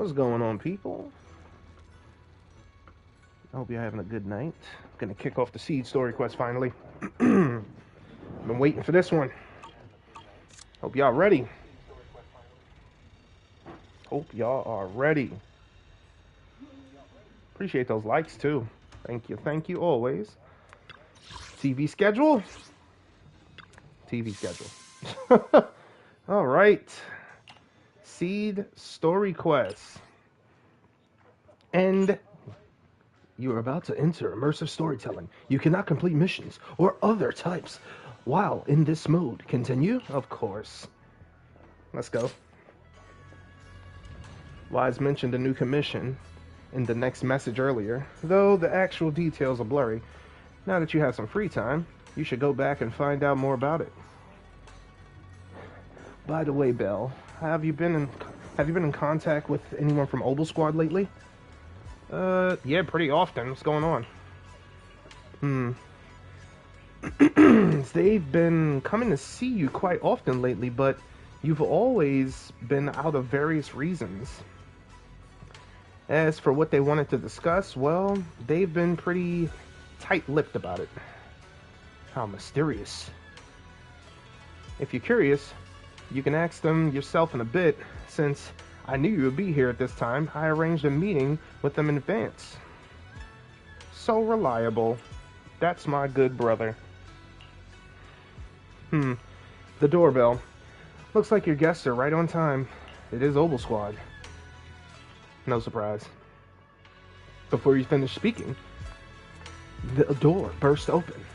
What's going on, people? I hope you're having a good night. I'm gonna kick off the seed story quest finally. Been waiting for this one. Hope y'all ready. Hope y'all are ready. Appreciate those likes too. Thank you always. TV schedule. TV schedule. All right. Seed story quest. And you are about to enter immersive storytelling. You cannot complete missions or other types while in this mode. Continue? Of course. Let's go. Wise mentioned a new commission in the next message earlier, though the actual details are blurry. Now that you have some free time, you should go back and find out more about it. By the way, Belle, have you been in contact with anyone from Obel Squad lately? Yeah, pretty often. What's going on? They've been coming to see you quite often lately, but you've always been out of various reasons. As for what they wanted to discuss, well, they've been pretty tight-lipped about it. How mysterious. If you're curious, you can ask them yourself in a bit. Since I knew you would be here at this time, I arranged a meeting with them in advance. So reliable. That's my good brother. The doorbell. Looks like your guests are right on time. It is Obel Squad. No surprise. Before you finish speaking, the door burst open.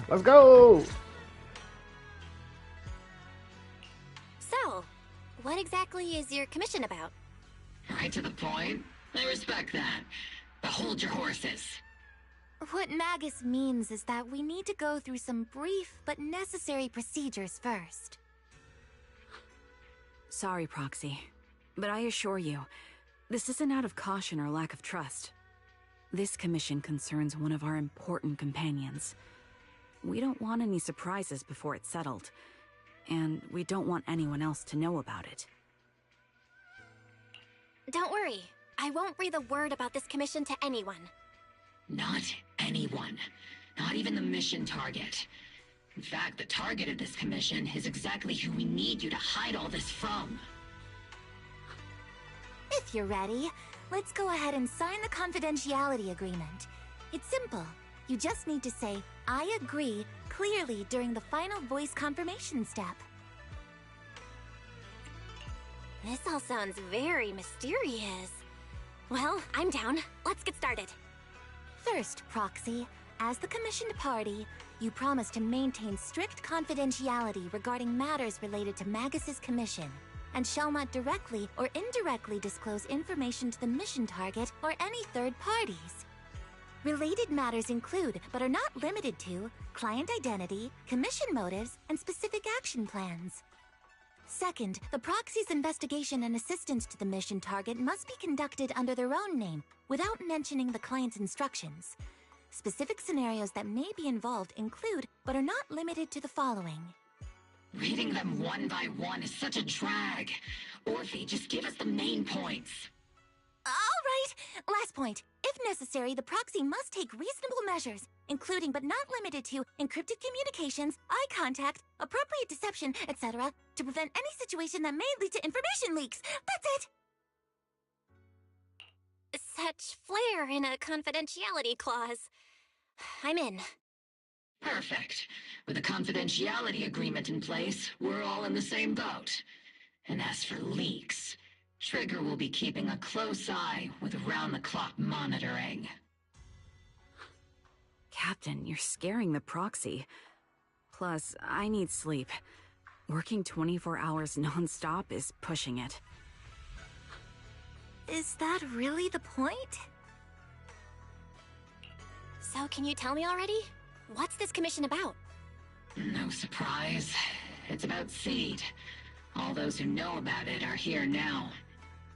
Let's go! So, what exactly is your commission about? Right to the point. I respect that. But hold your horses. What Magus means is that we need to go through some brief but necessary procedures first. Sorry, Proxy, but I assure you, this isn't out of caution or lack of trust. This commission concerns one of our important companions. We don't want any surprises before it's settled, and we don't want anyone else to know about it. Don't worry, I won't breathe a word about this commission to anyone. Not anyone. Not even the mission target. In fact, the target of this commission is exactly who we need you to hide all this from. If you're ready, let's go ahead and sign the confidentiality agreement. It's simple. You just need to say, I agree, clearly during the final voice confirmation step. This all sounds very mysterious. Well, I'm down. Let's get started. First, Proxy, as the commissioned party, you promise to maintain strict confidentiality regarding matters related to Magus's commission, and shall not directly or indirectly disclose information to the mission target or any third parties. Related matters include, but are not limited to, client identity, commission motives, and specific action plans. Second, the proxy's investigation and assistance to the mission target must be conducted under their own name, without mentioning the client's instructions. Specific scenarios that may be involved include, but are not limited to the following. Reading them one by one is such a drag. Orphe, just give us the main points. All right, last point. If necessary, the proxy must take reasonable measures, including but not limited to encrypted communications, eye contact, appropriate deception, etc., to prevent any situation that may lead to information leaks. That's it! Such flair in a confidentiality clause. I'm in. Perfect. With a confidentiality agreement in place, we're all in the same boat. And as for leaks, Trigger will be keeping a close eye with round-the-clock monitoring. Captain, you're scaring the proxy. Plus, I need sleep. Working 24 hours non-stop is pushing it. Is that really the point? So can you tell me already? What's this commission about? No surprise. It's about Seed. All those who know about it are here now.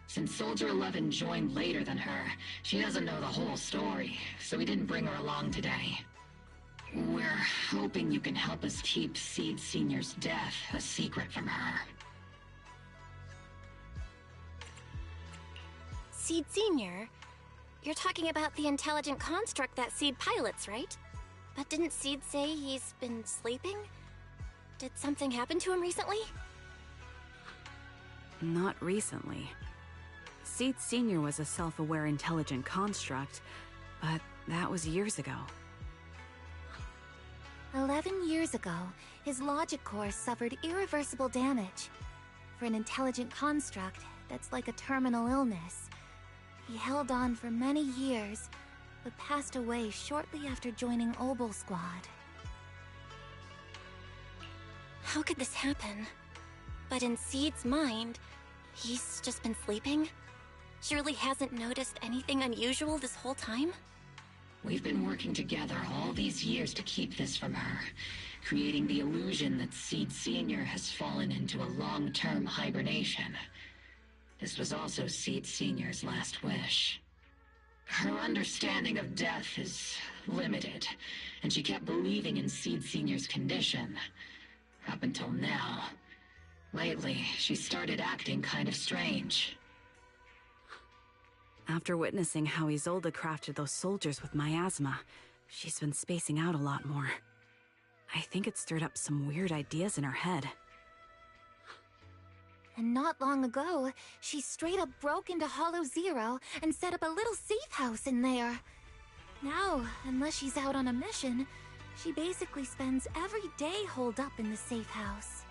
Since Soldier 11 joined later than her, she doesn't know the whole story, so we didn't bring her along today. We're hoping you can help us keep Seed Senior's death a secret from her. Seed Senior, you're talking about the intelligent construct that Seed pilots, right? But didn't Seed say he's been sleeping? Did something happen to him recently? Not recently. Seed Senior was a self-aware intelligent construct, but that was years ago. 11 years ago, his logic core suffered irreversible damage. For an intelligent construct, that's like a terminal illness. He held on for many years, but passed away shortly after joining Obel Squad. How could this happen? But in Seed's mind, he's just been sleeping? Surely hasn't noticed anything unusual this whole time? We've been working together all these years to keep this from her, creating the illusion that Seed Senior has fallen into a long-term hibernation. This was also Seed Senior's last wish. Her understanding of death is limited, and she kept believing in Seed Senior's condition. Up until now. Lately, she started acting kind of strange. After witnessing how Isolde crafted those soldiers with miasma, she's been spacing out a lot more. I think it stirred up some weird ideas in her head. And not long ago, she straight up broke into Hollow Zero and set up a little safe house in there. Now, unless she's out on a mission, she basically spends every day holed up in the safe house.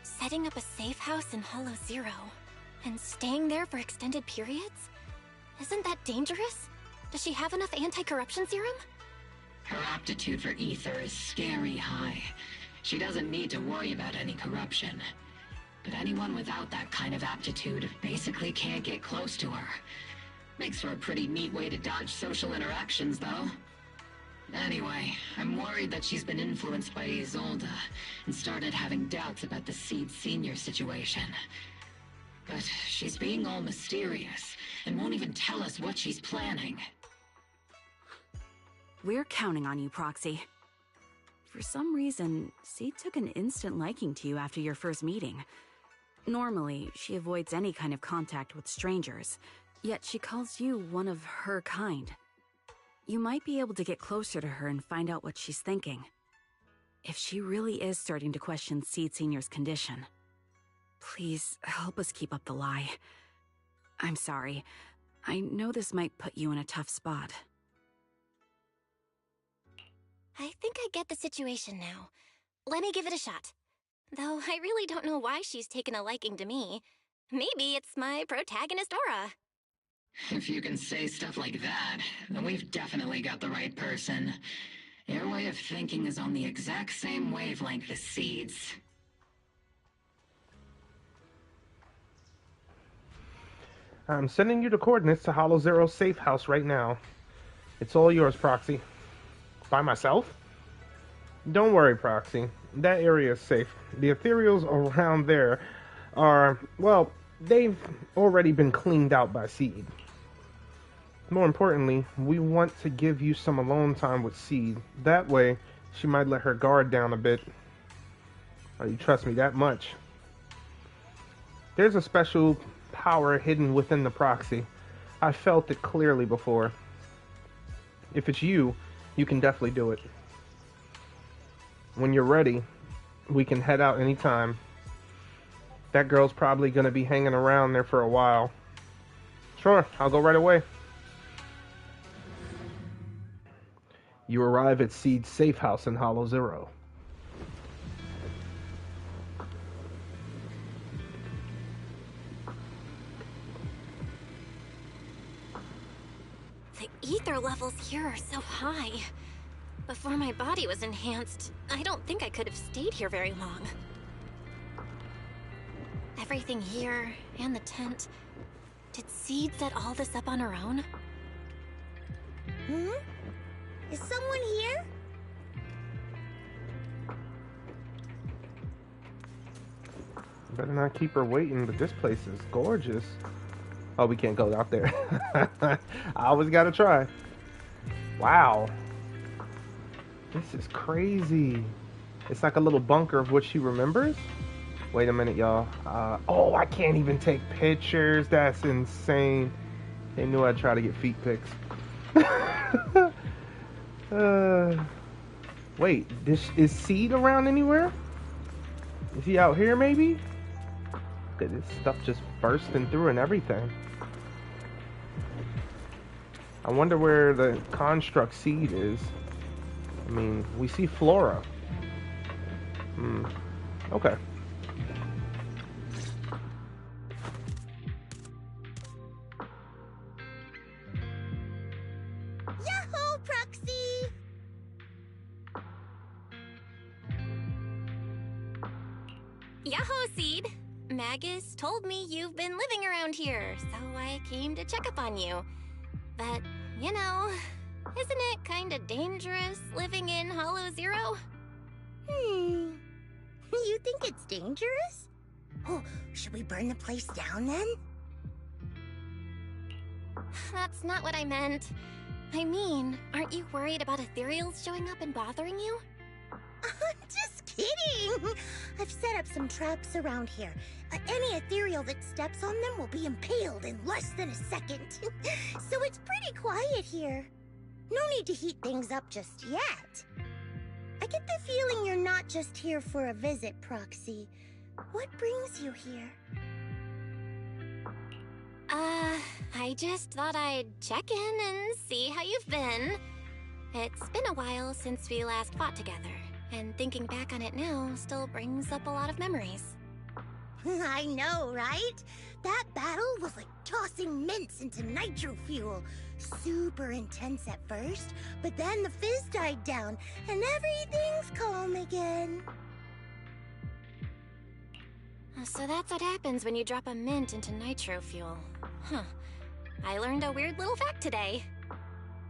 Setting up a safe house in Hollow Zero, and staying there for extended periods? Isn't that dangerous? Does she have enough anti-corruption serum? Her aptitude for ether is scary high. She doesn't need to worry about any corruption. But anyone without that kind of aptitude basically can't get close to her. Makes for a pretty neat way to dodge social interactions, though. Anyway, I'm worried that she's been influenced by Isolde and started having doubts about the Seed Senior situation. But she's being all mysterious and won't even tell us what she's planning. We're counting on you, Proxy. For some reason, Seed took an instant liking to you after your first meeting. Normally, she avoids any kind of contact with strangers, yet she calls you one of her kind. You might be able to get closer to her and find out what she's thinking. If she really is starting to question Seed Senior's condition, please help us keep up the lie. I'm sorry. I know this might put you in a tough spot. I think I get the situation now. Let me give it a shot. Though I really don't know why she's taken a liking to me. Maybe it's my protagonist aura. If you can say stuff like that, then we've definitely got the right person. Your way of thinking is on the exact same wavelength as Seed's. I'm sending you the coordinates to Hollow Zero's safe house right now. It's all yours, Proxy. By myself? Don't worry, Proxy. That area is safe. The ethereals around there are, well, they've already been cleaned out by Seed. More importantly, we want to give you some alone time with Seed. That way, she might let her guard down a bit. Oh, you trust me that much. There's a special power hidden within the Proxy. I felt it clearly before. If it's you, you can definitely do it. When you're ready, we can head out anytime. That girl's probably going to be hanging around there for a while. Sure, I'll go right away. You arrive at Seed's safe house in Hollow Zero. The ether levels here are so high. Before my body was enhanced, I don't think I could have stayed here very long. Everything here, and the tent. Did Seed set all this up on her own? Is someone here? Better not keep her waiting, but this place is gorgeous. Oh, we can't go out there. I always gotta try. Wow. This is crazy. It's like a little bunker of what she remembers. Wait a minute, y'all. Oh, I can't even take pictures. That's insane. They knew I'd try to get feet pics. Wait, is Seed around anywhere? Is he out here maybe? Look at this stuff just bursting through and everything. I wonder where the construct Seed is. I mean, we see Flora. Okay. Yahoo, Proxy! Yahoo, Seed! Magus told me you've been living around here, so I came to check up on you. But, you know, isn't it kinda dangerous living in Hollow Zero? You think it's dangerous? Oh, should we burn the place down then? That's not what I meant. I mean, aren't you worried about ethereals showing up and bothering you? Just kidding! I've set up some traps around here. Any ethereal that steps on them will be impaled in less than a second. So it's pretty quiet here. No need to heat things up just yet. I get the feeling you're not just here for a visit, Proxy. What brings you here? I just thought I'd check in and see how you've been. It's been a while since we last fought together, and thinking back on it now still brings up a lot of memories. I know, right? That battle was like tossing mints into nitro fuel. Super intense at first, but then the fizz died down, and everything's calm again. So that's what happens when you drop a mint into nitro fuel. Huh. I learned a weird little fact today.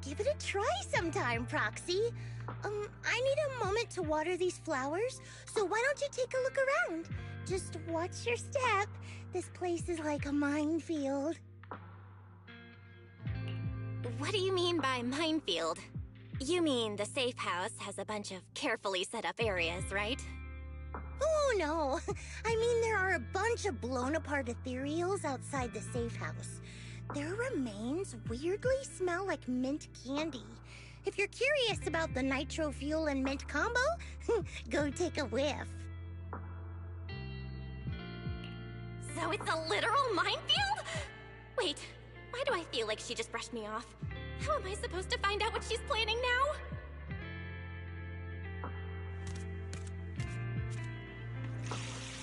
Give it a try sometime, Proxy. I need a moment to water these flowers, so why don't you take a look around? Just watch your step. This place is like a minefield. What do you mean by minefield? You mean the safe house has a bunch of carefully set up areas, right? Oh, no. I mean, there are a bunch of blown-apart ethereals outside the safe house. Their remains weirdly smell like mint candy. If you're curious about the nitro fuel and mint combo, go take a whiff. So it's a literal minefield? Wait, why do I feel like she just brushed me off? How am I supposed to find out what she's planning now?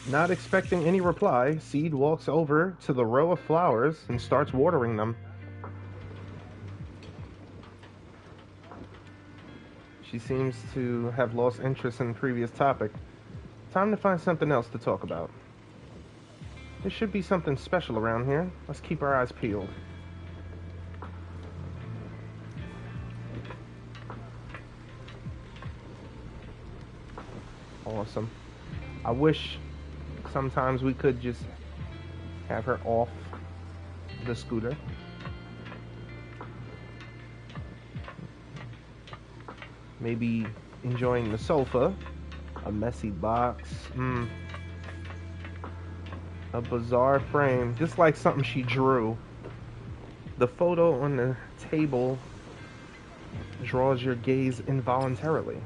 Not expecting any reply, Seed walks over to the row of flowers and starts watering them. She seems to have lost interest in the previous topic. Time to find something else to talk about. There should be something special around here. Let's keep our eyes peeled. Awesome. I wish sometimes we could just have her off the scooter. Maybe enjoying the sofa. A messy box. A bizarre frame. Just like something she drew. The photo on the table draws your gaze involuntarily.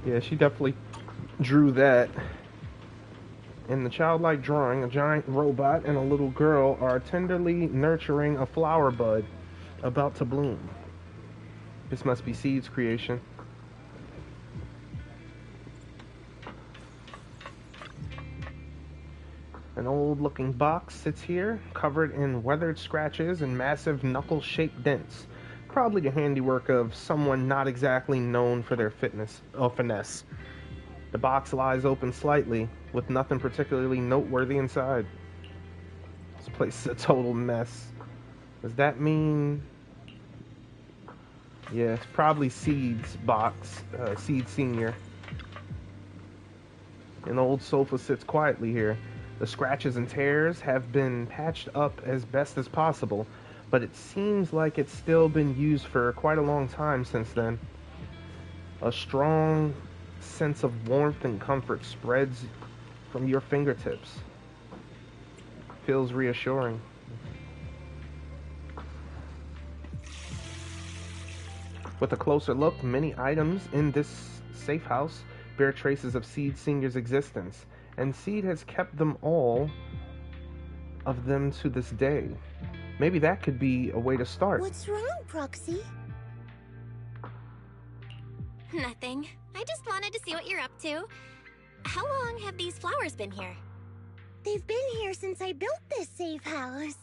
Yeah, she definitely drew that. In the childlike drawing, a giant robot and a little girl are tenderly nurturing a flower bud about to bloom. This must be Seed's creation. An old-looking box sits here, covered in weathered scratches and massive knuckle-shaped dents. Probably the handiwork of someone not exactly known for their finesse. The box lies open slightly, with nothing particularly noteworthy inside. This place is a total mess. Does that mean... Yeah, it's probably Seed's box, Seed Senior. An old sofa sits quietly here. The scratches and tears have been patched up as best as possible, but it seems like it's still been used for quite a long time since then. A strong sense of warmth and comfort spreads from your fingertips. Feels reassuring. With a closer look, many items in this safe house bear traces of Seed Senior's existence, and Seed has kept them all of them to this day. Maybe that could be a way to start. What's wrong, Proxy? Nothing. I just wanted to see what you're up to. How long have these flowers been here? They've been here since I built this safe house.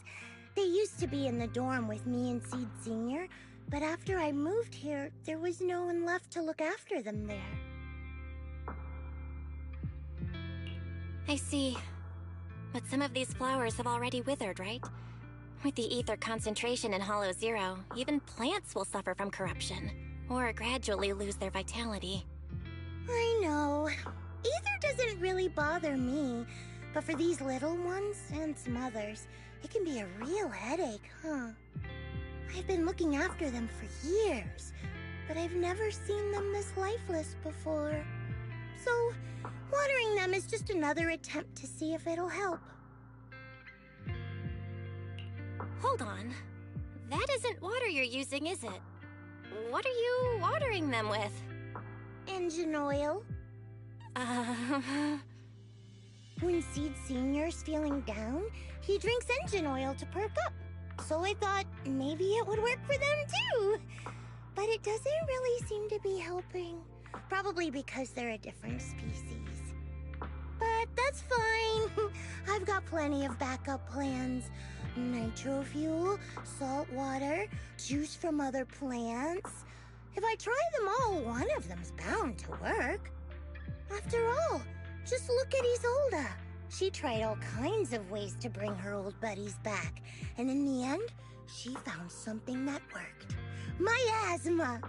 They used to be in the dorm with me and Seed Senior, but after I moved here, there was no one left to look after them there. I see. But some of these flowers have already withered, right? With the ether concentration in Hollow Zero, even plants will suffer from corruption, or gradually lose their vitality. I know. Ether doesn't really bother me, but for these little ones, and some others, it can be a real headache, huh? I've been looking after them for years, but I've never seen them this lifeless before. So, watering them is just another attempt to see if it'll help. Hold on. That isn't water you're using, is it? What are you watering them with? Engine oil. When Seed Senior's feeling down, he drinks engine oil to perk up. So I thought maybe it would work for them too. But it doesn't really seem to be helping. Probably because they're a different species. But that's fine. I've got plenty of backup plans. Nitro fuel, salt water, juice from other plants. If I try them all, one of them's bound to work. After all, just look at Isolda. She tried all kinds of ways to bring her old buddies back, and in the end, she found something that worked. Miasma!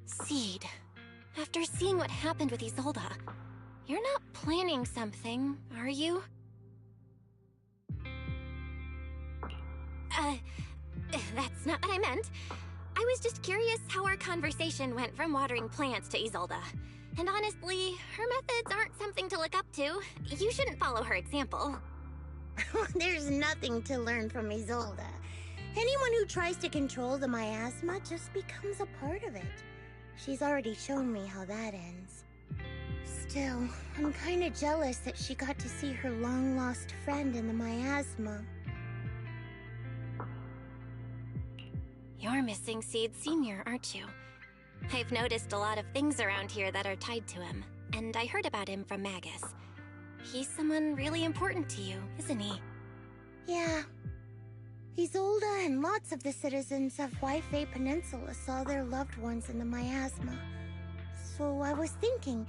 Seed, after seeing what happened with Isolda, you're not planning something, are you? That's not what I meant. I was just curious how our conversation went from watering plants to Isolda. And honestly, her methods aren't something to look up to. You shouldn't follow her example. There's nothing to learn from Isolda. Anyone who tries to control the miasma just becomes a part of it. She's already shown me how that ends. Still, I'm kinda jealous that she got to see her long-lost friend in the miasma. You're missing Seed Senior, aren't you? I've noticed a lot of things around here that are tied to him, and I heard about him from Magus. He's someone really important to you, isn't he? Yeah. Isolda and lots of the citizens of Waifei Peninsula saw their loved ones in the miasma. So I was thinking,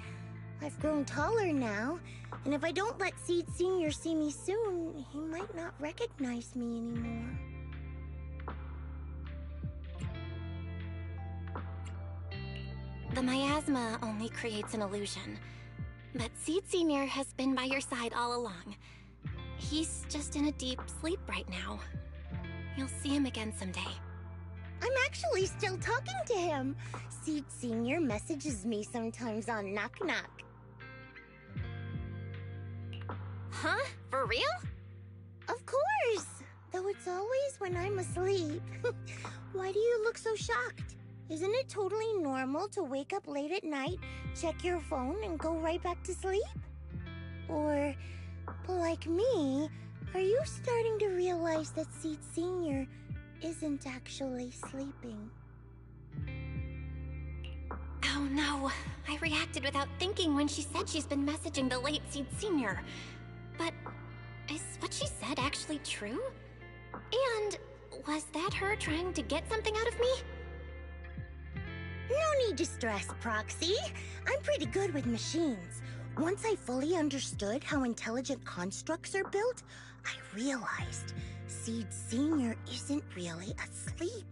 I've grown taller now, and if I don't let Seed Senior see me soon, he might not recognize me anymore. The miasma only creates an illusion, but Seed Senior has been by your side all along. He's just in a deep sleep right now. You'll see him again someday. I'm actually still talking to him. Seed Senior messages me sometimes on Knock Knock. Huh? For real? Of course! Though it's always when I'm asleep. Why do you look so shocked? Isn't it totally normal to wake up late at night, check your phone, and go right back to sleep? Or, like me, are you starting to realize that Seed Senior isn't actually sleeping? Oh no, I reacted without thinking when she said she's been messaging the late Seed Senior. But is what she said actually true? And was that her trying to get something out of me? No need to stress, Proxy. I'm pretty good with machines. Once I fully understood how intelligent constructs are built, I realized Seed Senior isn't really asleep.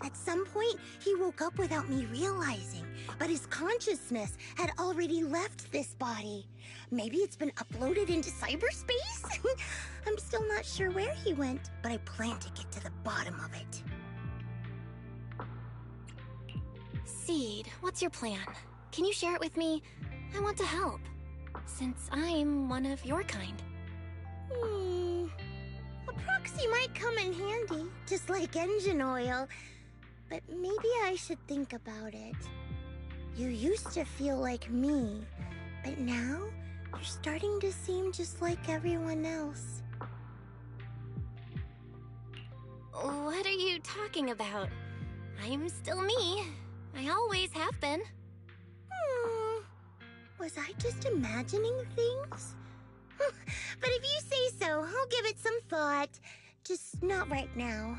At some point, he woke up without me realizing, but his consciousness had already left this body. Maybe it's been uploaded into cyberspace? I'm still not sure where he went, but I plan to get to the bottom of it. Seed, what's your plan? Can you share it with me? I want to help, since I'm one of your kind. A proxy might come in handy, just like engine oil. But maybe I should think about it. You used to feel like me, but now you're starting to seem just like everyone else. What are you talking about? I'm still me. I always have been. Was I just imagining things? But if you say so, I'll give it some thought. Just not right now.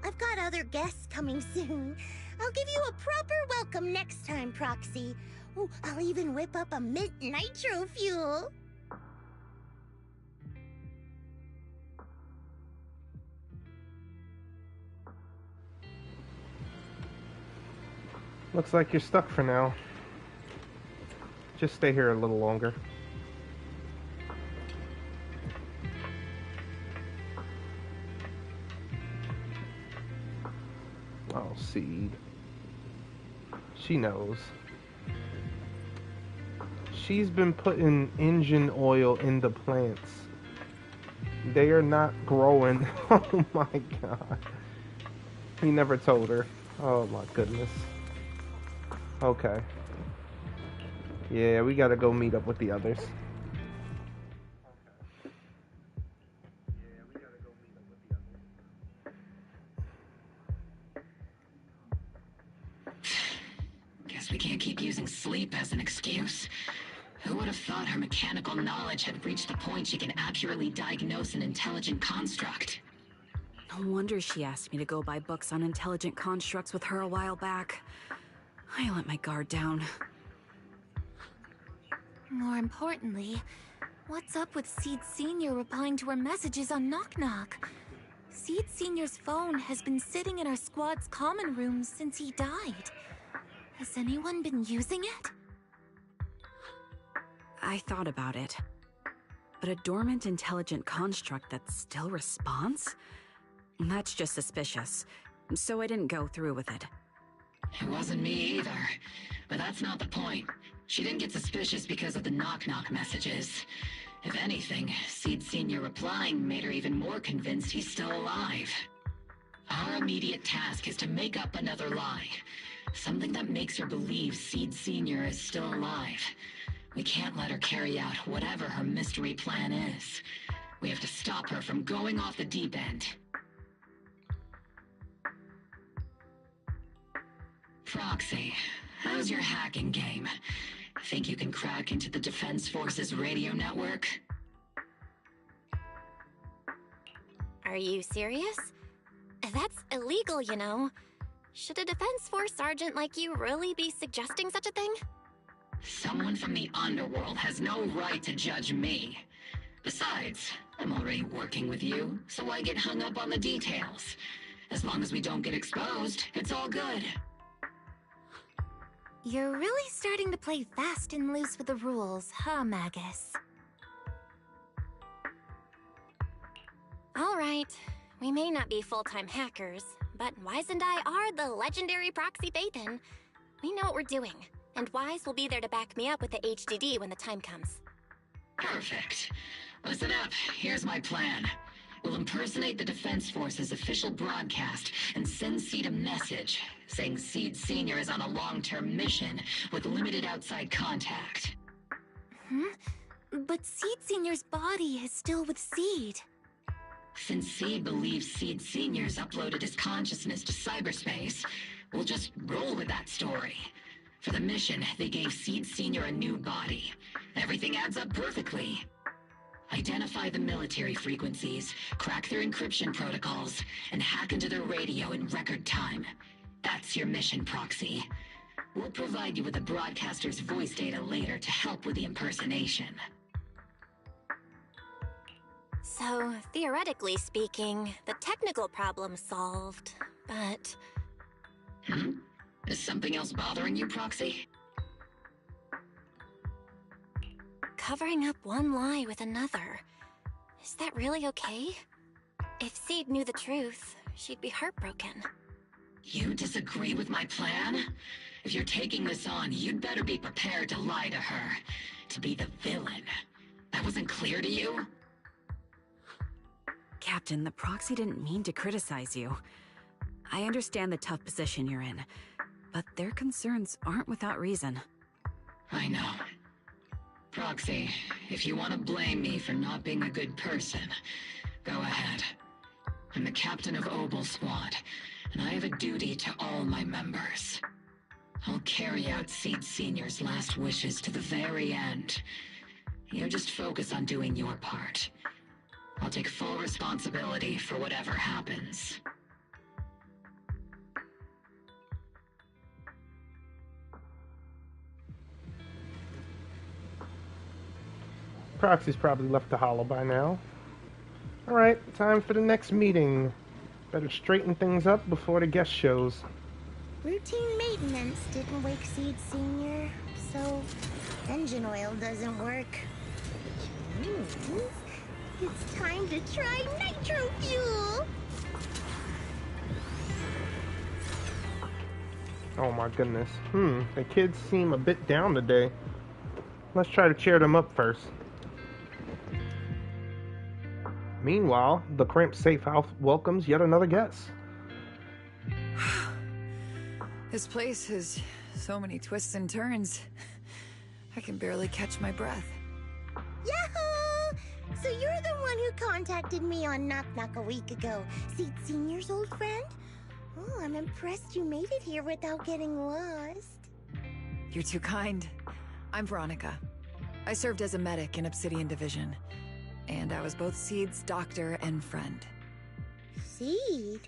I've got other guests coming soon. I'll give you a proper welcome next time, Proxy. Oh, I'll even whip up a mint nitro fuel. Looks like you're stuck for now. Just stay here a little longer. Oh, Seed. She knows. She's been putting engine oil in the plants. They are not growing. Oh my god. He never told her. Oh my goodness. Okay. Yeah, we gotta go meet up with the others. Guess we can't keep using sleep as an excuse. Who would have thought her mechanical knowledge had reached the point she can accurately diagnose an intelligent construct? No wonder she asked me to go buy books on intelligent constructs with her a while back. I let my guard down. More importantly, what's up with Seed Sr. replying to our messages on Knock Knock? Seed Sr.'s phone has been sitting in our squad's common room since he died. Has anyone been using it? I thought about it. But a dormant intelligent construct that still responds? That's just suspicious. So I didn't go through with it. It wasn't me either. But that's not the point. She didn't get suspicious because of the knock-knock messages. If anything, Seed Sr. replying made her even more convinced he's still alive. Our immediate task is to make up another lie. Something that makes her believe Seed Sr. is still alive. We can't let her carry out whatever her mystery plan is. We have to stop her from going off the deep end. Proxy, how's your hacking game? Think you can crack into the Defense Force's radio network? Are you serious? That's illegal, you know. Should a Defense Force sergeant like you really be suggesting such a thing? Someone from the underworld has no right to judge me. Besides, I'm already working with you, so why get hung up on the details? As long as we don't get exposed, it's all good. You're really starting to play fast and loose with the rules, huh, Magus? All right. We may not be full-time hackers, but Wise and I are the legendary Proxy Phaethon. We know what we're doing, and Wise will be there to back me up with the HDD when the time comes. Perfect. Listen up, here's my plan. We'll impersonate the Defense Force's official broadcast and send Seed a message saying Seed Sr. is on a long-term mission with limited outside contact. But Seed Sr.'s body is still with Seed. Since Seed believes Seed Sr.'s uploaded his consciousness to cyberspace, we'll just roll with that story. For the mission, they gave Seed Sr. a new body. Everything adds up perfectly. Identify the military frequencies, crack their encryption protocols, and hack into their radio in record time. That's your mission, Proxy. We'll provide you with the broadcaster's voice data later to help with the impersonation. So, theoretically speaking, the technical problem's solved, but... Is something else bothering you, Proxy? Covering up one lie with another. Is that really okay? If Seed knew the truth, she'd be heartbroken. You disagree with my plan? If you're taking this on, you'd better be prepared to lie to her. To be the villain. That wasn't clear to you? Captain, the proxy didn't mean to criticize you. I understand the tough position you're in, but their concerns aren't without reason. I know. Proxy, if you want to blame me for not being a good person, go ahead. I'm the captain of Obel Squad, and I have a duty to all my members. I'll carry out Seed Senior's last wishes to the very end. You just focus on doing your part. I'll take full responsibility for whatever happens. Proxy's probably left the hollow by now. Alright, time for the next meeting. Better straighten things up before the guest shows. Routine maintenance didn't wake Seed Senior, so engine oil doesn't work. It's time to try nitro fuel! Oh my goodness. The kids seem a bit down today. Let's try to cheer them up first. Meanwhile, the Cramp Safe House welcomes yet another guest. This place has so many twists and turns. I can barely catch my breath. Yahoo! So you're the one who contacted me on Knock Knock a week ago. Seed Senior's old friend? Oh, I'm impressed you made it here without getting lost. You're too kind. I'm Veronica. I served as a medic in Obsidian Division. And I was both Seed's doctor and friend. Seed?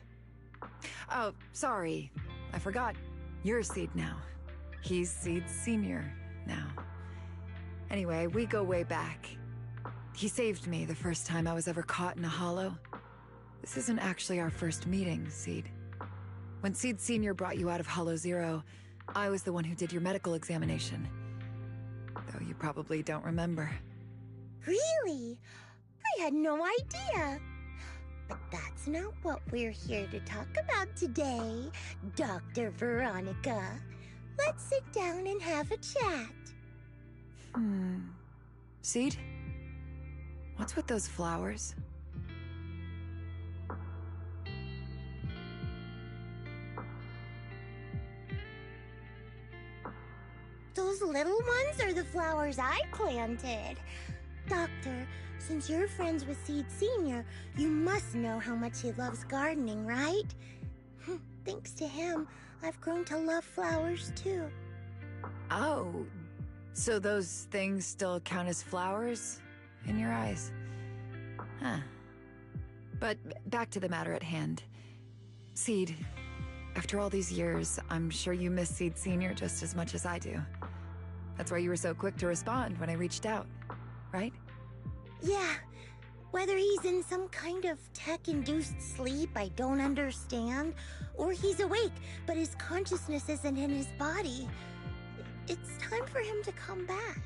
Oh, sorry. I forgot. You're Seed now. He's Seed's senior now. Anyway, we go way back. He saved me the first time I was ever caught in a hollow. This isn't actually our first meeting, Seed. When Seed Senior brought you out of Hollow Zero, I was the one who did your medical examination. Though you probably don't remember. Really? I had no idea. But that's not what we're here to talk about today, Dr. Veronica. Let's sit down and have a chat. Seed? What's with those flowers? Those little ones are the flowers I planted. Doctor, since you're friends with Seed Senior, you must know how much he loves gardening, right? Thanks to him, I've grown to love flowers too. Oh, so those things still count as flowers in your eyes? Huh. But back to the matter at hand. Seed, after all these years, I'm sure you miss Seed Senior just as much as I do. That's why you were so quick to respond when I reached out, right? Yeah. Whether he's in some kind of tech-induced sleep I don't understand, or he's awake, but his consciousness isn't in his body, it's time for him to come back.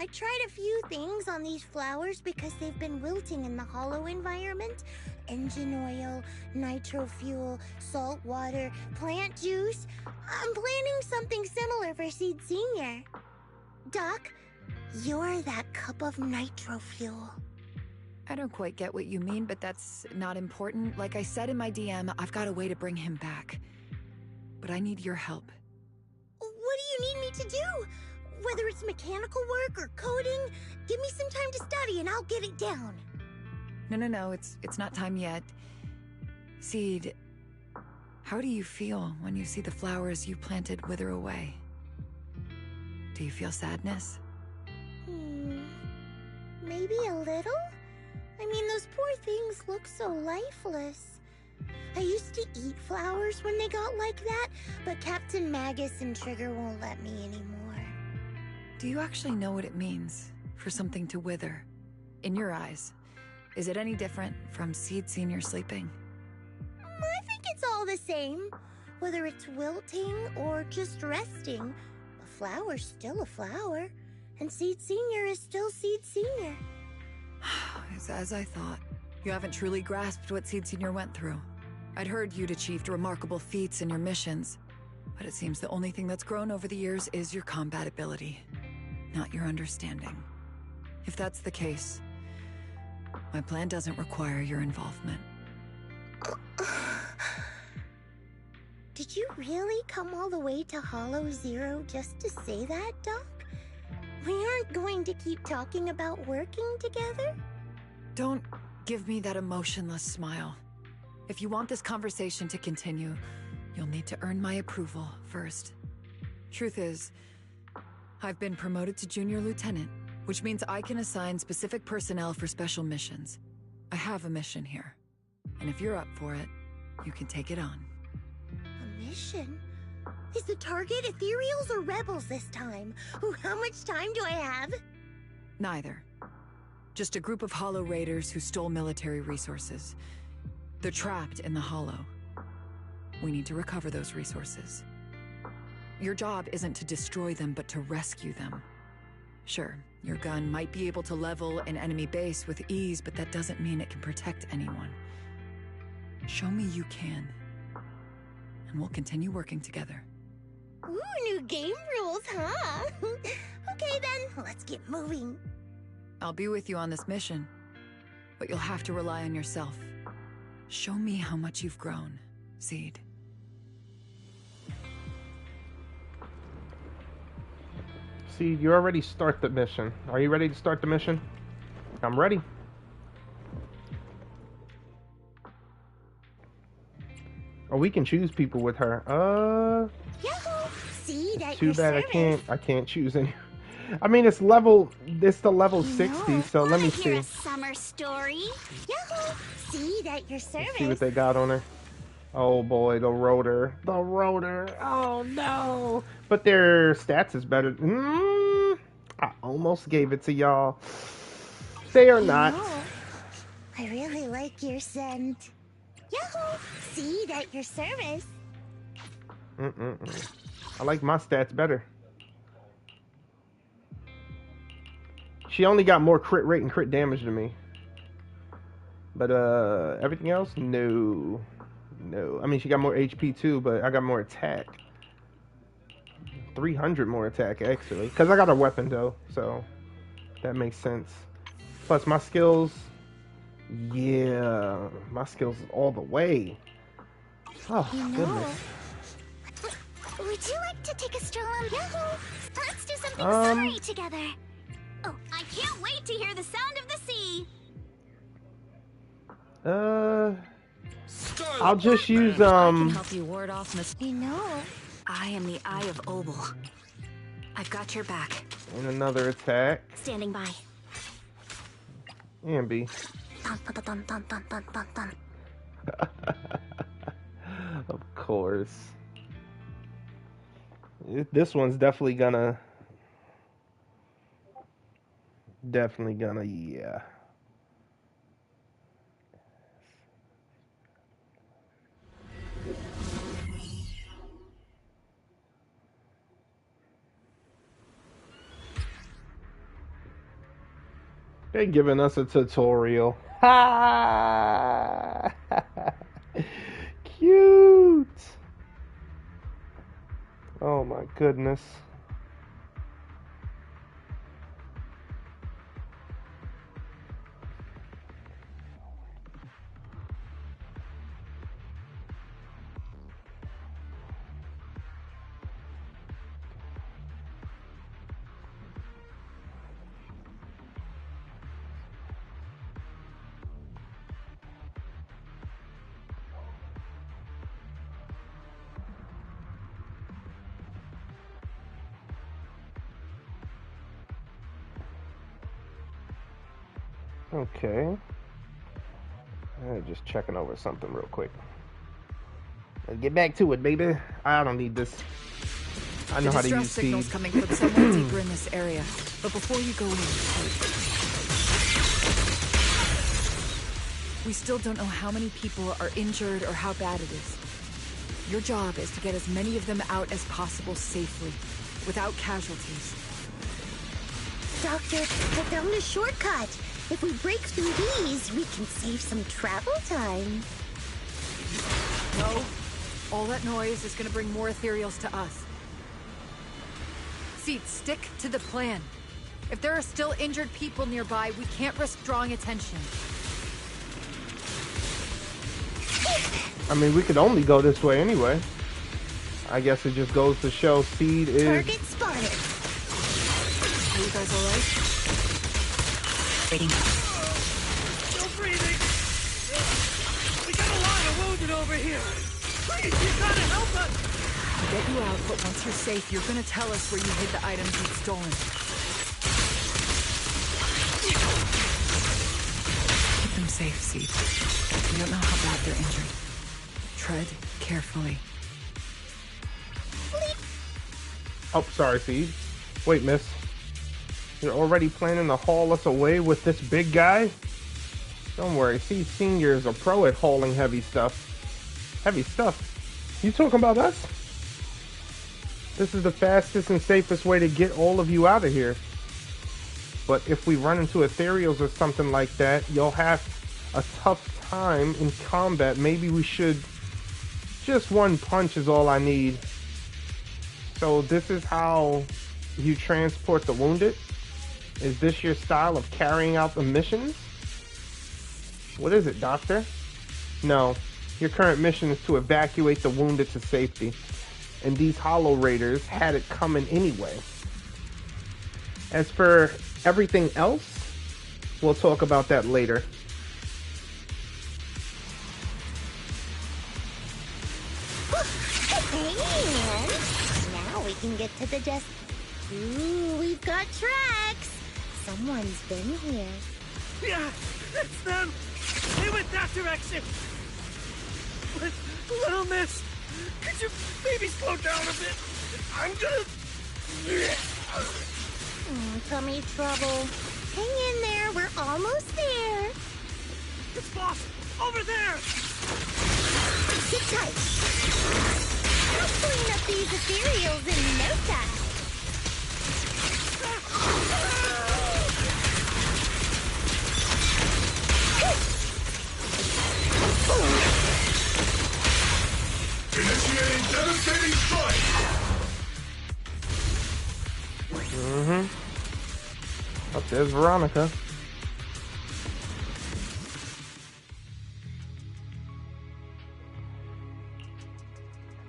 I tried a few things on these flowers because they've been wilting in the hollow environment. Engine oil, nitro fuel, salt water, plant juice. I'm planning something similar for Seed Senior. Doc, you're that cup of nitro fuel. I don't quite get what you mean, but that's not important. Like I said in my DM, I've got a way to bring him back. But I need your help. What do you need me to do? Whether it's mechanical work or coding, give me some time to study and I'll get it down. No, it's not time yet. Seed, how do you feel when you see the flowers you planted wither away? Do you feel sadness? Maybe a little? I mean, those poor things look so lifeless. I used to eat flowers when they got like that, but Captain Magus and Trigger won't let me anymore. Do you actually know what it means for something to wither? In your eyes, is it any different from Seed Senior sleeping? I think it's all the same. Whether it's wilting or just resting, a flower's still a flower, and Seed Senior is still Seed Senior. It's as I thought. You haven't truly grasped what Seed Senior went through. I'd heard you'd achieved remarkable feats in your missions, but it seems the only thing that's grown over the years is your combat ability, not your understanding. If that's the case, my plan doesn't require your involvement. Did you really come all the way to Hollow Zero just to say that, Doc? We aren't going to keep talking about working together? Don't give me that emotionless smile. If you want this conversation to continue, you'll need to earn my approval first. Truth is, I've been promoted to Junior Lieutenant, which means I can assign specific personnel for special missions. I have a mission here, and if you're up for it, you can take it on. A mission? Is the target Ethereals or Rebels this time? How much time do I have? Neither. Just a group of Hollow Raiders who stole military resources. They're trapped in the Hollow. We need to recover those resources. Your job isn't to destroy them, but to rescue them. Sure, your gun might be able to level an enemy base with ease, but that doesn't mean it can protect anyone. Show me you can, and we'll continue working together. Ooh, new game rules, huh? Okay then, let's get moving. I'll be with you on this mission, but you'll have to rely on yourself. Show me how much you've grown, Seed. See, you already start the mission. Are you ready to start the mission? I'm ready. Oh, we can choose people with her. Yahoo! See that Too bad I can't choose any. I mean, it's the level 60, so let me see. A summer story. Yahoo! See that your service. Let's see what they got on her. Oh boy, the rotor. The rotor. Oh no. But their stats is better. I almost gave it to y'all. They are not. I really like your scent. Yahoo! See that your service. I like my stats better. She only got more crit rate and crit damage than me. But everything else, no. No. I mean, she got more HP too, but I got more attack. 300 more attack, actually. Because I got a weapon, though, so that makes sense. Plus, my skills... Yeah, my skills all the way. Oh, goodness. Would you like to take a stroll on Yahoo? Let's do something summery together. Oh, I can't wait to hear the sound of the sea. I'll just use, I can help you ward off I am the Eye of Obel. I've got your back. And another attack. Standing by. And B. Dun, dun, dun, dun, dun, dun, dun. Of course. This one's definitely gonna, yeah. They're giving us a tutorial. Ha! Cute! Oh my goodness. Okay. Just checking over something real quick. Let's get back to it, baby. I don't need this. I know how to use distress signals coming from somewhere deeper in this area. But before you go in, we still don't know how many people are injured or how bad it is. Your job is to get as many of them out as possible safely, without casualties. Doctor, I found a shortcut. If we break through these, we can save some travel time. No. All that noise is gonna bring more ethereals to us. Seed, stick to the plan. If there are still injured people nearby, we can't risk drawing attention. I mean, we could only go this way anyway. I guess it just goes to show Seed is... Target spotted. Are you guys alright? Waiting. Still breathing. We got a lot of wounded over here. Please, you gotta help us. I'll get you out, but once you're safe, you're gonna tell us where you hid the items you'd stolen. Keep them safe, Seed. You don't know how bad they're injured. Tread carefully. Oh, sorry, Seed. Wait, miss. You're already planning to haul us away with this big guy? Don't worry, Seed Senior is a pro at hauling heavy stuff. Heavy stuff? You talking about us? This is the fastest and safest way to get all of you out of here. But if we run into ethereals or something like that, you'll have a tough time in combat. Maybe we should... Just one punch is all I need. So this is how you transport the wounded? Is this your style of carrying out the missions? What is it, Doctor? No, your current mission is to evacuate the wounded to safety. And these Hollow Raiders had it coming anyway. As for everything else, we'll talk about that later. Now we can get to the desk. Ooh, we've got tracks. Someone's been here. Yeah, it's them. They went that direction. Little miss, could you maybe slow down a bit? I'm gonna... Tummy trouble. Hang in there, we're almost there. It's boss, over there. Sit tight. I'll clean up these ethereals in no time. Initiating devastating strike! Up there's Veronica.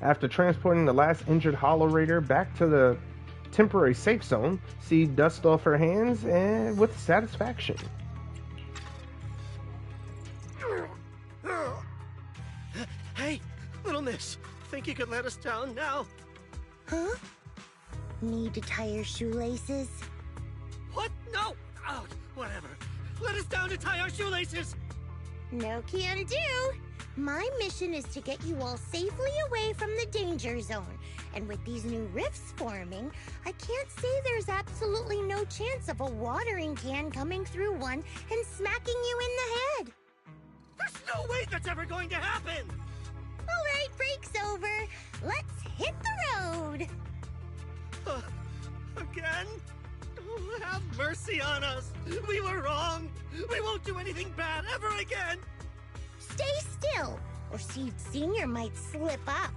After transporting the last injured Hollow Raider back to the temporary safe zone, Seed dusts off her hands and with satisfaction. Hey, little miss, think you could let us down now? Huh? Need to tie your shoelaces? What? No! Oh, whatever. Let us down to tie our shoelaces! No can do. My mission is to get you all safely away from the danger zone. And with these new rifts forming, I can't say there's absolutely no chance of a watering can coming through one and smacking you in the head. There's no way that's ever going to happen! All right, break's over. Let's hit the road. Again? Oh, have mercy on us. We were wrong. We won't do anything bad ever again. Stay still, or Seed Senior might slip up.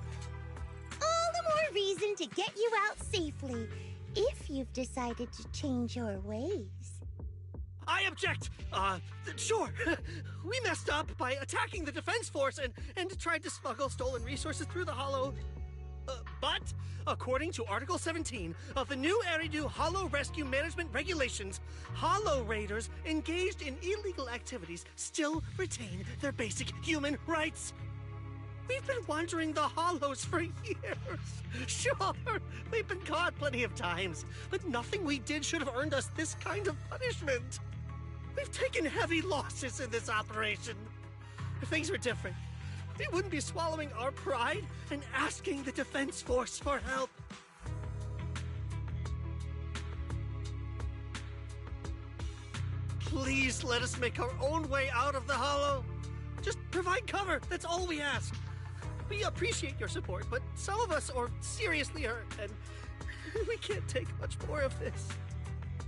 All the more reason to get you out safely, if you've decided to change your ways. I object! Sure. We messed up by attacking the defense force and tried to smuggle stolen resources through the Hollow. But, according to Article 17 of the new Eridu Hollow Rescue Management Regulations, Hollow Raiders engaged in illegal activities still retain their basic human rights. We've been wandering the Hollows for years. Sure, we've been caught plenty of times, but nothing we did should have earned us this kind of punishment. We've taken heavy losses in this operation. If things were different, we wouldn't be swallowing our pride and asking the defense force for help. Please let us make our own way out of the Hollow. Just provide cover, that's all we ask. We appreciate your support, but some of us are seriously hurt, and we can't take much more of this.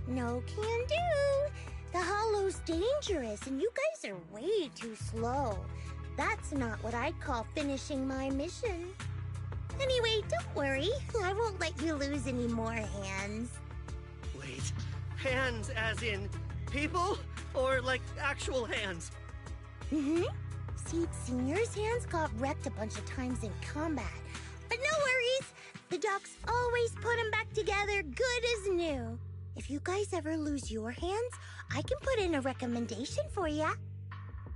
No can do. The Hollow's dangerous, and you guys are way too slow. That's not what I'd call finishing my mission. Anyway, don't worry. I won't let you lose any more hands. Wait, hands as in people? Or like actual hands? Mm-hmm. Seed Senior's hands got wrecked a bunch of times in combat. But no worries. The docs always put them back together good as new. If you guys ever lose your hands, I can put in a recommendation for ya.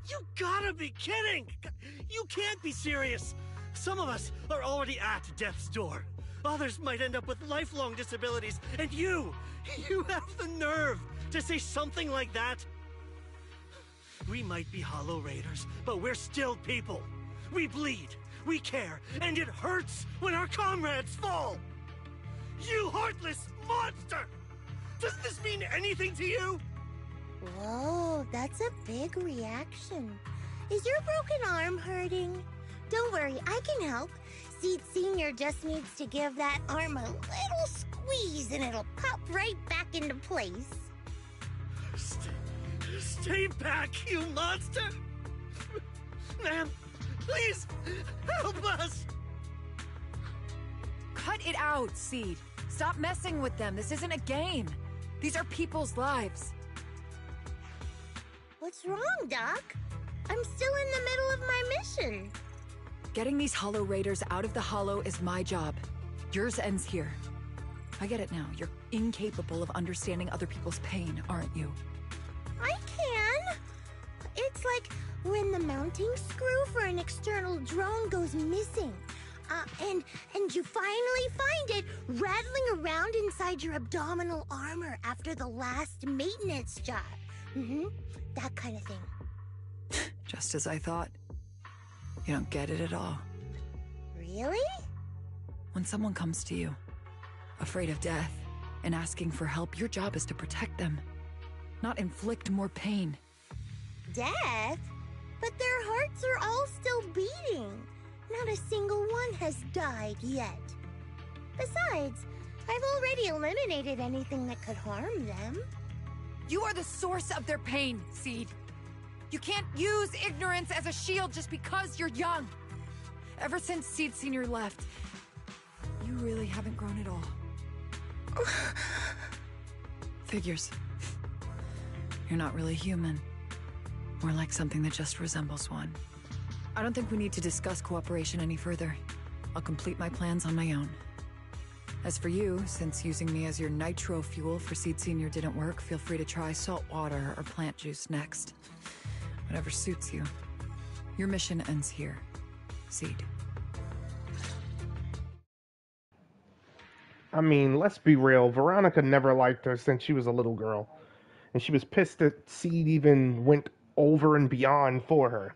You gotta be kidding! You can't be serious! Some of us are already at death's door. Others might end up with lifelong disabilities, and you have the nerve to say something like that? We might be Hollow Raiders, but we're still people. We bleed, we care, and it hurts when our comrades fall! You heartless monster! Does this mean anything to you? Whoa, that's a big reaction. Is your broken arm hurting? Don't worry, I can help. Seed Senior just needs to give that arm a little squeeze and it'll pop right back into place. Stay back, you monster! Ma'am, please, help us! Cut it out, Seed. Stop messing with them. This isn't a game. These are people's lives. What's wrong, Doc? I'm still in the middle of my mission. Getting these Hollow Raiders out of the Hollow is my job. Yours ends here. I get it now. You're incapable of understanding other people's pain, aren't you? I can. It's like when the mounting screw for an external drone goes missing. And you finally find it rattling around inside your abdominal armor after the last maintenance job. Mm-hmm. That kind of thing. Just as I thought. You don't get it at all. Really? When someone comes to you, afraid of death, and asking for help, your job is to protect them, not inflict more pain. Death? But their hearts are all still beating. Not a single one has died yet. Besides, I've already eliminated anything that could harm them. You are the source of their pain, Seed. You can't use ignorance as a shield just because you're young. Ever since Seed Senior left, you really haven't grown at all. Figures. You're not really human. More like something that just resembles one. I don't think we need to discuss cooperation any further. I'll complete my plans on my own. As for you, since using me as your nitro fuel for Seed Senior didn't work, feel free to try salt water or plant juice next. Whatever suits you. Your mission ends here, Seed. I mean, let's be real. Veronica never liked her since she was a little girl. And she was pissed that Seed even went over and beyond for her.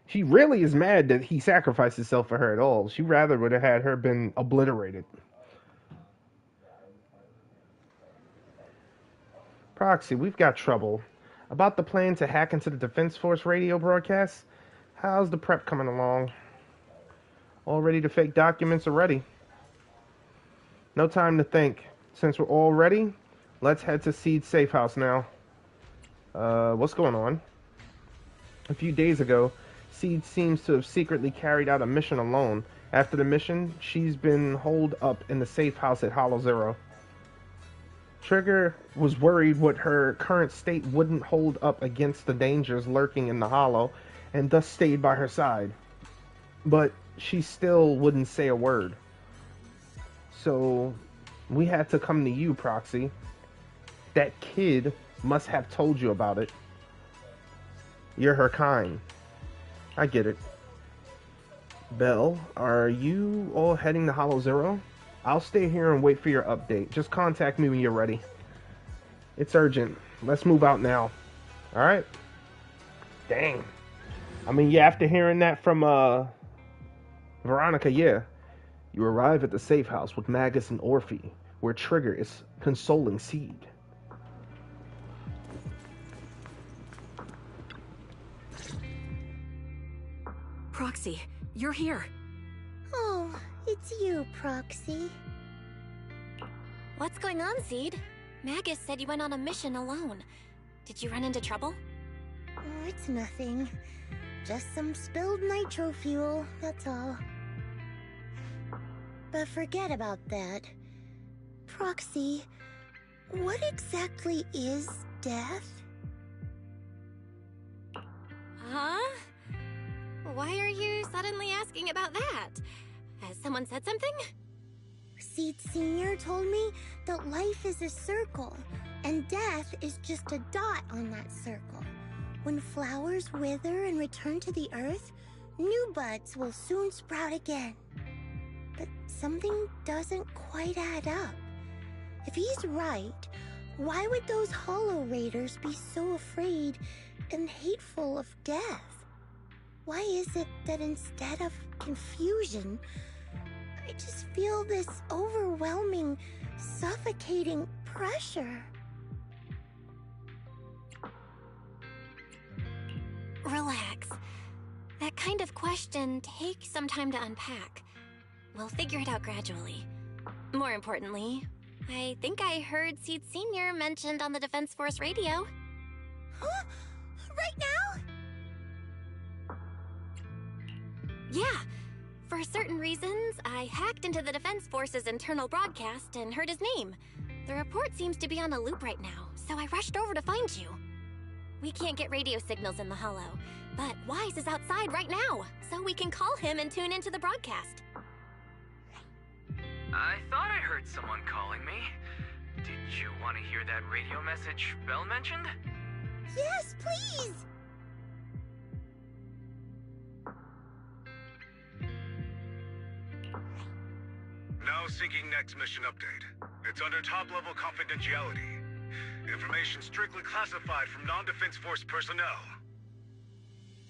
She really is mad that he sacrificed himself for her at all. She rather would have had her been obliterated. Proxy, we've got trouble. About the plan to hack into the Defense Force radio broadcast? How's the prep coming along? All ready to fake documents are ready. No time to think. Since we're all ready, let's head to Seed's safe house now. What's going on? A few days ago, Seed seems to have secretly carried out a mission alone. After the mission, she's been holed up in the safe house at Hollow Zero. Trigger was worried what her current state wouldn't hold up against the dangers lurking in the Hollow, and thus stayed by her side. But she still wouldn't say a word. So, we had to come to you, Proxy. That kid must have told you about it. You're her kind. I get it. Belle, are you all heading to Hollow Zero? I'll stay here and wait for your update. Just contact me when you're ready. It's urgent. Let's move out now. Alright? Dang. I mean, yeah, after hearing that from, Veronica, yeah. You arrive at the safe house with Magus and Orphe, where Trigger is consoling Seed. Proxy, you're here. Oh, it's you, Proxy. What's going on, Seed? Magus said you went on a mission alone. Did you run into trouble? Oh, it's nothing. Just some spilled nitro fuel, that's all. But forget about that. Proxy, what exactly is death? Huh? Why are you suddenly asking about that? Has someone said something? Seed Senior told me that life is a circle, and death is just a dot on that circle. When flowers wither and return to the earth, new buds will soon sprout again. But something doesn't quite add up. If he's right, why would those Hollow Raiders be so afraid and hateful of death? Why is it that instead of confusion, I just feel this overwhelming, suffocating pressure? Relax. That kind of question takes some time to unpack. We'll figure it out gradually. More importantly, I think I heard Seed Senior mentioned on the Defense Force radio. Huh? Right now? Yeah. For certain reasons, I hacked into the Defense Force's internal broadcast and heard his name. The report seems to be on a loop right now, so I rushed over to find you. We can't get radio signals in the Hollow, but Wise is outside right now, so we can call him and tune into the broadcast. I thought I heard someone calling me. Did you want to hear that radio message Belle mentioned? Yes, please! Now syncing next mission update. It's under top-level confidentiality. Information strictly classified from non-Defense Force personnel.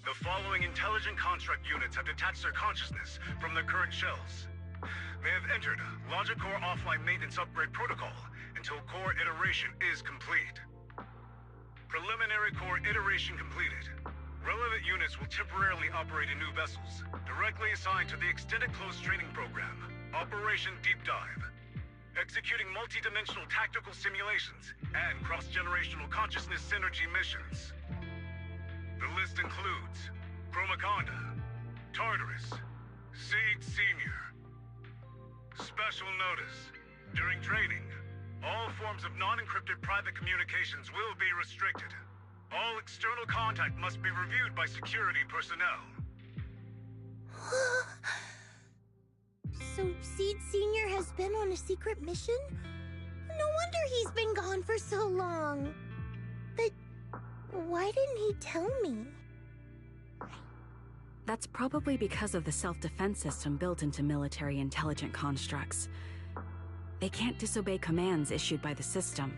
The following intelligent construct units have detached their consciousness from their current shells. They have entered Logic Core offline maintenance upgrade protocol until core iteration is complete. Preliminary core iteration completed. Relevant units will temporarily operate in new vessels, directly assigned to the Extended Close Training Program, Operation Deep Dive, executing multi-dimensional tactical simulations and cross-generational consciousness synergy missions. The list includes Chromaconda, Tartarus, Seed Senior. Special notice. During training, all forms of non-encrypted private communications will be restricted. All external contact must be reviewed by security personnel. So Seed Senior has been on a secret mission? No wonder he's been gone for so long. But why didn't he tell me? That's probably because of the self-defense system built into military intelligent constructs. They can't disobey commands issued by the system,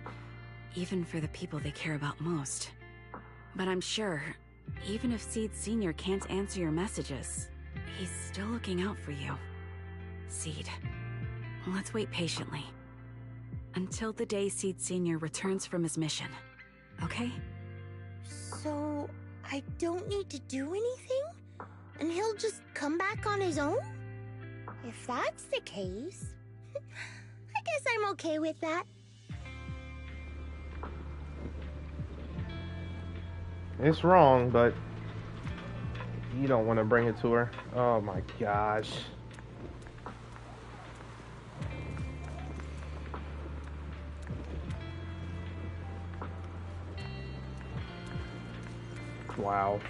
even for the people they care about most. But I'm sure, even if Seed Senior can't answer your messages, he's still looking out for you. Seed, let's wait patiently. Until the day Seed Senior returns from his mission, okay? So, I don't need to do anything? And he'll just come back on his own? If that's the case, I guess I'm okay with that. It's wrong, but you don't want to bring it to her. Oh my gosh. Wow.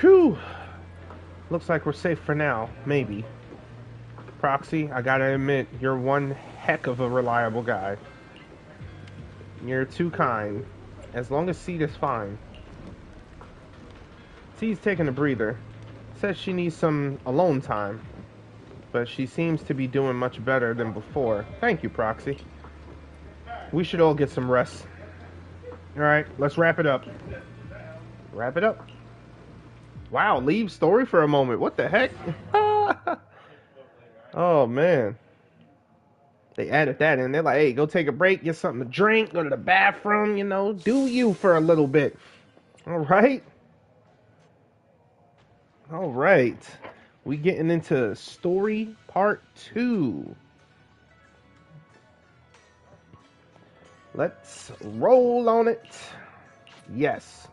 Phew. Looks like we're safe for now, maybe. Proxy, I gotta admit, you're one heck of a reliable guy. You're too kind. As long as Seed is fine. Seed's taking a breather. Says she needs some alone time. But she seems to be doing much better than before. Thank you, Proxy. We should all get some rest. Alright, let's wrap it up. Wrap it up. Wow, leave story for a moment. What the heck? Oh, man. They added that in. They're like, hey, go take a break, get something to drink, go to the bathroom, you know, do you for a little bit. All right. All right. We getting into story part 2. Let's roll on it. Yes.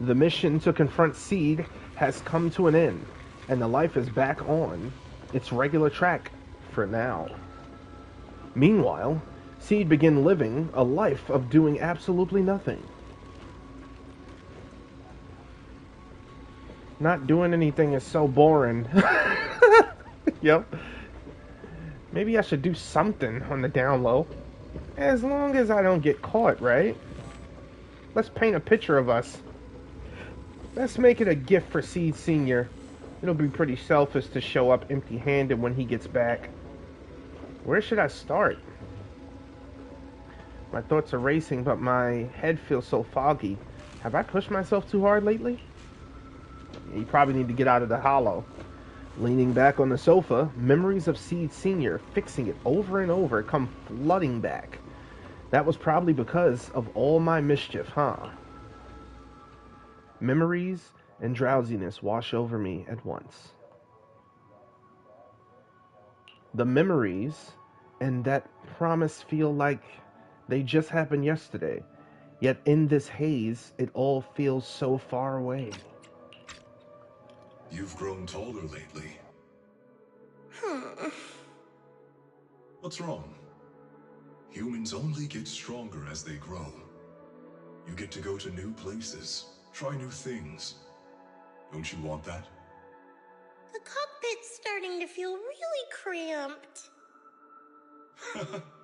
The mission to confront Seed has come to an end, and the life is back on its regular track for now. Meanwhile, Seed began living a life of doing absolutely nothing. Not doing anything is so boring. Yep. Maybe I should do something on the down low. As long as I don't get caught, right? Let's paint a picture of us. Let's make it a gift for Seed Sr. It'll be pretty selfish to show up empty-handed when he gets back. Where should I start? My thoughts are racing, but my head feels so foggy. Have I pushed myself too hard lately? You probably need to get out of the hollow. Leaning back on the sofa, memories of Seed Sr. fixing it over and over come flooding back. That was probably because of all my mischief, huh? Memories and drowsiness wash over me at once. The memories and that promise feel like they just happened yesterday. Yet in this haze, it all feels so far away. You've grown taller lately. What's wrong? Humans only get stronger as they grow. You get to go to new places, try new things. Don't you want that? The cockpit's starting to feel really cramped.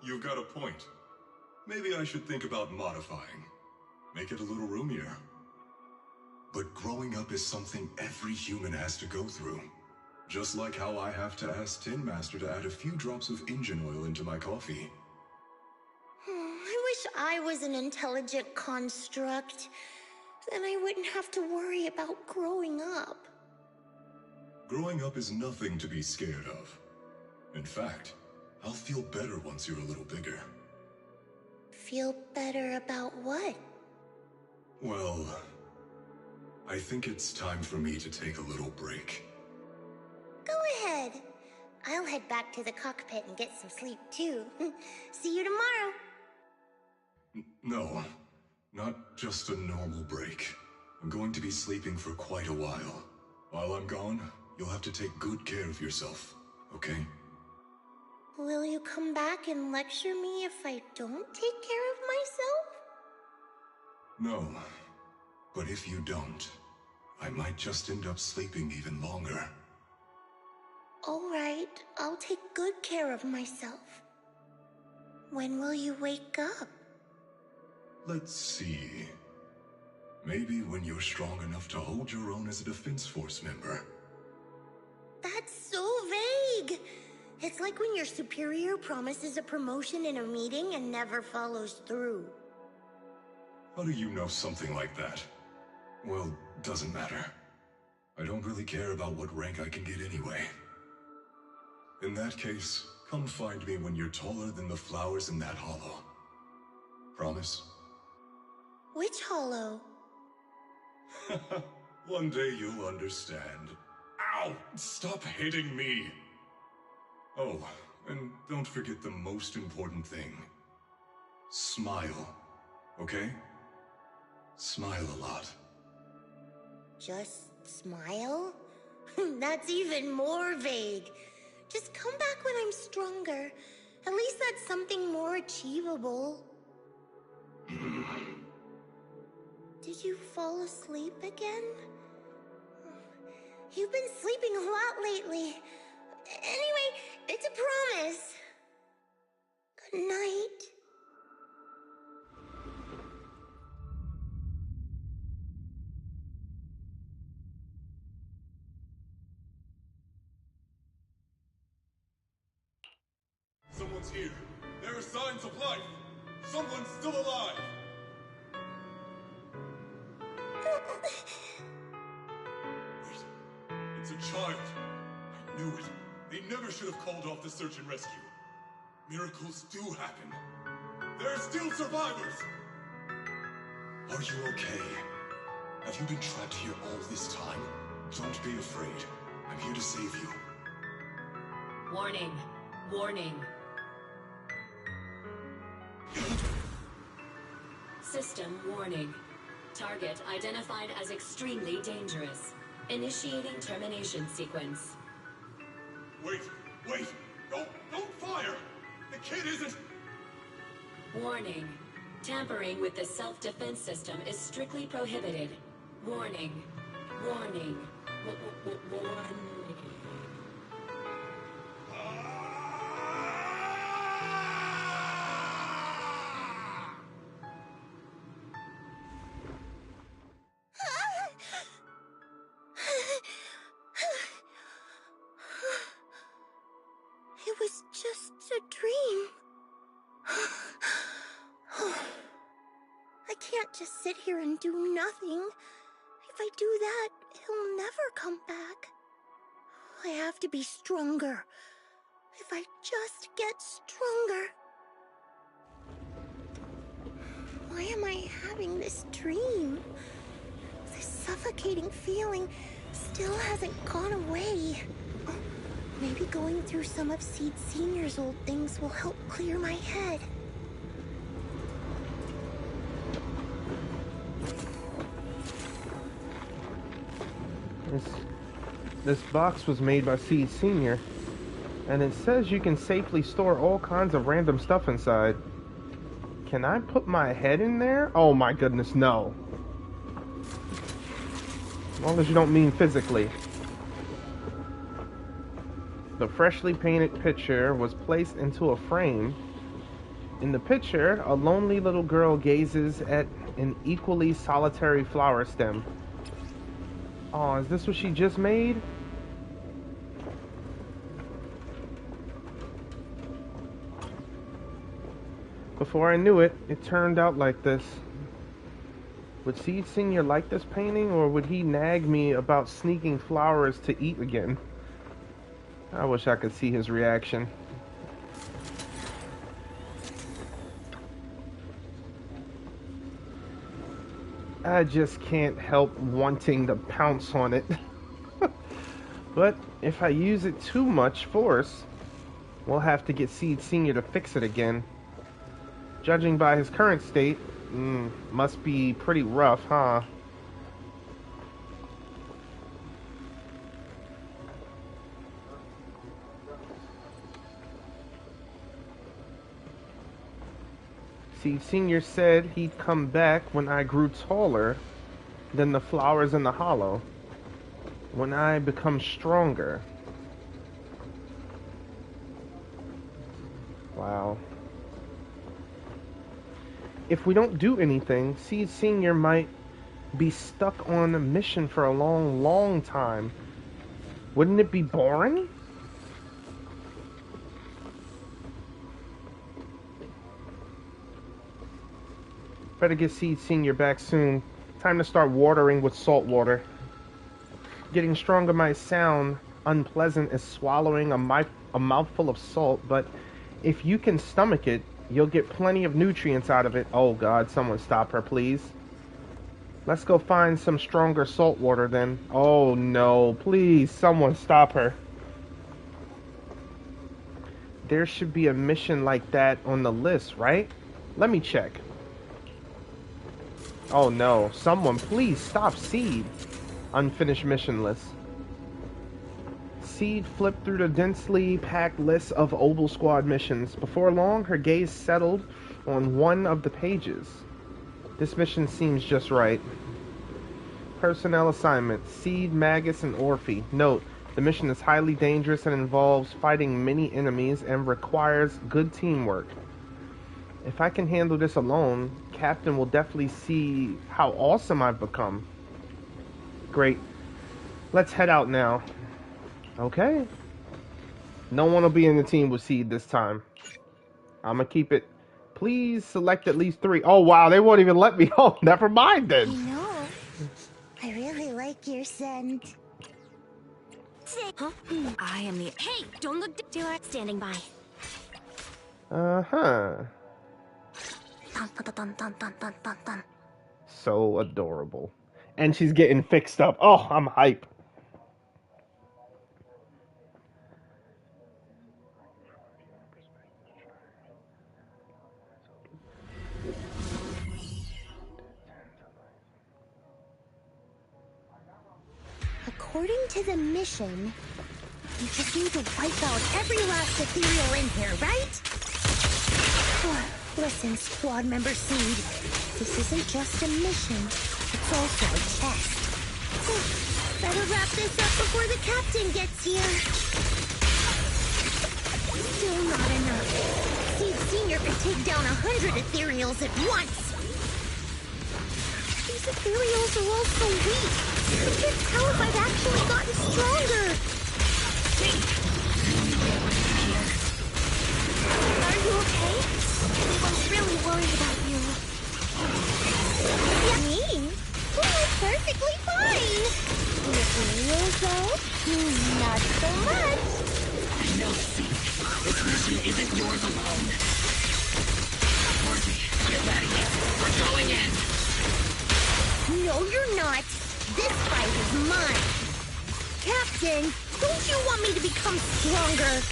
You've got a point. Maybe I should think about modifying. Make it a little roomier. But growing up is something every human has to go through. Just like how I have to ask Tin Master to add a few drops of engine oil into my coffee. I wish I was an intelligent construct. Then I wouldn't have to worry about growing up. Growing up is nothing to be scared of. In fact, I'll feel better once you're a little bigger. Feel better about what? Well, I think it's time for me to take a little break. Go ahead. I'll head back to the cockpit and get some sleep too. See you tomorrow. No, not just a normal break. I'm going to be sleeping for quite a while. While I'm gone, you'll have to take good care of yourself, okay? Will you come back and lecture me if I don't take care of myself? No, but if you don't, I might just end up sleeping even longer. All right, I'll take good care of myself. When will you wake up? Let's see. Maybe when you're strong enough to hold your own as a Defense Force member. That's so vague! It's like when your superior promises a promotion in a meeting and never follows through. How do you know something like that? Well, doesn't matter. I don't really care about what rank I can get anyway. In that case, come find me when you're taller than the flowers in that hollow. Promise? Which hollow? One day you'll understand. Ow! Stop hitting me! Oh, and don't forget the most important thing. Smile, okay? Smile a lot. Just smile? That's even more vague. Just come back when I'm stronger. At least that's something more achievable. Did you fall asleep again? You've been sleeping a lot lately. Anyway, it's a promise. Good night. Someone's here. There are signs of life. Someone's still alive. Wait, it's a child. I knew it. They never should have called off the search and rescue. Miracles do happen. There are still survivors. Are you okay? Have you been trapped here all this time? Don't be afraid. I'm here to save you. Warning. Warning. System warning. Target identified as extremely dangerous. Initiating termination sequence. Wait! Don't fire! The kid isn't... Warning. Tampering with the self-defense system is strictly prohibited. Warning. Warning. Warning. It was just a dream. I can't just sit here and do nothing. If I do that, he'll never come back. I have to be stronger. If I just get stronger. Why am I having this dream? This suffocating feeling still hasn't gone away. Maybe going through some of Seed Senior's old things will help clear my head. This box was made by Seed Senior, and it says you can safely store all kinds of random stuff inside. Can I put my head in there? Oh my goodness, no. As long as you don't mean physically. The freshly painted picture was placed into a frame. In the picture, a lonely little girl gazes at an equally solitary flower stem. Oh, is this what she just made? Before I knew it, it turned out like this. Would Seed Senior like this painting, or would he nag me about sneaking flowers to eat again? I wish I could see his reaction. I just can't help wanting to pounce on it. But if I use it too much force, we'll have to get Seed Senior to fix it again. Judging by his current state, must be pretty rough, huh? Seed Senior said he'd come back when I grew taller than the flowers in the hollow. When I become stronger. Wow. If we don't do anything, Seed Senior might be stuck on a mission for a long, long time. Wouldn't it be boring? Better get Seed Senior back soon. Time to start watering with salt water. Getting stronger might sound unpleasant as swallowing a mouthful of salt, but if you can stomach it, you'll get plenty of nutrients out of it. Oh God, someone stop her, please. Let's go find some stronger salt water then. Oh no, please, someone stop her. There should be a mission like that on the list, right? Let me check. Oh no, someone please stop Seed. Unfinished mission list. Seed flipped through the densely packed list of Oval Squad missions. Before long, her gaze settled on one of the pages. This mission seems just right. Personnel assignment: Seed, Magus, and Orphe. Note: the mission is highly dangerous and involves fighting many enemies and requires good teamwork. If I can handle this alone, Captain will definitely see how awesome I've become. Great. Let's head out now. Okay. No one will be in the team with Seed this time. I'm gonna keep it. Please select at least 3. Oh wow, they won't even let me. Oh, never mind then. I know. I really like your scent. Huh? I am the... Hey, don't look. Do it. Standing by. Uh-huh. Dun, dun, dun, dun, dun, dun, dun, dun. So adorable. And she's getting fixed up. Oh, I'm hype. according to the mission, you just need to wipe out every last ethereal in here, right? Listen, squad member Seed. This isn't just a mission. It's also a test. Better wrap this up before the captain gets here. Still not enough. Seed Senior could take down 100 ethereals at once. These ethereals are all so weak. I can't tell if I've actually gotten stronger. Are you okay? Everyone's really worried about you. Yeah, me? Oh, I'm perfectly fine. The ethereals, though? Not so much. I know, see. This mission isn't yours alone. Morty, get ready. We're going in. No, you're not. This fight is mine. Captain, don't you want me to become stronger?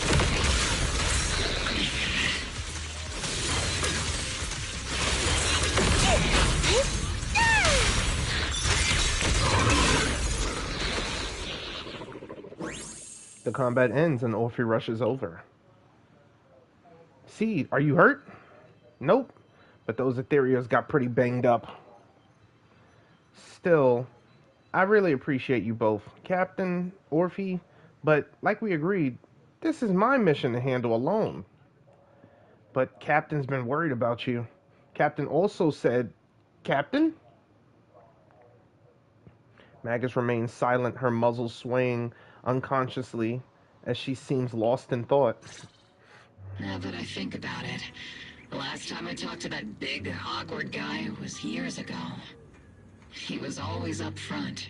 The combat ends and Orphe rushes over. Seed, are you hurt? Nope. But those ethereals got pretty banged up. Still, I really appreciate you both, Captain, Orphe, but like we agreed, this is my mission to handle alone. But Captain's been worried about you. Captain also said, Captain? Magus remains silent, her muzzle swaying unconsciously as she seems lost in thought. Now that I think about it, the last time I talked to that big, awkward guy was years ago. He was always up front,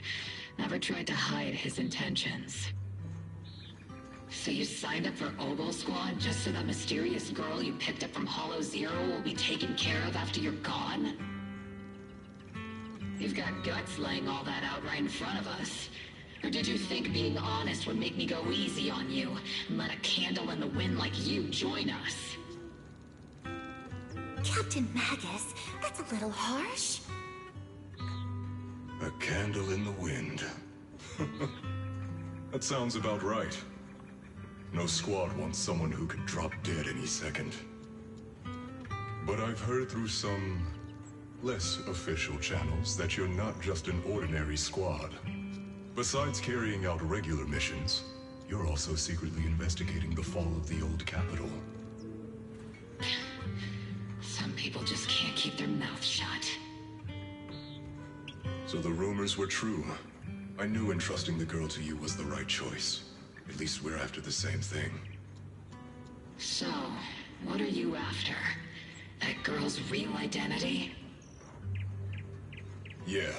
never tried to hide his intentions. So you signed up for Oboe Squad just so that mysterious girl you picked up from Hollow Zero will be taken care of after you're gone? You've got guts laying all that out right in front of us. Or did you think being honest would make me go easy on you and let a candle in the wind like you join us? Captain Magus, that's a little harsh. A candle in the wind. That sounds about right. No squad wants someone who could drop dead any second. But I've heard through some less official channels that you're not just an ordinary squad. Besides carrying out regular missions, you're also secretly investigating the fall of the old capital. Some people just can't keep their mouths shut. So the rumors were true. I knew entrusting the girl to you was the right choice. At least we're after the same thing. So, what are you after? That girl's real identity? Yeah.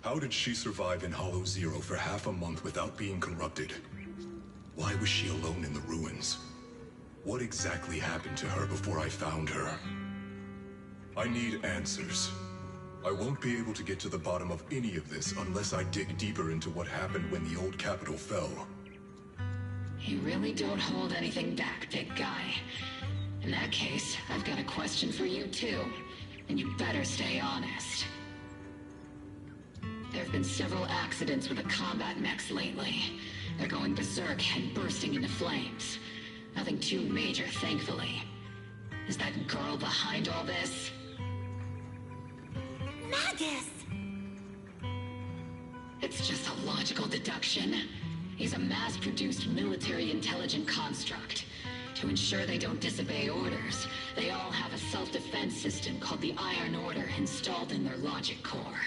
How did she survive in Hollow Zero for half a month without being corrupted? Why was she alone in the ruins? What exactly happened to her before I found her? I need answers. I won't be able to get to the bottom of any of this unless I dig deeper into what happened when the old capital fell. You really don't hold anything back, big guy. In that case, I've got a question for you too, and you better stay honest. There have been several accidents with the combat mechs lately. They're going berserk and bursting into flames. Nothing too major, thankfully. Is that girl behind all this? Magus! It's just a logical deduction. He's a mass-produced military intelligent construct. To ensure they don't disobey orders, they all have a self-defense system called the Iron Order installed in their logic core.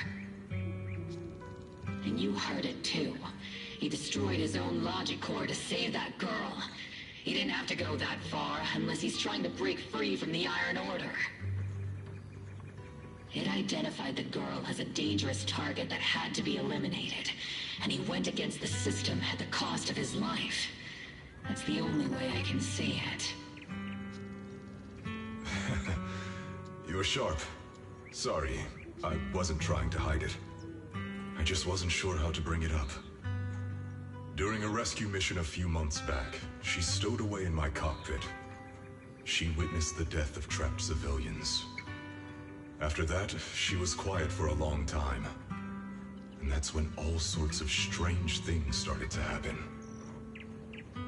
And you heard it too. He destroyed his own logic core to save that girl. He didn't have to go that far unless he's trying to break free from the Iron Order. It identified the girl as a dangerous target that had to be eliminated, and he went against the system at the cost of his life. That's the only way I can see it. You were sharp. Sorry, I wasn't trying to hide it. I just wasn't sure how to bring it up. During a rescue mission a few months back, she stowed away in my cockpit. She witnessed the death of trapped civilians. After that, she was quiet for a long time. And that's when all sorts of strange things started to happen.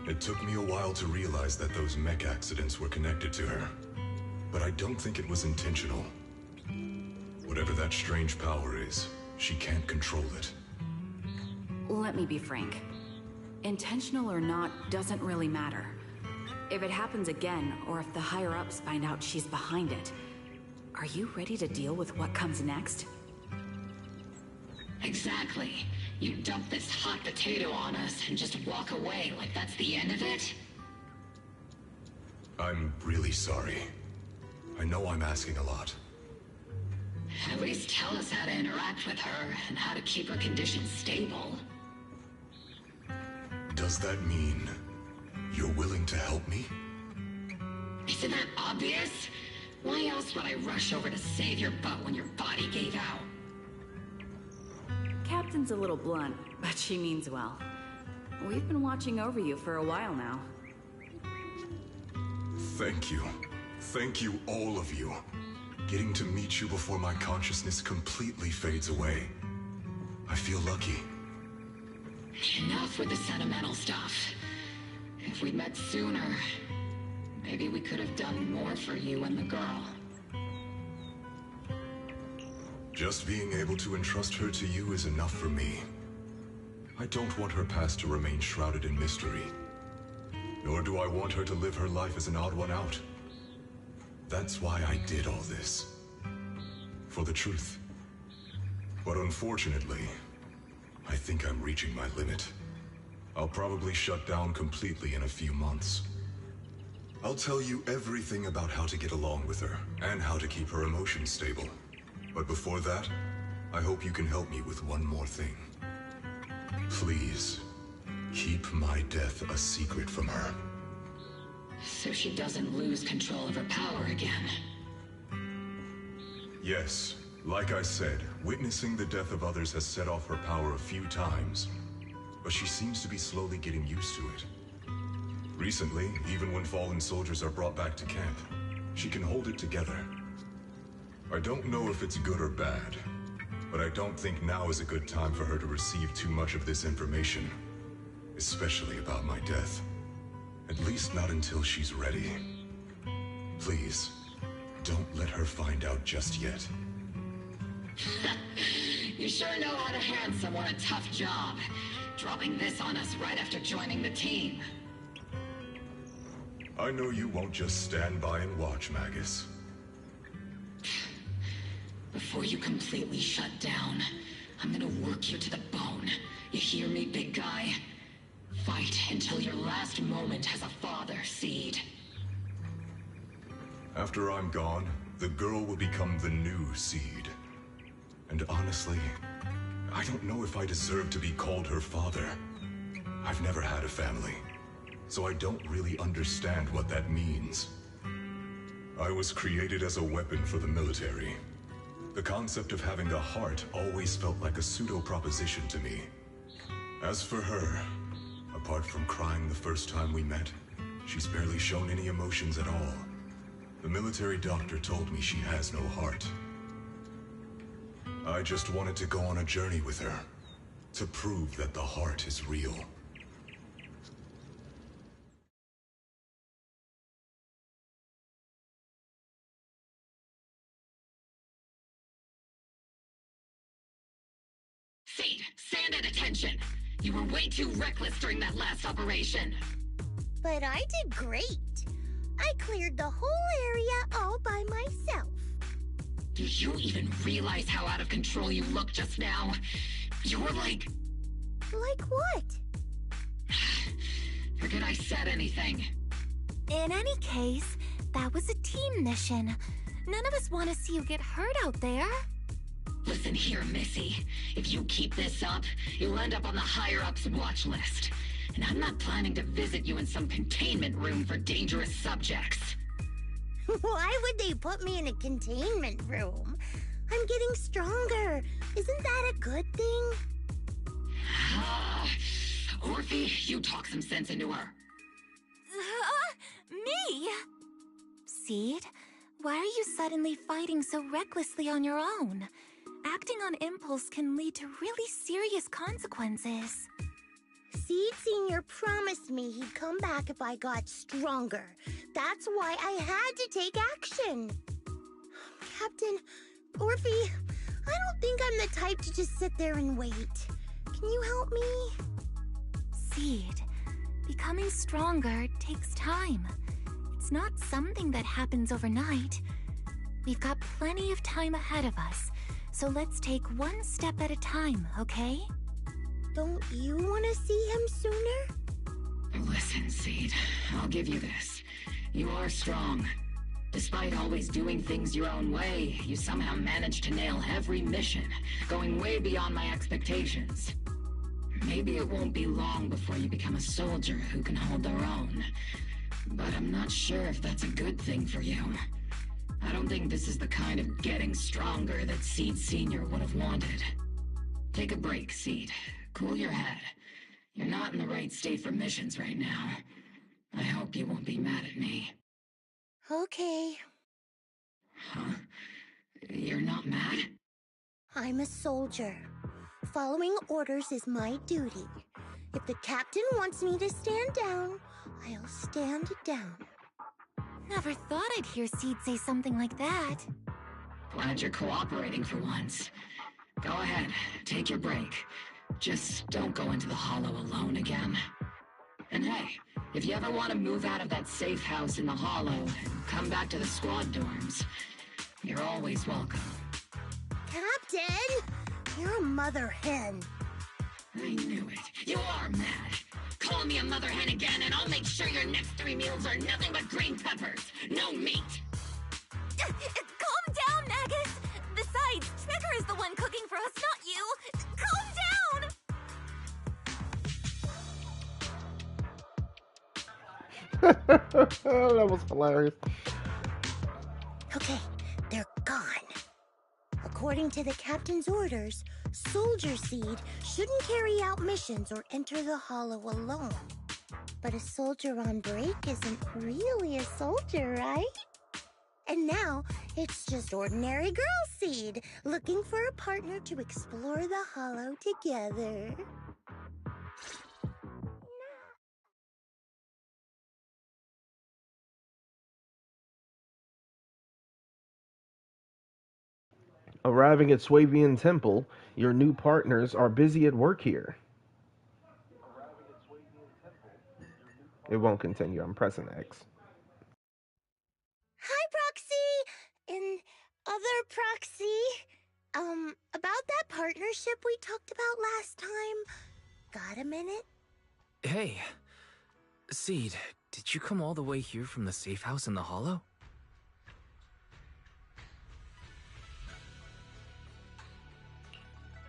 It took me a while to realize that those mech accidents were connected to her. But I don't think it was intentional. Whatever that strange power is, she can't control it. Let me be frank. Intentional or not doesn't really matter. If it happens again, or if the higher-ups find out she's behind it, are you ready to deal with what comes next? Exactly. You dump this hot potato on us and just walk away like that's the end of it? I'm really sorry. I know I'm asking a lot. At least tell us how to interact with her and how to keep her condition stable. Does that mean you're willing to help me? Isn't that obvious? Why else would I rush over to save your butt when your body gave out? Captain's a little blunt, but she means well. We've been watching over you for a while now. Thank you. Thank you, all of you. Getting to meet you before my consciousness completely fades away. I feel lucky. Enough with the sentimental stuff. If we'd met sooner, maybe we could have done more for you and the girl. Just being able to entrust her to you is enough for me. I don't want her past to remain shrouded in mystery. Nor do I want her to live her life as an odd one out. That's why I did all this. For the truth. But unfortunately, I think I'm reaching my limit. I'll probably shut down completely in a few months. I'll tell you everything about how to get along with her, and how to keep her emotions stable. But before that, I hope you can help me with one more thing. Please, keep my death a secret from her. So she doesn't lose control of her power again. Yes, like I said, witnessing the death of others has set off her power a few times. But she seems to be slowly getting used to it. Recently, even when fallen soldiers are brought back to camp, she can hold it together. I don't know if it's good or bad, but I don't think now is a good time for her to receive too much of this information, especially about my death. At least not until she's ready. Please, don't let her find out just yet. You sure know how to hand someone a tough job, dropping this on us right after joining the team. I know you won't just stand by and watch, Magus. Before you completely shut down, I'm gonna work you to the bone. You hear me, big guy? Fight until your last moment has a father, Seed. After I'm gone, the girl will become the new Seed. And honestly, I don't know if I deserve to be called her father. I've never had a family, so I don't really understand what that means. I was created as a weapon for the military. The concept of having a heart always felt like a pseudo-proposition to me. As for her, apart from crying the first time we met, she's barely shown any emotions at all. The military doctor told me she has no heart. I just wanted to go on a journey with her, to prove that the heart is real. Seed, stand at attention! You were way too reckless during that last operation. But I did great. I cleared the whole area all by myself. Do you even realize how out of control you looked just now? You were like... Like what? Forget I said anything. In any case, that was a team mission. None of us want to see you get hurt out there. Listen here, Missy. If you keep this up, you'll end up on the higher-ups watch list. And I'm not planning to visit you in some containment room for dangerous subjects. Why would they put me in a containment room? I'm getting stronger. Isn't that a good thing? Orphe, you talk some sense into her. Me? Seed, why are you suddenly fighting so recklessly on your own? acting on impulse can lead to really serious consequences. Seed Senior promised me he'd come back if I got stronger. That's why I had to take action. Captain, Orphe, I don't think I'm the type to just sit there and wait. Can you help me? Seed, becoming stronger takes time. It's not something that happens overnight. We've got plenty of time ahead of us, so let's take one step at a time, okay? Don't you want to see him sooner? Listen, Seed, I'll give you this. You are strong. Despite always doing things your own way, you somehow managed to nail every mission, going way beyond my expectations. Maybe it won't be long before you become a soldier who can hold their own. But I'm not sure if that's a good thing for you. I don't think this is the kind of getting stronger that Seed Senior would have wanted. Take a break, Seed. Cool your head. You're not in the right state for missions right now. I hope you won't be mad at me. Okay. Huh? You're not mad? I'm a soldier. Following orders is my duty. If the captain wants me to stand down, I'll stand down. Never thought I'd hear Seed say something like that. Glad you're cooperating for once. Go ahead, take your break. Just don't go into the hollow alone again. And hey, if you ever want to move out of that safe house in the hollow and come back to the squad dorms, you're always welcome. Captain! You're a mother hen. I knew it. You are mad. Call me a mother hen again and I'll make sure your next 3 meals are nothing but green peppers. No meat. Calm down, Nagus! Besides, Snicker is the one cooking for us, not you! Calm That was hilarious. Okay, they're gone. According to the captain's orders, Soldier Seed shouldn't carry out missions or enter the hollow alone. But a soldier on break isn't really a soldier, right? And now, it's just ordinary girl Seed, looking for a partner to explore the hollow together. Arriving at Swavian Temple, your new partners are busy at work here. It won't continue. I'm pressing X. Hi, Proxy! And other Proxy. About that partnership we talked about last time. Got a minute? Hey, Seed, did you come all the way here from the safe house in the hollow?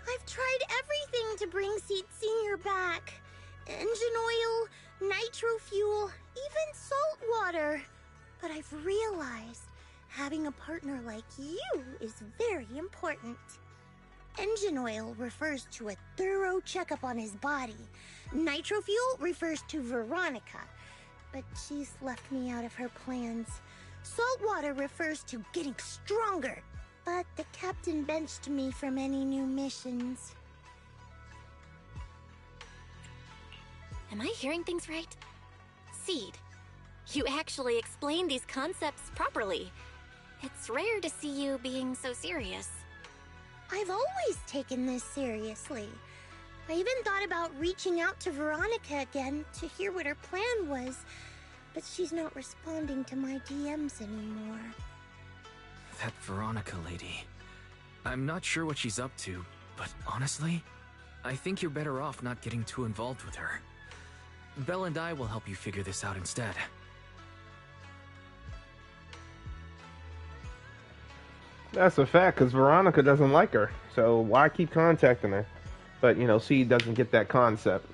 I've tried everything to bring Seed Senior back. Engine oil, nitro fuel, even salt water. But I've realized having a partner like you is very important. Engine oil refers to a thorough checkup on his body. Nitro fuel refers to Veronica, but she's left me out of her plans. Salt water refers to getting stronger, but the captain benched me from any new missions. Am I hearing things right? Seed, you actually explained these concepts properly. It's rare to see you being so serious. I've always taken this seriously. I even thought about reaching out to Veronica again to hear what her plan was, but she's not responding to my DMs anymore. That Veronica lady. I'm not sure what she's up to, but honestly, I think you're better off not getting too involved with her. Belle and I will help you figure this out instead. That's a fact, because Veronica doesn't like her. So why keep contacting her? But, Seed doesn't get that concept.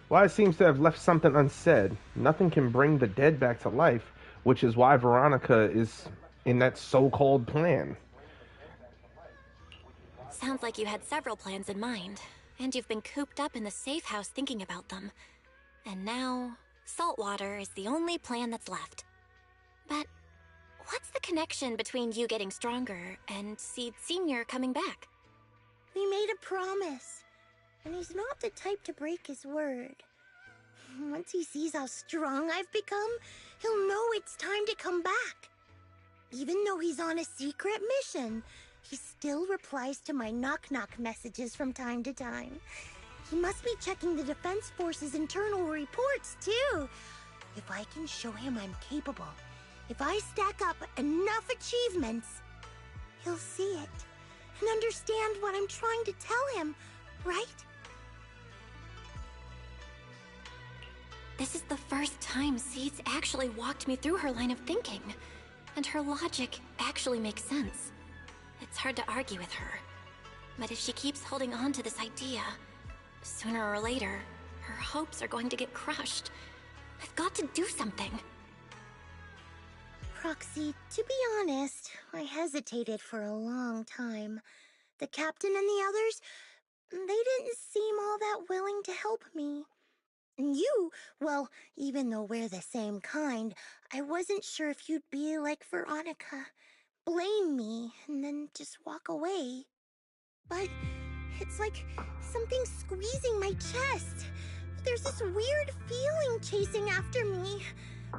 Why seems to have left something unsaid. Nothing can bring the dead back to life, which is why Veronica is in that so-called plan. Sounds like you had several plans in mind, and you've been cooped up in the safe house thinking about them. And now, saltwater is the only plan that's left. But What's the connection between you getting stronger and Seed Senior coming back? We made a promise, and he's not the type to break his word. Once he sees how strong I've become, he'll know it's time to come back. Even though he's on a secret mission, he still replies to my knock-knock messages from time to time. He must be checking the Defense Force's internal reports, too. If I can show him I'm capable, if I stack up enough achievements, he'll see it and understand what I'm trying to tell him, right? This is the first time Seed's actually walked me through her line of thinking, and her logic actually makes sense. It's hard to argue with her, but if she keeps holding on to this idea, sooner or later, her hopes are going to get crushed. I've got to do something. Proxy, to be honest, I hesitated for a long time. The captain and the others, they didn't seem all that willing to help me. And you, well, even though we're the same kind, I wasn't sure if you'd be like Veronica. Blame me, and then just walk away. But it's like something squeezing my chest. There's this weird feeling chasing after me.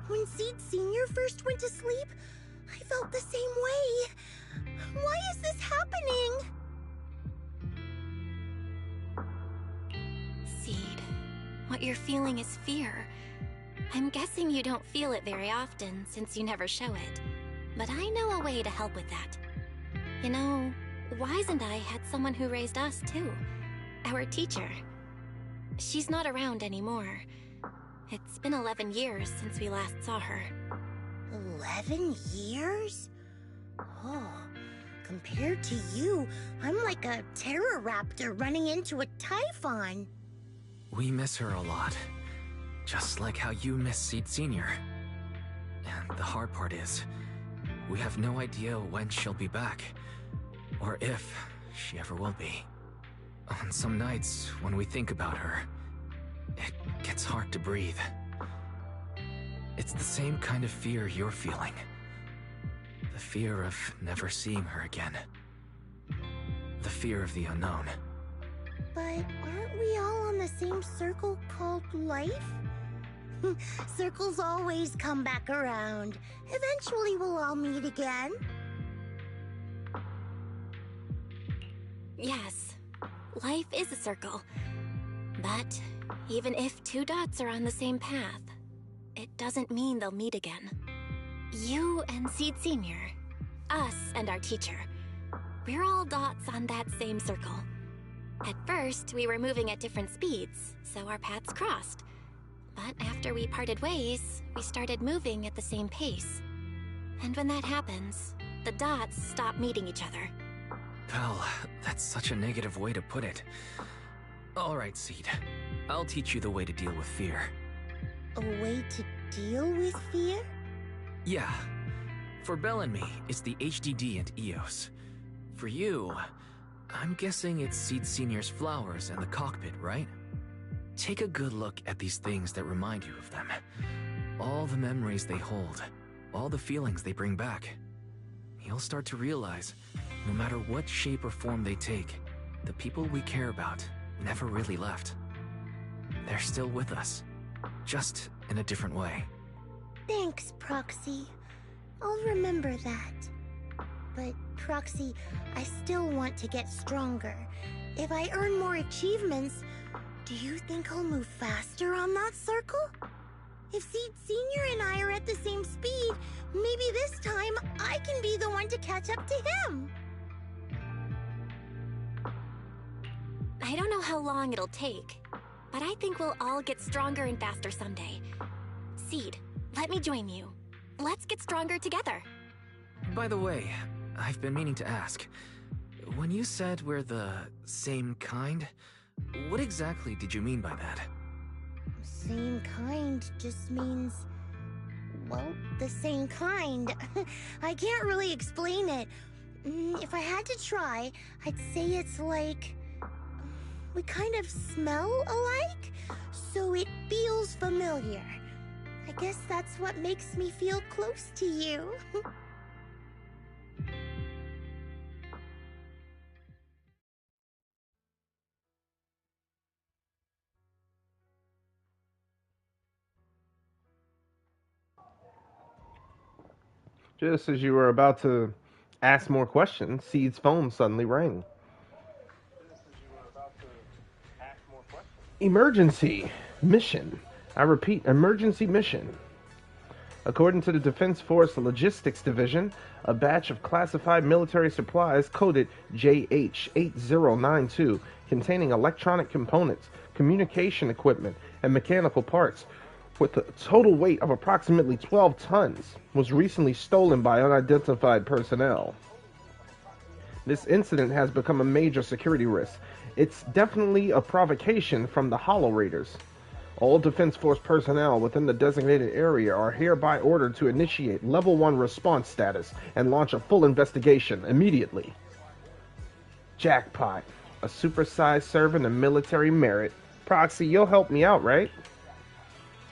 When Seed Senior first went to sleep, I felt the same way. Why is this happening? Seed, what you're feeling is fear. I'm guessing you don't feel it very often since you never show it. But I know a way to help with that. You know, Wise and I had someone who raised us too. Our teacher. She's not around anymore. It's been 11 years since we last saw her. 11 years? Oh, compared to you, I'm like a terror raptor running into a typhon. We miss her a lot. Just like how you miss Seed Senior. And the hard part is, we have no idea when she'll be back. Or if she ever will be. On some nights, when we think about her, it gets hard to breathe. It's the same kind of fear you're feeling. The fear of never seeing her again. The fear of the unknown. But aren't we all on the same circle called life? Circles always come back around. Eventually we'll all meet again. Yes, life is a circle. But even if two dots are on the same path, it doesn't mean they'll meet again. You and Seed Senior, us and our teacher, we're all dots on that same circle. At first, we were moving at different speeds, so our paths crossed. But after we parted ways, we started moving at the same pace. And when that happens, the dots stop meeting each other. Well, that's such a negative way to put it. Alright, Seed. I'll teach you the way to deal with fear. A way to deal with fear? Yeah. For Belle and me, it's the HDD and EOS. For you, I'm guessing it's Seed Senior's flowers and the cockpit, right? Take a good look at these things that remind you of them. All the memories they hold, all the feelings they bring back. You'll start to realize, no matter what shape or form they take, the people we care about never really left. They're still with us, just in a different way. Thanks, Proxy. I'll remember that. But, Proxy, I still want to get stronger. If I earn more achievements, do you think I'll move faster on that circle? If Seed Senior and I are at the same speed, maybe this time I can be the one to catch up to him. I don't know how long it'll take, but I think we'll all get stronger and faster someday. Seed, let me join you. Let's get stronger together. By the way, I've been meaning to ask. When you said we're the same kind, what exactly did you mean by that? Same kind just means, well, the same kind. I can't really explain it. If I had to try, I'd say it's like, we kind of smell alike, so it feels familiar. I guess that's what makes me feel close to you. Just as you were about to ask more questions, Seed's phone suddenly rang. Emergency mission. I repeat, emergency mission. According to the Defense Force Logistics Division, a batch of classified military supplies coded JH8092, containing electronic components, communication equipment, and mechanical parts, with a total weight of approximately 12 tons, was recently stolen by unidentified personnel. This incident has become a major security risk. It's definitely a provocation from the Hollow Raiders. All Defense Force personnel within the designated area are hereby ordered to initiate Level 1 response status and launch a full investigation immediately. Jackpot. A supersized servant of military merit. Proxy, you'll help me out, right?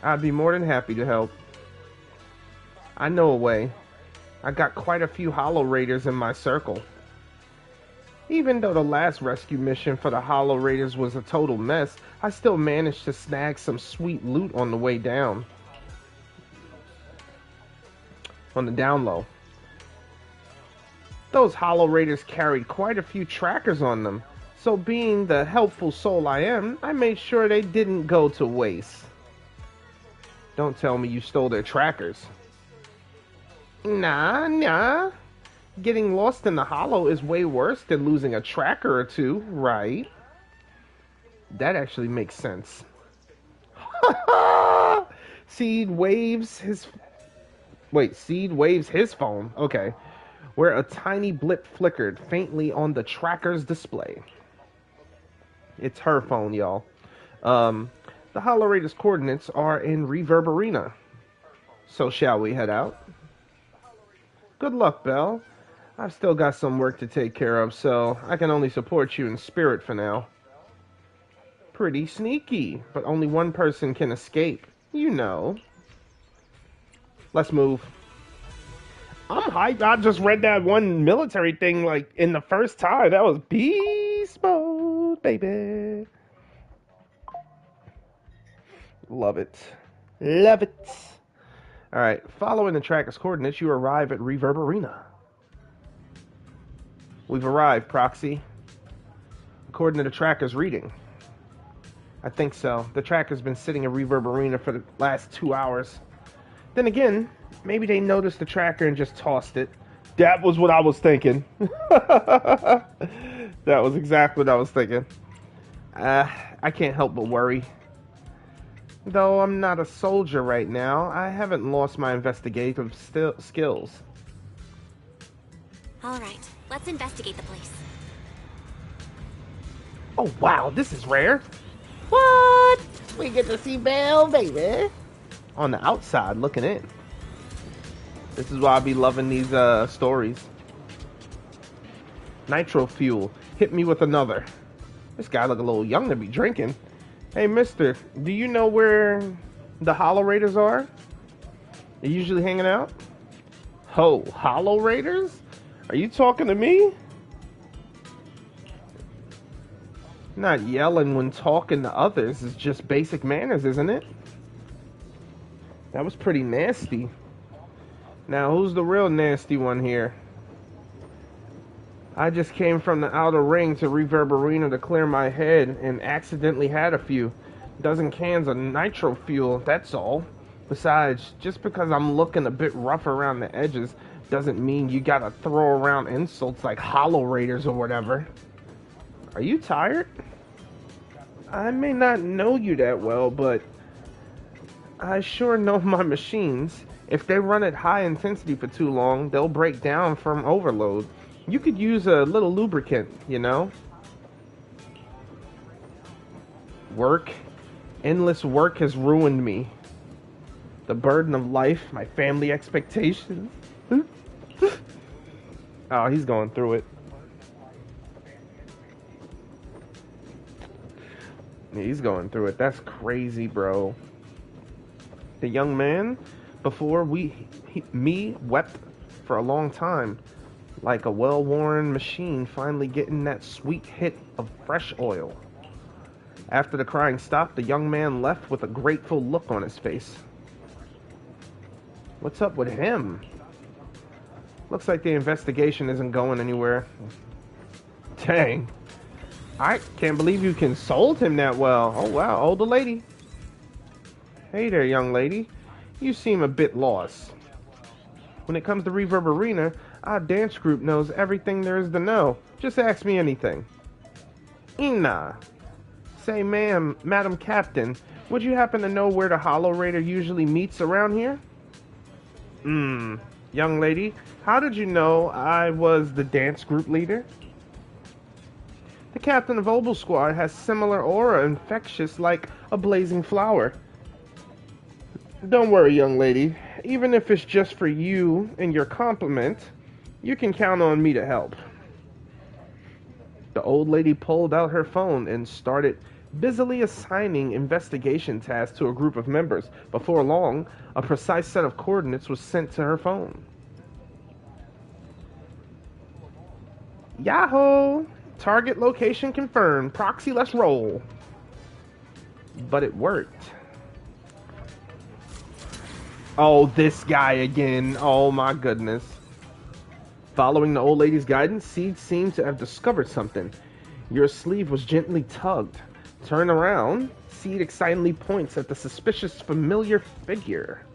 I'd be more than happy to help. I know a way. I got quite a few Hollow Raiders in my circle. Even though the last rescue mission for the Hollow Raiders was a total mess, I still managed to snag some sweet loot on the way down. On the down low. Those Hollow Raiders carried quite a few trackers on them, so being the helpful soul I am, I made sure they didn't go to waste. Don't tell me you stole their trackers. Nah. Getting lost in the Hollow is way worse than losing a tracker or two, right? That actually makes sense. Seed waves his phone. Okay. Where a tiny blip flickered faintly on the tracker's display. It's her phone, y'all. The Hollow Raiders' coordinates are in Reverb Arena. So shall we head out? Good luck, Belle. I've still got some work to take care of, so I can only support you in spirit for now. Pretty sneaky, but only one person can escape. You know. Let's move. I'm hyped. I just read that one military thing, like, in the first time. That was beast mode, baby. Love it. Love it. Alright, following the tracker's coordinates, you arrive at Reverb Arena. We've arrived, Proxy. According to the tracker's reading. I think so. The tracker's been sitting in Reverb Arena for the last 2 hours. Then again, maybe they noticed the tracker and just tossed it. That was what I was thinking. That was exactly what I was thinking. I can't help but worry. Though I'm not a soldier right now, I haven't lost my investigative skills. Alright, let's investigate the place. Oh wow, this is rare. What? We get to see Belle, baby. On the outside, looking in. This is why I be loving these stories. Nitro fuel. Hit me with another. This guy look a little young to be drinking. Hey, mister, do you know where the Hollow Raiders are? They usually hanging out? Oh, Hollow Raiders? Are you talking to me? Not yelling when talking to others is just basic manners, isn't it? That was pretty nasty. Now, who's the real nasty one here? I just came from the outer ring to Reverb Arena to clear my head and accidentally had a few dozen cans of nitro fuel, that's all. Besides, just because I'm looking a bit rough around the edges doesn't mean you gotta throw around insults like Hollow Raiders or whatever. Are you tired? I may not know you that well, but I sure know my machines. If they run at high intensity for too long, they'll break down from overload. You could use a little lubricant, you know? Work. Endless work has ruined me. The burden of life, my family expectations. Oh, he's going through it. Yeah, he's going through it. That's crazy, bro. The young man, before me wept for a long time. Like a well-worn machine finally getting that sweet hit of fresh oil. After the crying stopped, the young man left with a grateful look on his face. What's up with him? Looks like the investigation isn't going anywhere. Dang. I can't believe you consoled him that well. Oh wow, older lady. Hey there, young lady. You seem a bit lost. When it comes to Reverb Arena, our dance group knows everything there is to know. Just ask me anything. Ina. Say, ma'am, Madam Captain, would you happen to know where the Hollow Raider usually meets around here? Young lady, how did you know I was the dance group leader? The captain of Obel Squad has similar aura, infectious like a blazing flower. Don't worry, young lady. Even if it's just for you and your compliment, you can count on me to help. The old lady pulled out her phone and started busily assigning investigation tasks to a group of members. Before long, a precise set of coordinates was sent to her phone. Yahoo! Target location confirmed. Proxy, let's roll. But it worked. Oh, this guy again. Oh my goodness. Following the old lady's guidance, Seed seemed to have discovered something. Your sleeve was gently tugged. Turn around. Seed excitedly points at the suspicious familiar figure.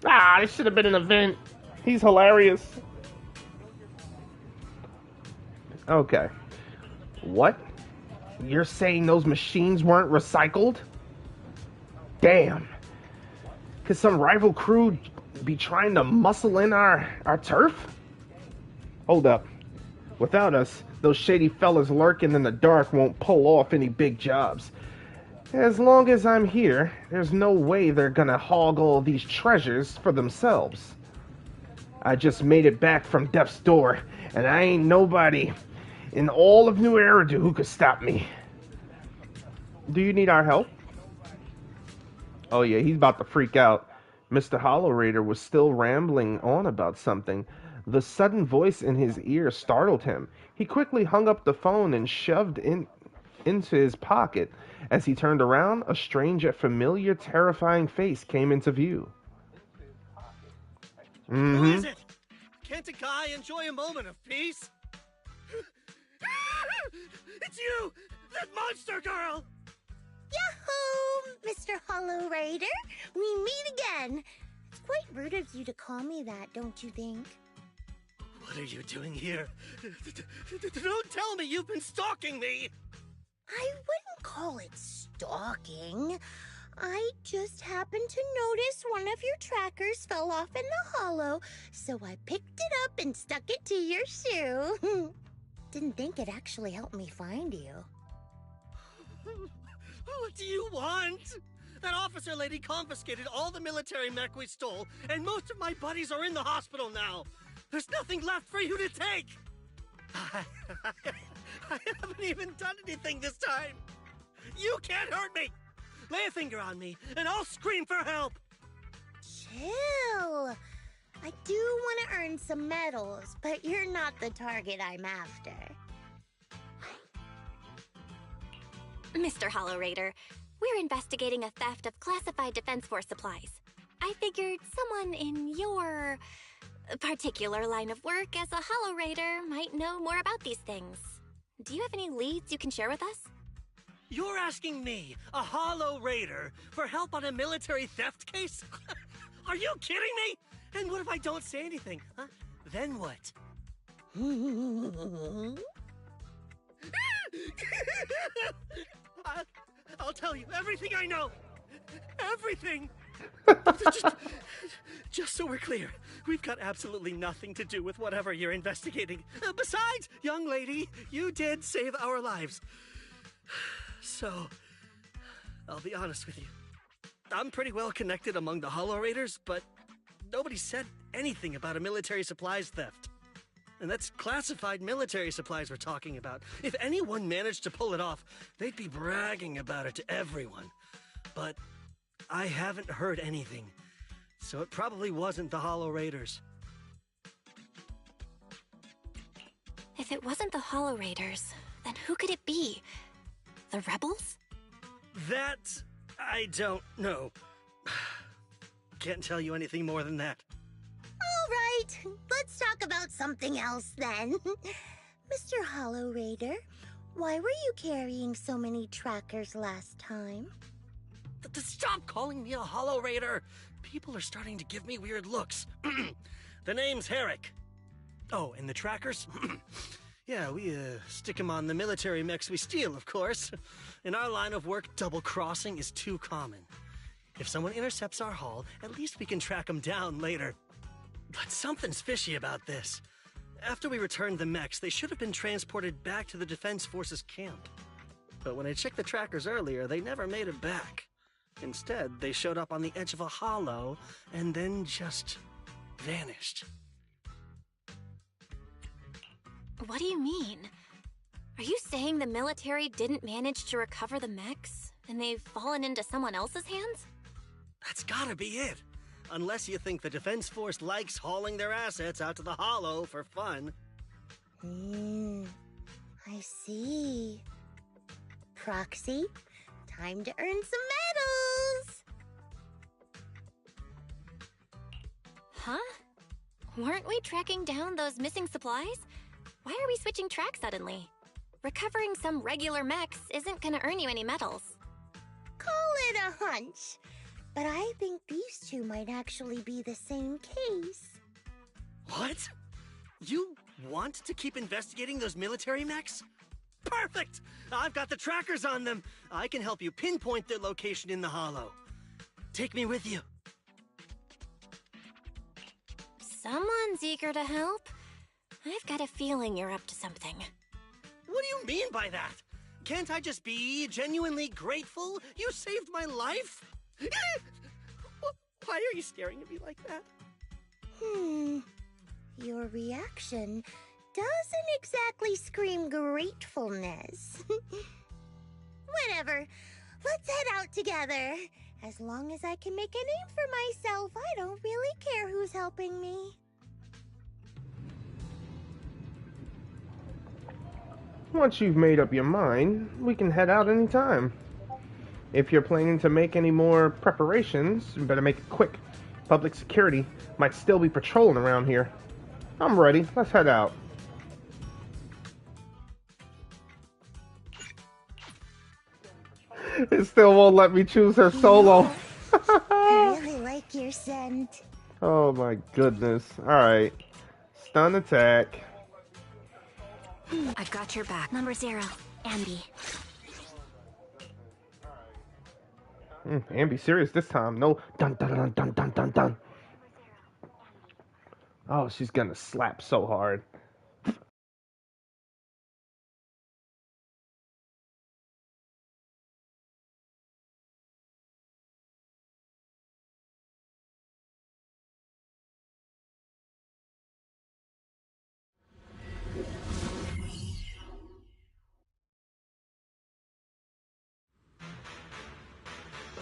Ah, this should have been an event. He's hilarious. Okay. What? You're saying those machines weren't recycled? Damn. Could some rival crew be trying to muscle in our turf? Hold up. Without us, those shady fellas lurking in the dark won't pull off any big jobs. As long as I'm here, there's no way they're gonna hog all these treasures for themselves. I just made it back from death's door, and I ain't nobody in all of New Eridu who could stop me. Do you need our help? Oh yeah, he's about to freak out. Mr. Hollow Raider was still rambling on about something. The sudden voice in his ear startled him. He quickly hung up the phone and shoved into his pocket. As he turned around, a strange yet familiar, terrifying face came into view. Who is it? Can't a guy enjoy a moment of peace? It's you! That monster girl! Yahoo, Mr. Hollow Raider. We meet again. It's quite rude of you to call me that, don't you think? What are you doing here? Don't tell me you've been stalking me! I wouldn't call it stalking. I just happened to notice one of your trackers fell off in the hollow, so I picked it up and stuck it to your shoe. Didn't think it actually helped me find you. What do you want? That officer lady confiscated all the military mech we stole, and most of my buddies are in the hospital now. There's nothing left for you to take. I haven't even done anything this time. You can't hurt me. Lay a finger on me, and I'll scream for help. Chill. I do want to earn some medals, but you're not the target I'm after. Mr. Hollow Raider, we're investigating a theft of classified Defense Force supplies. I figured someone in your particular line of work as a Hollow Raider might know more about these things. Do you have any leads you can share with us? You're asking me, a Hollow Raider, for help on a military theft case? Are you kidding me? And what if I don't say anything, huh? Then what? I'll tell you everything I know. Everything. Just so we're clear, we've got absolutely nothing to do with whatever you're investigating. Besides, young lady, you did save our lives. So, I'll be honest with you. I'm pretty well connected among the Hollow Raiders, but nobody said anything about a military supplies theft. And that's classified military supplies we're talking about. If anyone managed to pull it off, they'd be bragging about it to everyone. But I haven't heard anything, so it probably wasn't the Hollow Raiders. If it wasn't the Hollow Raiders, then who could it be? The rebels? That I don't know. Can't tell you anything more than that. All right, right. Let's talk about something else then. Mr. Hollow Raider, why were you carrying so many trackers last time? Stop calling me a Hollow Raider! People are starting to give me weird looks. The name's Herrick. Oh, and the trackers? Yeah, we stick them on the military mechs we steal, of course. In our line of work, double-crossing is too common. If someone intercepts our haul, at least we can track them down later. But something's fishy about this. After we returned the mechs, they should have been transported back to the Defense Forces camp. But when I checked the trackers earlier, they never made it back. Instead, they showed up on the edge of a hollow and then just vanished. What do you mean? Are you saying the military didn't manage to recover the mechs, and they've fallen into someone else's hands? That's gotta be it. Unless you think the Defense Force likes hauling their assets out to the hollow for fun. I see. Proxy, time to earn some medals! Huh? Weren't we tracking down those missing supplies? Why are we switching tracks suddenly? Recovering some regular mechs isn't gonna earn you any medals. Call it a hunch. But I think these two might actually be the same case. What? You want to keep investigating those military mechs? Perfect! I've got the trackers on them. I can help you pinpoint their location in the hollow. Take me with you. Someone's eager to help. I've got a feeling you're up to something. What do you mean by that? Can't I just be genuinely grateful? You saved my life? Why are you staring at me like that? Your reaction doesn't exactly scream gratefulness. Whatever. Let's head out together. As long as I can make a name for myself, I don't really care who's helping me. Once you've made up your mind, we can head out anytime. If you're planning to make any more preparations, you better make it quick. Public security might still be patrolling around here. I'm ready. Let's head out. It still won't let me choose her solo. I really like your scent. Oh my goodness. Alright. Stun attack. I've got your back. Number 0, Ambi. And be serious this time. No dun dun dun dun dun dun dun. Oh, she's gonna slap so hard.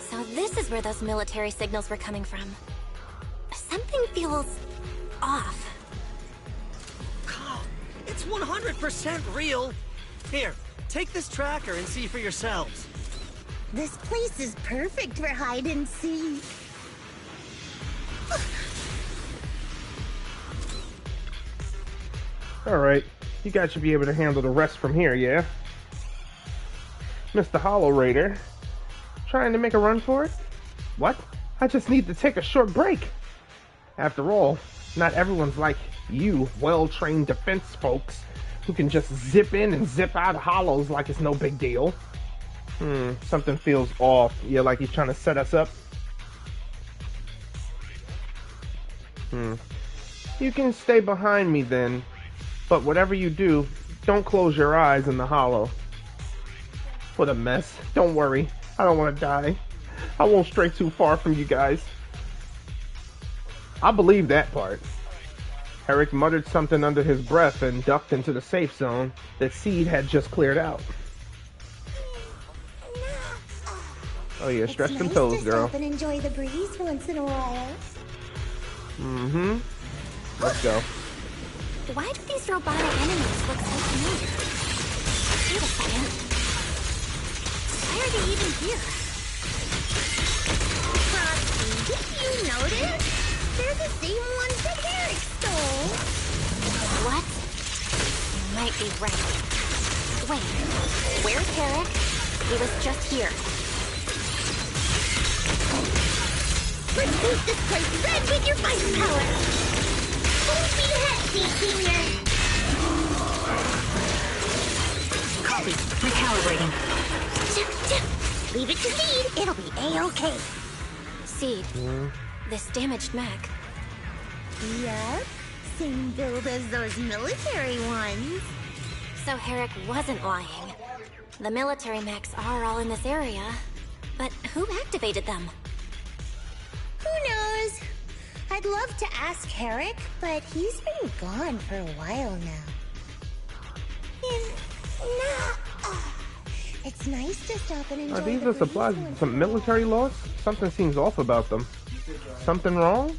So this is where those military signals were coming from. Something feels off. Oh, it's 100% real. Here, take this tracker and see for yourselves. This place is perfect for hide and seek. Alright, you guys should be able to handle the rest from here, yeah? Mr. Hollow Raider, trying to make a run for it? What? I just need to take a short break. After all, not everyone's like you, well-trained defense folks, who can just zip in and zip out of hollows like it's no big deal. Something feels off. Yeah, like he's trying to set us up. You can stay behind me then, but whatever you do, don't close your eyes in the hollow. What a mess. Don't worry, I don't want to die. I won't stray too far from you guys. I believe that part. Herrick muttered something under his breath and ducked into the safe zone that Seed had just cleared out. Oh yeah, stretch them toes, girl. Stop and enjoy the breeze once in a while. Let's go. Why do these robotic enemies look so familiar? Wait a second. Why are they even here? Proxy, did you notice? They're the same ones that Herrick stole. What? You might be right. Wait, where's Herrick? He was just here. Let's paint this place red with your ice power! Don't be hasty, Senior! Copy. Recalibrating. Leave it to Seed. It'll be A-okay. Seed, this damaged mech. Yep. Same build as those military ones. So Herrick wasn't lying. The military mechs are all in this area. But who activated them? Who knows? I'd love to ask Herrick, but he's been gone for a while now. It's nice to stop and enjoy. Are these the supplies? Some military loss? Something seems off about them. Something wrong?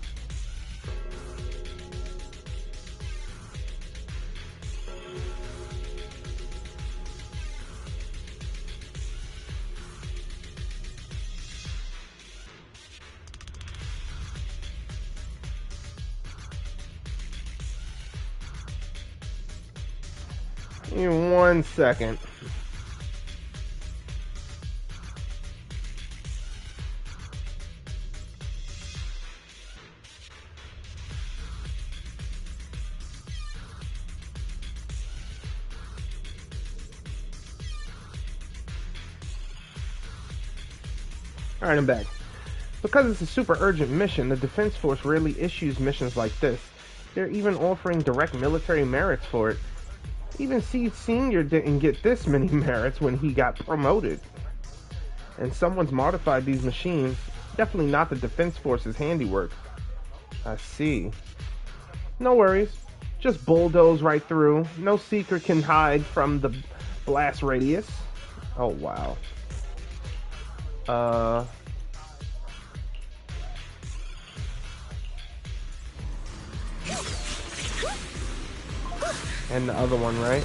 Give me 1 second. Alright, I'm back. Because it's a super urgent mission, the Defense Force rarely issues missions like this. They're even offering direct military merits for it. Even Seed Senior didn't get this many merits when he got promoted. And someone's modified these machines. Definitely not the Defense Force's handiwork. I see. No worries. Just bulldoze right through. No seeker can hide from the blast radius. Oh, wow. And the other one, right?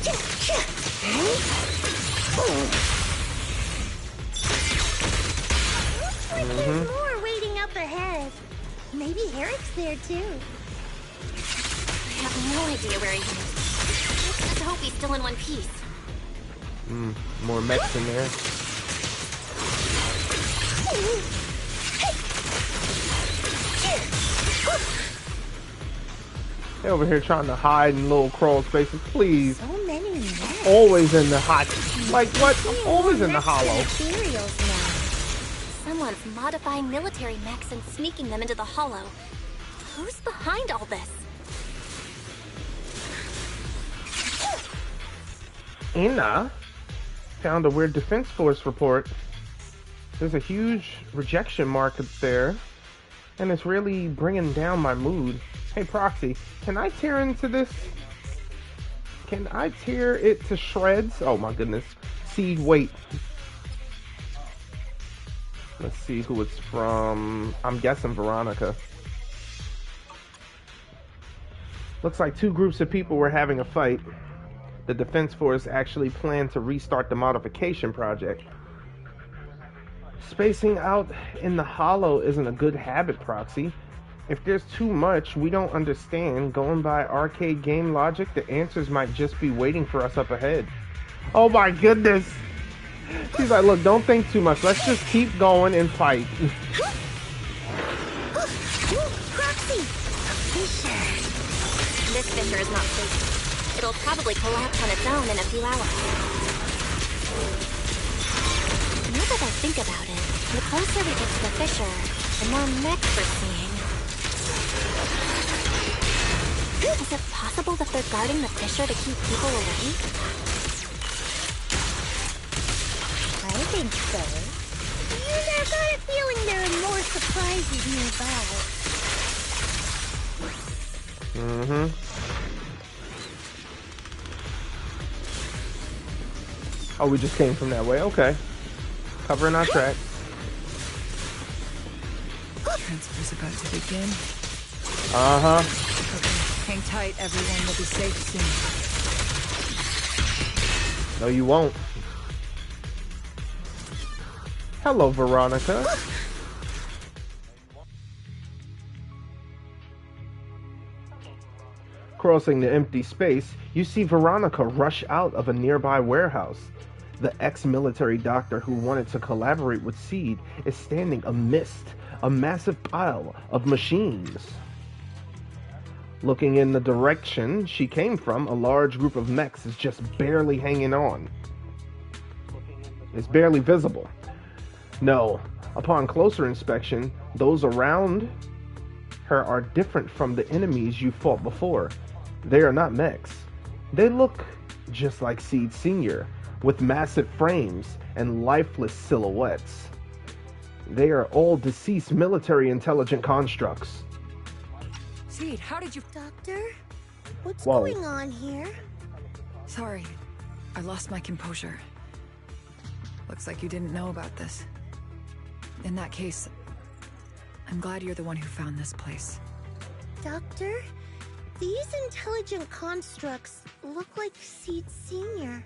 There's more waiting up ahead. Maybe Herrick's there too. I have no idea where he is. Let's just hope he's still in one piece. More mechs in there. They're over here trying to hide in little crawl spaces. Please. So many mechs. Always in the hot. Like what? I'm always in the hollow. Someone's modifying military mechs and sneaking them into the hollow. Who's behind all this? Inna found a weird Defense Force report. There's a huge rejection mark up there, and it's really bringing down my mood. Hey, Proxy, can I tear into this? Can I tear it to shreds? Oh my goodness. Seed, wait. Let's see who it's from. I'm guessing Veronica. Looks like two groups of people were having a fight. The Defense Force actually planned to restart the modification project. Spacing out in the hollow isn't a good habit, Proxy. If there's too much we don't understand, going by arcade game logic, the answers might just be waiting for us up ahead. Oh my goodness! She's like, look, don't think too much. Let's just keep going and fight. Proxy! Fissure. This fissure is not safe. It'll probably collapse on its own in a few hours. Now that I think about it, the closer we get to the fissure, the more mechs we're seeing. Is it possible that they're guarding the fissure to keep people away? I think so. And I've got a feeling there are more surprises nearby. Oh, we just came from that way. Okay. Covering our tracks. Transfer's about to begin. Uh-huh. Okay, hang tight, everyone. We'll be safe soon. No, you won't. Hello, Veronica. Crossing the empty space, you see Veronica rush out of a nearby warehouse. The ex-military doctor who wanted to collaborate with Seed is standing amidst a massive pile of machines. Looking in the direction she came from, a large group of mechs is just barely hanging on. It's barely visible. No, upon closer inspection, those around her are different from the enemies you fought before. They are not mechs. They look just like Seed Sr., with massive frames and lifeless silhouettes. They are all deceased military intelligent constructs. Seed, how did you... Doctor? What's Whoa. going on here? Sorry, I lost my composure. Looks like you didn't know about this. In that case, I'm glad you're the one who found this place. Doctor? These intelligent constructs look like Seed Sr.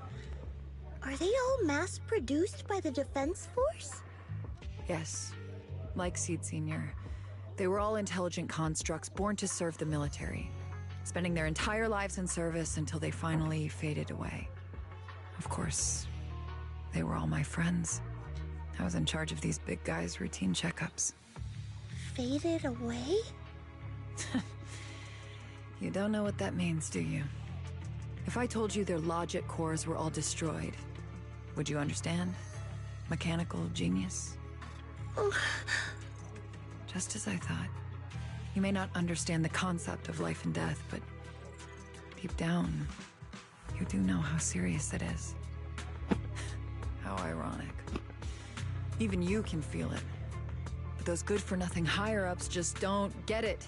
Are they all mass-produced by the Defense Force? Yes, like Seed Sr. They were all intelligent constructs born to serve the military, spending their entire lives in service until they finally faded away. Of course, they were all my friends. I was in charge of these big guys' routine checkups. Faded away? You don't know what that means, do you? If I told you their logic cores were all destroyed, would you understand? Mechanical genius? Just as I thought. You may not understand the concept of life and death, but deep down, you do know how serious it is. How ironic. Even you can feel it. But those good-for-nothing higher-ups just don't get it.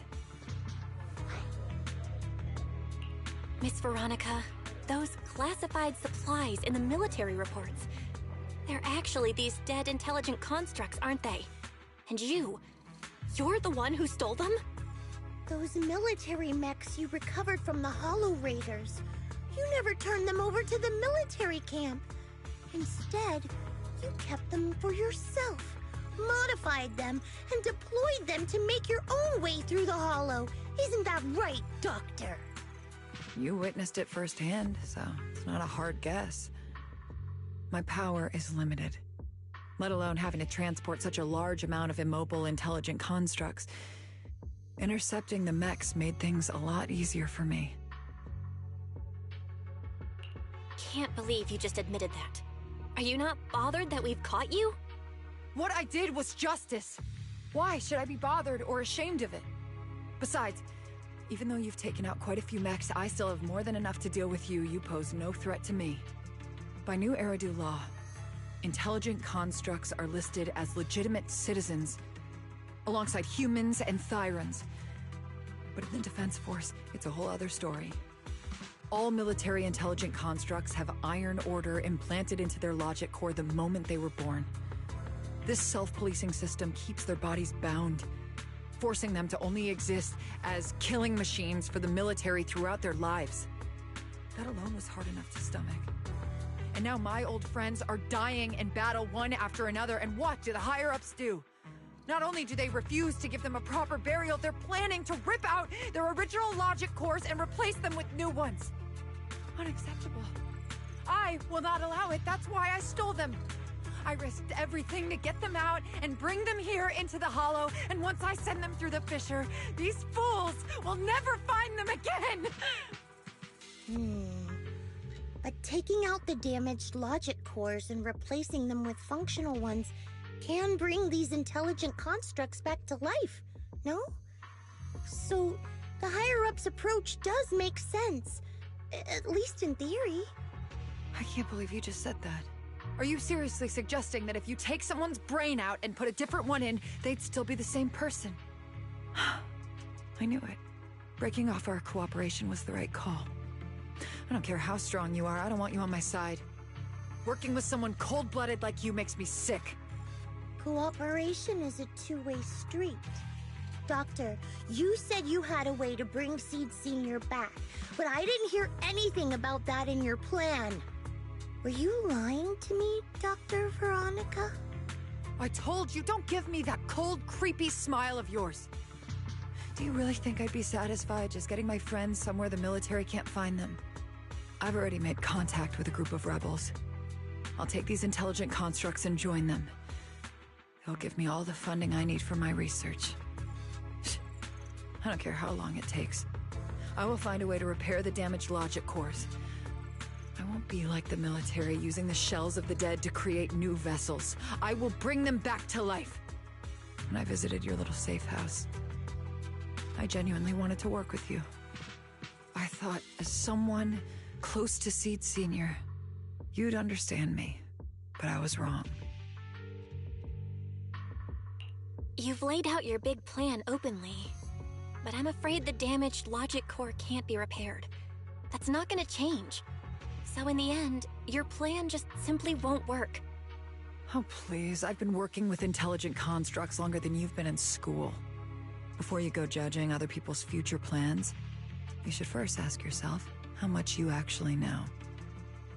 Miss Veronica, those classified supplies in the military reports, they're actually these dead intelligent constructs, aren't they? And you're the one who stole them? Those military mechs you recovered from the Hollow Raiders. You never turned them over to the military camp. Instead, you kept them for yourself, modified them, and deployed them to make your own way through the Hollow. Isn't that right, Doctor? You witnessed it firsthand, so it's not a hard guess. My power is limited, let alone having to transport such a large amount of immobile, intelligent constructs. Intercepting the mechs made things a lot easier for me. Can't believe you just admitted that. Are you not bothered that we've caught you? What I did was justice. Why should I be bothered or ashamed of it? Besides, even though you've taken out quite a few mechs, I still have more than enough to deal with you. You pose no threat to me. By new Eridu law, intelligent constructs are listed as legitimate citizens, alongside humans and Thyrans. But in the Defense Force, it's a whole other story. All military intelligent constructs have Iron Order implanted into their logic core the moment they were born. This self-policing system keeps their bodies bound, forcing them to only exist as killing machines for the military throughout their lives. That alone was hard enough to stomach. And now my old friends are dying in battle one after another, and what do the higher-ups do? Not only do they refuse to give them a proper burial, they're planning to rip out their original logic cores and replace them with new ones. Unacceptable. I will not allow it. That's why I stole them. I risked everything to get them out and bring them here into the Hollow, and once I send them through the fissure, these fools will never find them again! But taking out the damaged logic cores and replacing them with functional ones can bring these intelligent constructs back to life, no? So, the higher-ups approach does make sense, at least in theory. I can't believe you just said that. Are you seriously suggesting that if you take someone's brain out and put a different one in, they'd still be the same person? I knew it. Breaking off our cooperation was the right call. I don't care how strong you are, I don't want you on my side. Working with someone cold-blooded like you makes me sick. Cooperation is a two-way street. Doctor, you said you had a way to bring Seed Sr. back, but I didn't hear anything about that in your plan. Were you lying to me, Dr. Veronica? I told you, don't give me that cold, creepy smile of yours. Do you really think I'd be satisfied just getting my friends somewhere the military can't find them? I've already made contact with a group of rebels. I'll take these intelligent constructs and join them. They'll give me all the funding I need for my research. I don't care how long it takes. I will find a way to repair the damaged logic cores. I won't be like the military, using the shells of the dead to create new vessels. I will bring them back to life. When I visited your little safe house, I genuinely wanted to work with you. I thought, as someone close to Seed Senior, you'd understand me, but I was wrong. You've laid out your big plan openly, but I'm afraid the damaged logic core can't be repaired. That's not gonna change. So in the end, your plan just simply won't work. Oh, please. I've been working with intelligent constructs longer than you've been in school. Before you go judging other people's future plans, you should first ask yourself how much you actually know.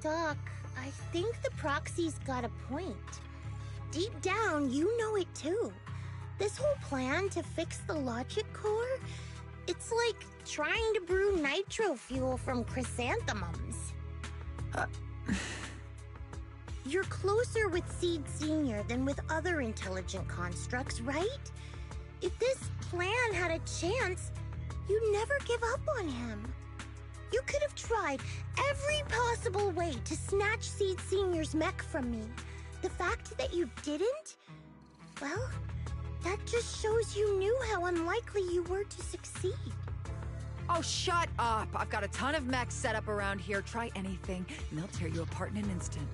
Doc, I think the proxy's got a point. Deep down, you know it too. This whole plan to fix the logic core, it's like trying to brew nitro fuel from chrysanthemums. You're closer with Seed Senior than with other intelligent constructs, right? If this plan had a chance, you'd never give up on him. You could have tried every possible way to snatch Seed Senior's mech from me. The fact that you didn't, well, that just shows you knew how unlikely you were to succeed. Oh, shut up! I've got a ton of mechs set up around here. Try anything, and they'll tear you apart in an instant.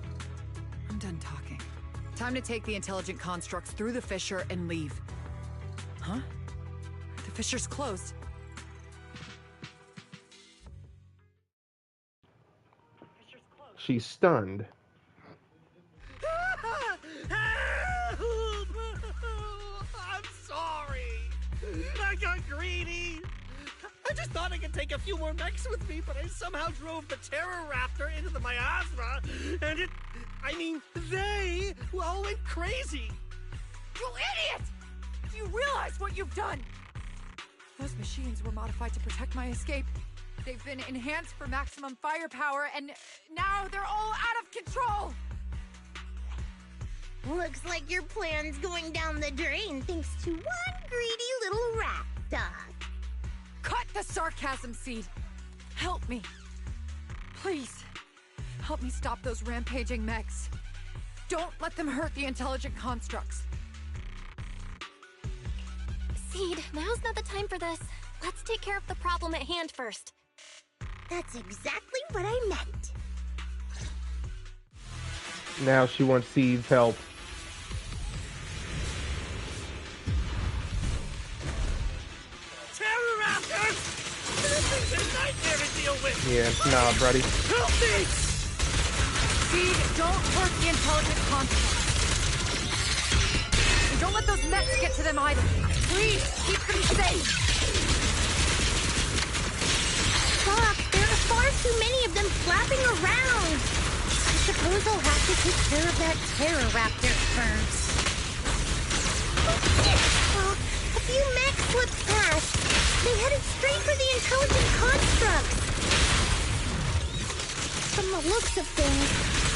I'm done talking. Time to take the intelligent constructs through the fissure and leave. Huh? The fissure's closed. She's stunned. Help! I'm sorry. I got greedy. I just thought I could take a few more mechs with me, but I somehow drove the Terror Raptor into the miasma, and they all went crazy. You idiot! Do you realize what you've done? Those machines were modified to protect my escape. They've been enhanced for maximum firepower, and now they're all out of control! Looks like your plan's going down the drain thanks to one greedy little rat, Doc. Cut the sarcasm, Seed. Help me. Please. Help me stop those rampaging mechs. Don't let them hurt the intelligent constructs. Seed, now's not the time for this. Let's take care of the problem at hand first. That's exactly what I meant. Now she wants Seed's help. Terror Raptors! This thing's a nightmare to deal with! Yeah, nah, buddy. Help me! Seed, don't hurt the intelligent constructs. And don't let those mechs get to them either. Please, keep them safe. Doc, there are far too many of them flapping around. I suppose I'll have to take care of that Terror Raptor first. A few mechs slipped past. They headed straight for the intelligent constructs. From the looks of things,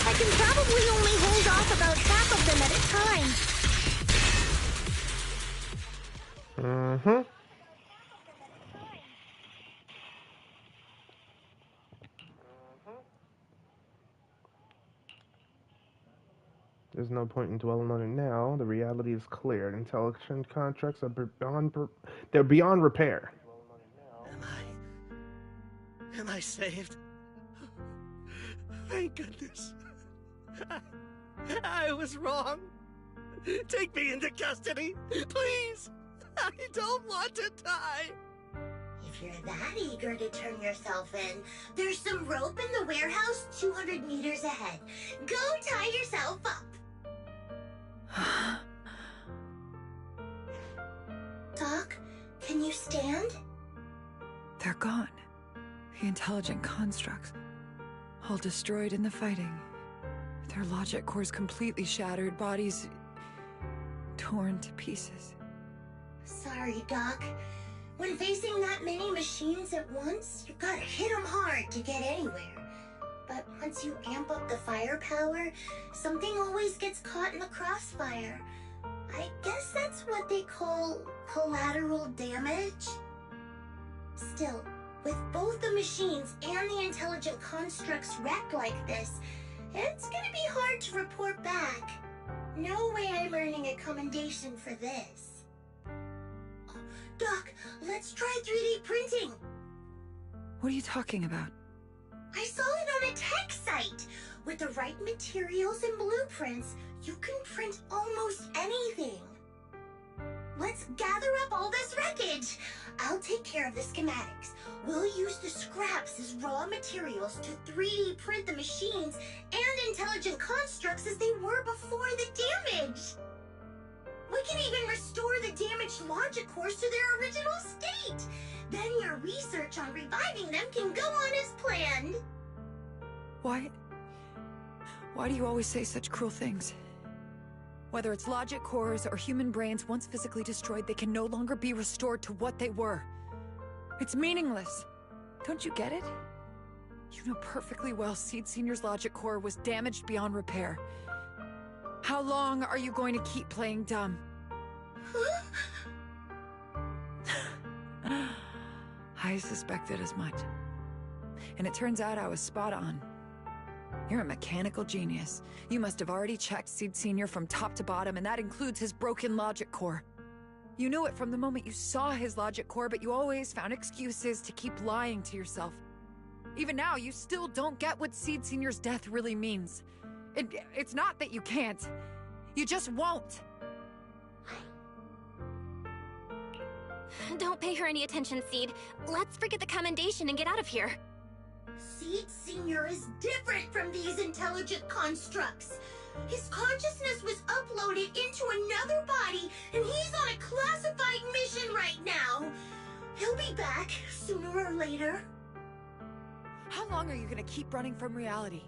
I can probably only hold off about half of them at a time. Mm-hmm. There's no point in dwelling on it now. The reality is clear. Intelligent contracts are beyond repair. Am I saved? Thank goodness. I was wrong. Take me into custody, please. I don't want to die. If you're that eager to turn yourself in, there's some rope in the warehouse 200 meters ahead. Go tie yourself up. Doc, can you stand? They're gone. The intelligent constructs. All destroyed in the fighting. Their logic cores completely shattered, bodies torn to pieces. Sorry, Doc. When facing that many machines at once, you gotta hit them hard to get anywhere. But once you amp up the firepower, something always gets caught in the crossfire. I guess that's what they call collateral damage. Still, with both the machines and the intelligent constructs wrecked like this, it's gonna be hard to report back. No way I'm earning a commendation for this. Doc, let's try 3D printing. What are you talking about? I saw it on a tech site. With the right materials and blueprints, you can print almost anything. Let's gather up all this wreckage. I'll take care of the schematics. We'll use the scraps as raw materials to 3D print the machines and intelligent constructs as they were before the damage. We can even restore the damaged logic cores to their original state. Then your research on reviving them can go on as planned. Why do you always say such cruel things? Whether it's logic cores or human brains once physically destroyed, they can no longer be restored to what they were. It's meaningless. Don't you get it? You know perfectly well Seed Senior's logic core was damaged beyond repair. How long are you going to keep playing dumb? I suspected as much. And it turns out I was spot on. You're a mechanical genius. You must have already checked Seed Senior from top to bottom, and that includes his broken logic core. You knew it from the moment you saw his logic core, but you always found excuses to keep lying to yourself. Even now, you still don't get what Seed Senior's death really means. It's not that you can't. You just won't. Don't pay her any attention, Seed. Let's forget the commendation and get out of here. Seed Senior is different from these intelligent constructs. His consciousness was uploaded into another body, and he's on a classified mission right now. He'll be back sooner or later. How long are you gonna keep running from reality?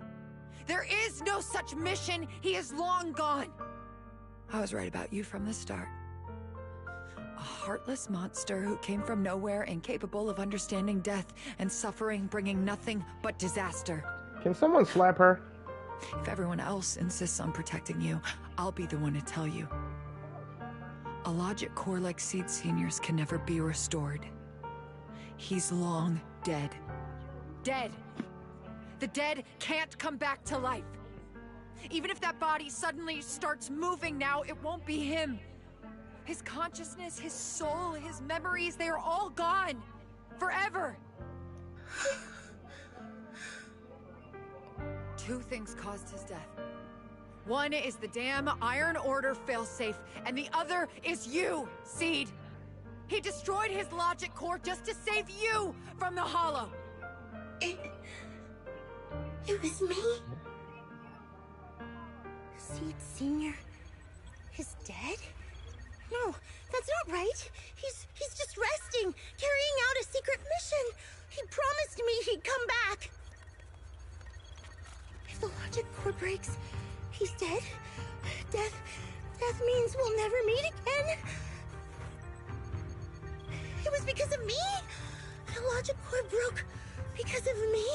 There is no such mission. He is long gone. I was right about you from the start. A heartless monster who came from nowhere, incapable of understanding death and suffering, bringing nothing but disaster. Can someone slap her? If everyone else insists on protecting you, I'll be the one to tell you. A logic core like Seed Senior's can never be restored. He's long dead. Dead! The dead can't come back to life. Even if that body suddenly starts moving now, it won't be him. His consciousness, his soul, his memories, they are all gone. Forever. Two things caused his death. One is the damn Iron Order failsafe, and the other is you, Seed. He destroyed his logic core just to save you from the Hollow. It was me? Seed Senior is dead? No, that's not right. He's just resting, carrying out a secret mission. He promised me he'd come back. If the logic core breaks, he's dead. Death means we'll never meet again. It was because of me. The logic core broke because of me.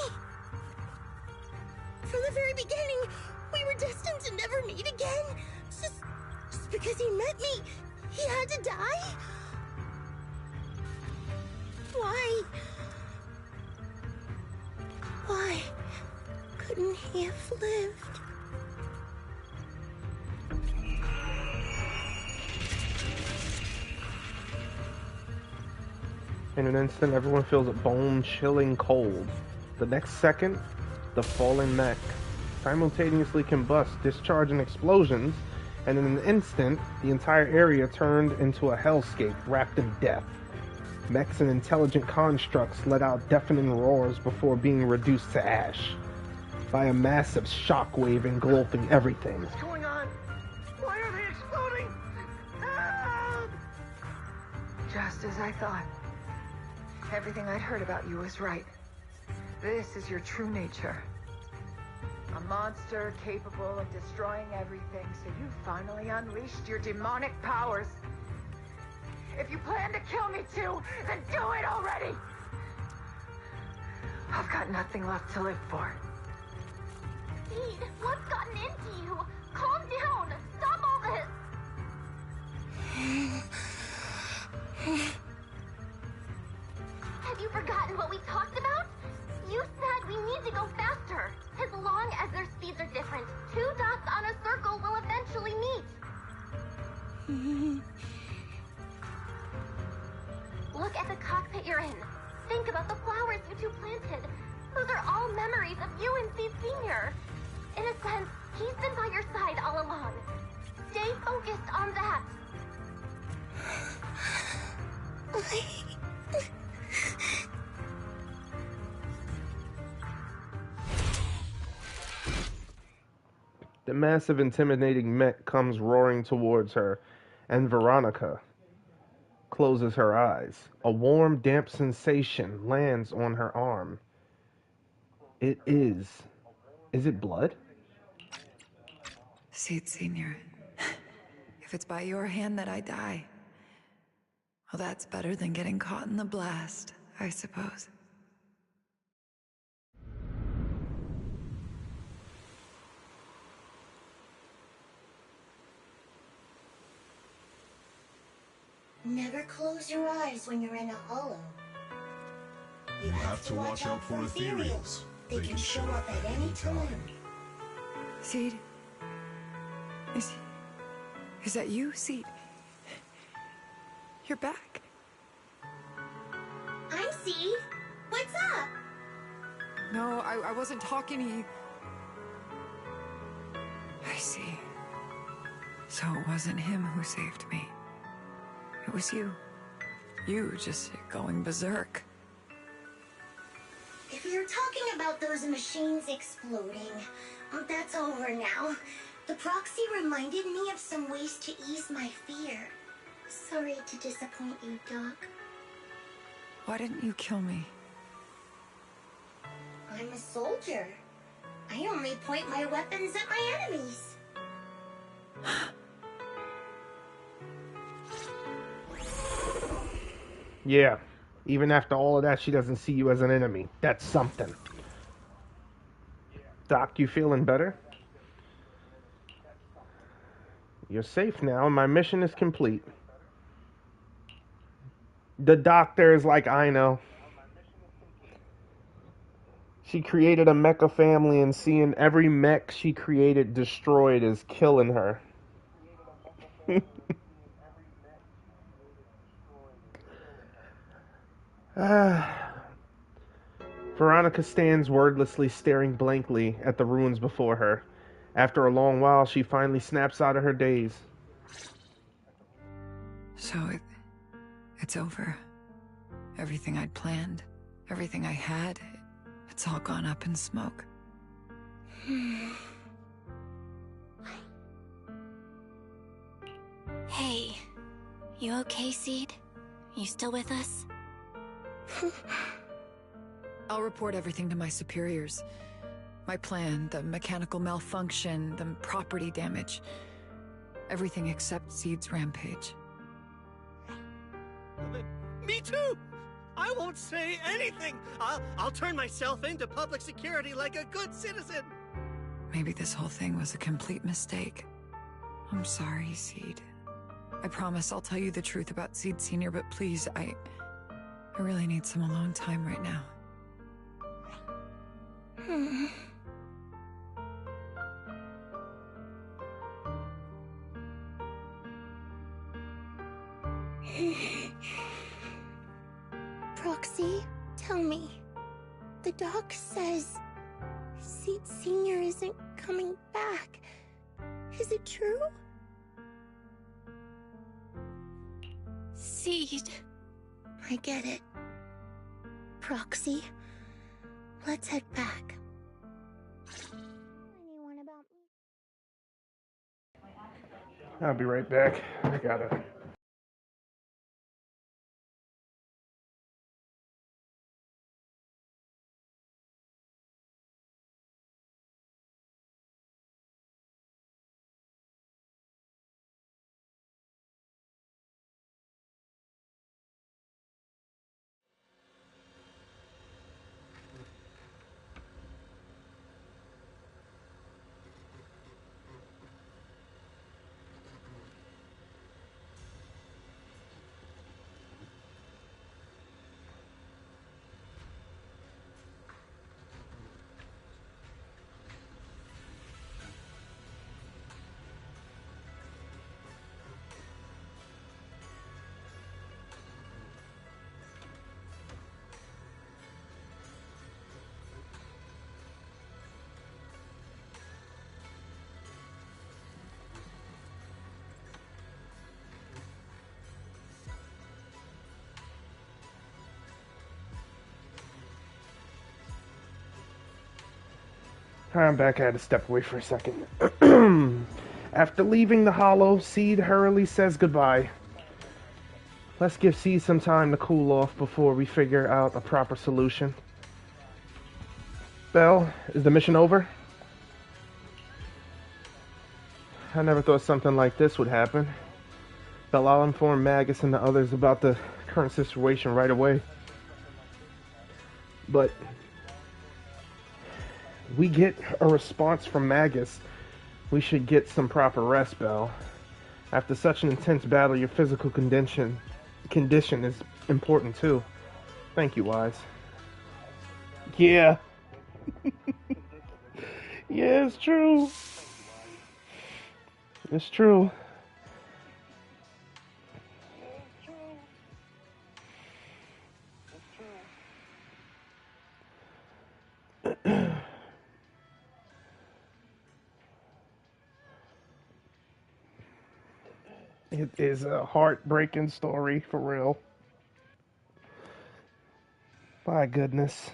From the very beginning, we were destined to never meet again. Just because he met me, he had to die? Why? Why couldn't he have lived? In an instant, everyone feels a bone-chilling cold. The next second, the fallen mech simultaneously combust, discharging explosions, and in an instant, the entire area turned into a hellscape wrapped in death. Mechs and intelligent constructs let out deafening roars before being reduced to ash by a massive shockwave engulfing everything. What's going on? Why are they exploding? Help! Just as I thought. Everything I'd heard about you was right. This is your true nature. A monster capable of destroying everything, so you finally unleashed your demonic powers. If you plan to kill me too, then do it already! I've got nothing left to live for. Seed, what's gotten into you? Calm down! Stop all this! Have you forgotten what we talked about? You said we need to go faster. As long as their speeds are different, two dots on a circle will eventually meet. Look at the cockpit you're in. Think about the flowers you two planted. Those are all memories of you and Seed Senior. In a sense, he's been by your side all along. Stay focused on that. The massive, intimidating mech comes roaring towards her, and Veronica closes her eyes. A warm, damp sensation lands on her arm. It is. Is it blood? Seed Senior. If it's by your hand that I die, well, that's better than getting caught in the blast, I suppose. Never close your eyes when you're in a hollow. You have to watch out for ethereals. They can show up at any time. Seed? Is that you, Seed? You're back. I'm Seed. What's up? No, I wasn't talking to you. I see. So it wasn't him who saved me. It was you. You just going berserk. If you're talking about those machines exploding, that's over now. The proxy reminded me of some ways to ease my fear. Sorry to disappoint you, Doc. Why didn't you kill me? I'm a soldier. I only point my weapons at my enemies. Yeah. Even after all of that, she doesn't see you as an enemy. That's something. Doc, you feeling better? You're safe now. My mission is complete. The doctor is like, I know. She created a mecha family, and seeing every mech she created destroyed is killing her. Veronica stands wordlessly, staring blankly at the ruins before her. After a long while, she finally snaps out of her daze. So it's over. Everything I'd planned, everything I had, it's all gone up in smoke. Hey, you okay, Seed? You still with us? I'll report everything to my superiors. My plan, the mechanical malfunction, the property damage. Everything except Seed's rampage. Me too! I won't say anything! I'll turn myself into public security like a good citizen! Maybe this whole thing was a complete mistake. I'm sorry, Seed. I promise I'll tell you the truth about Seed Senior, but please, I really need some alone time right now. Proxy, tell me. The doc says Seed Senior isn't coming back. Is it true? Seed. I get it. Proxy, let's head back. I'll be right back. I gotta I'm back. I had to step away for a second. After leaving the hollow, Seed hurriedly says goodbye. Let's give Seed some time to cool off before we figure out a proper solution. Belle, is the mission over? I never thought something like this would happen. Belle, I'll inform Magus and the others about the current situation right away. But we get a response from Magus. We should get some proper rest, Belle. After such an intense battle, your physical condition is important too. Thank you, Wise. Yeah. Yeah, it's true. It's true. It is a heartbreaking story, for real. My goodness.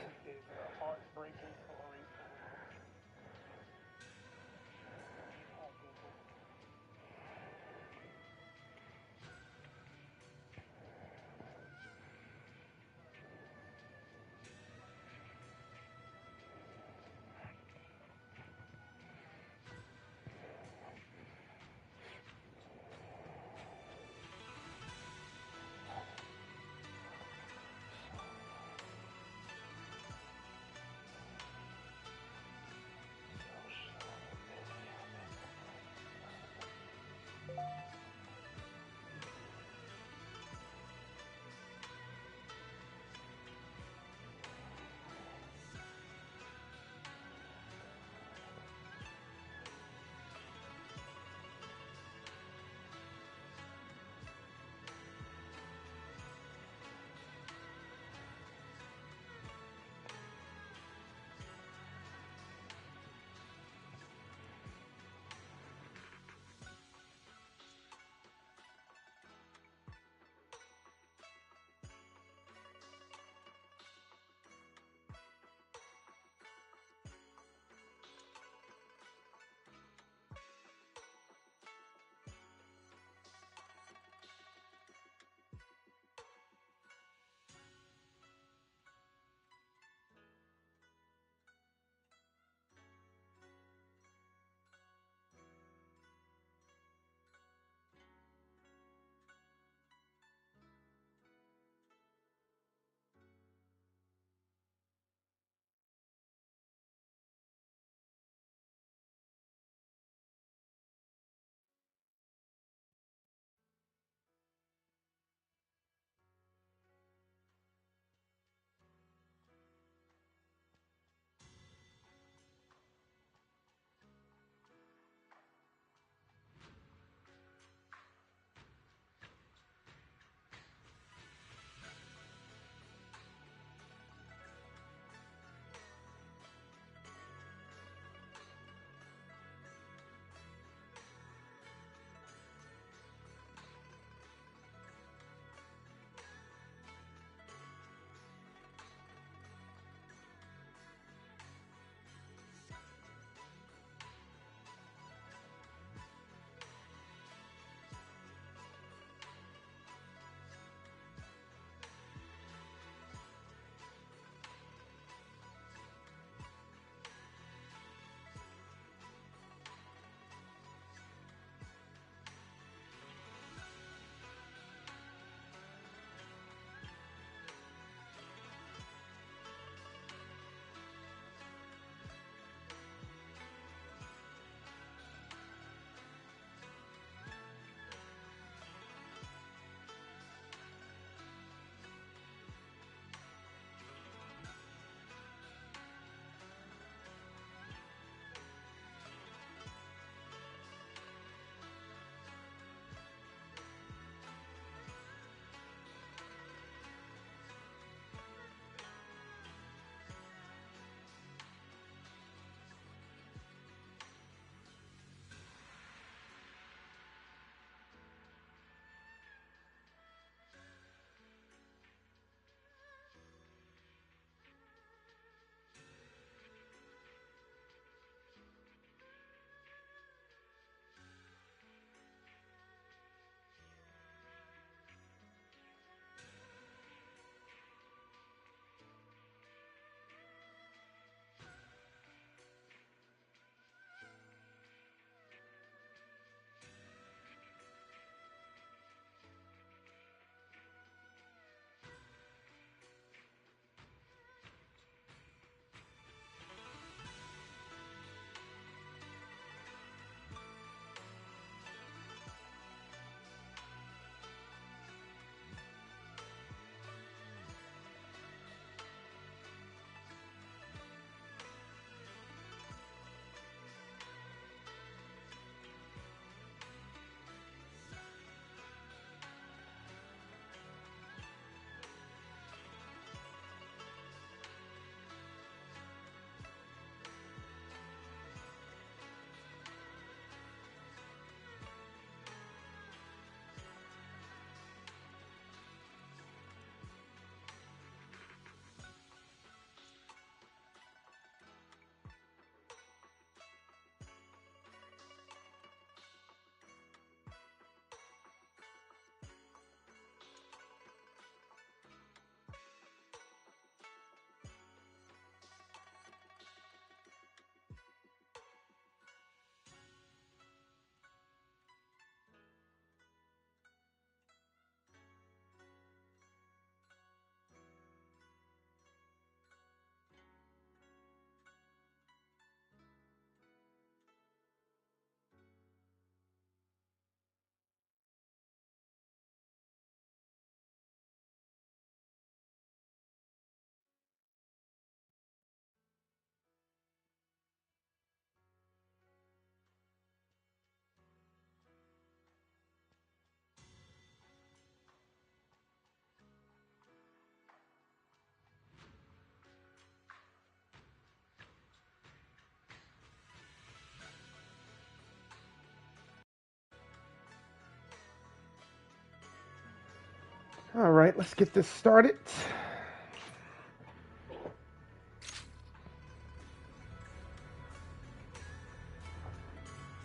Alright, let's get this started.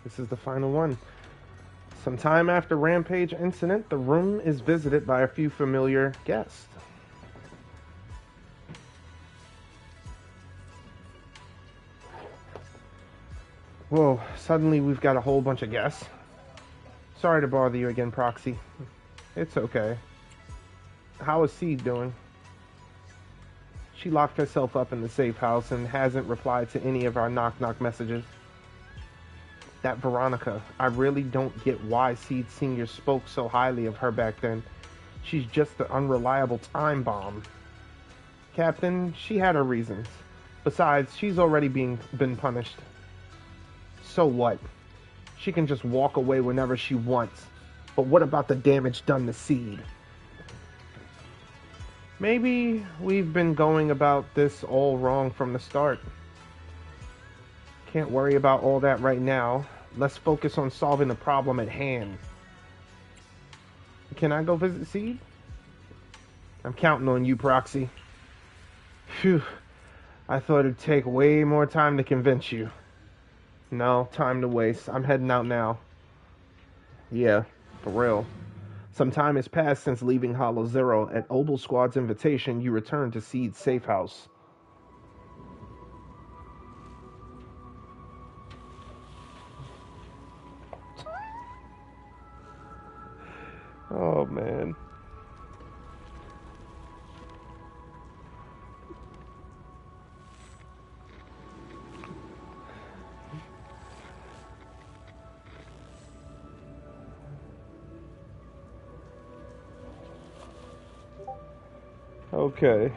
This is the final one. Sometime after Rampage incident, the room is visited by a few familiar guests. Whoa, suddenly we've got a whole bunch of guests. Sorry to bother you again, Proxy. It's okay. How is Seed doing? She locked herself up in the safe house and hasn't replied to any of our knock-knock messages. That Veronica, I really don't get why Seed Sr. spoke so highly of her back then. She's just an unreliable time bomb. Captain, she had her reasons. Besides, she's already been punished. So what? She can just walk away whenever she wants. But what about the damage done to Seed? Maybe we've been going about this all wrong from the start. Can't worry about all that right now. Let's focus on solving the problem at hand. Can I go visit Seed? I'm counting on you, Proxy. Phew. I thought it'd take way more time to convince you. No, time to waste. I'm heading out now. Yeah, for real. Some time has passed since leaving Hollow Zero. At Obel Squad's invitation, you return to Seed's safe house. Oh, man. Okay.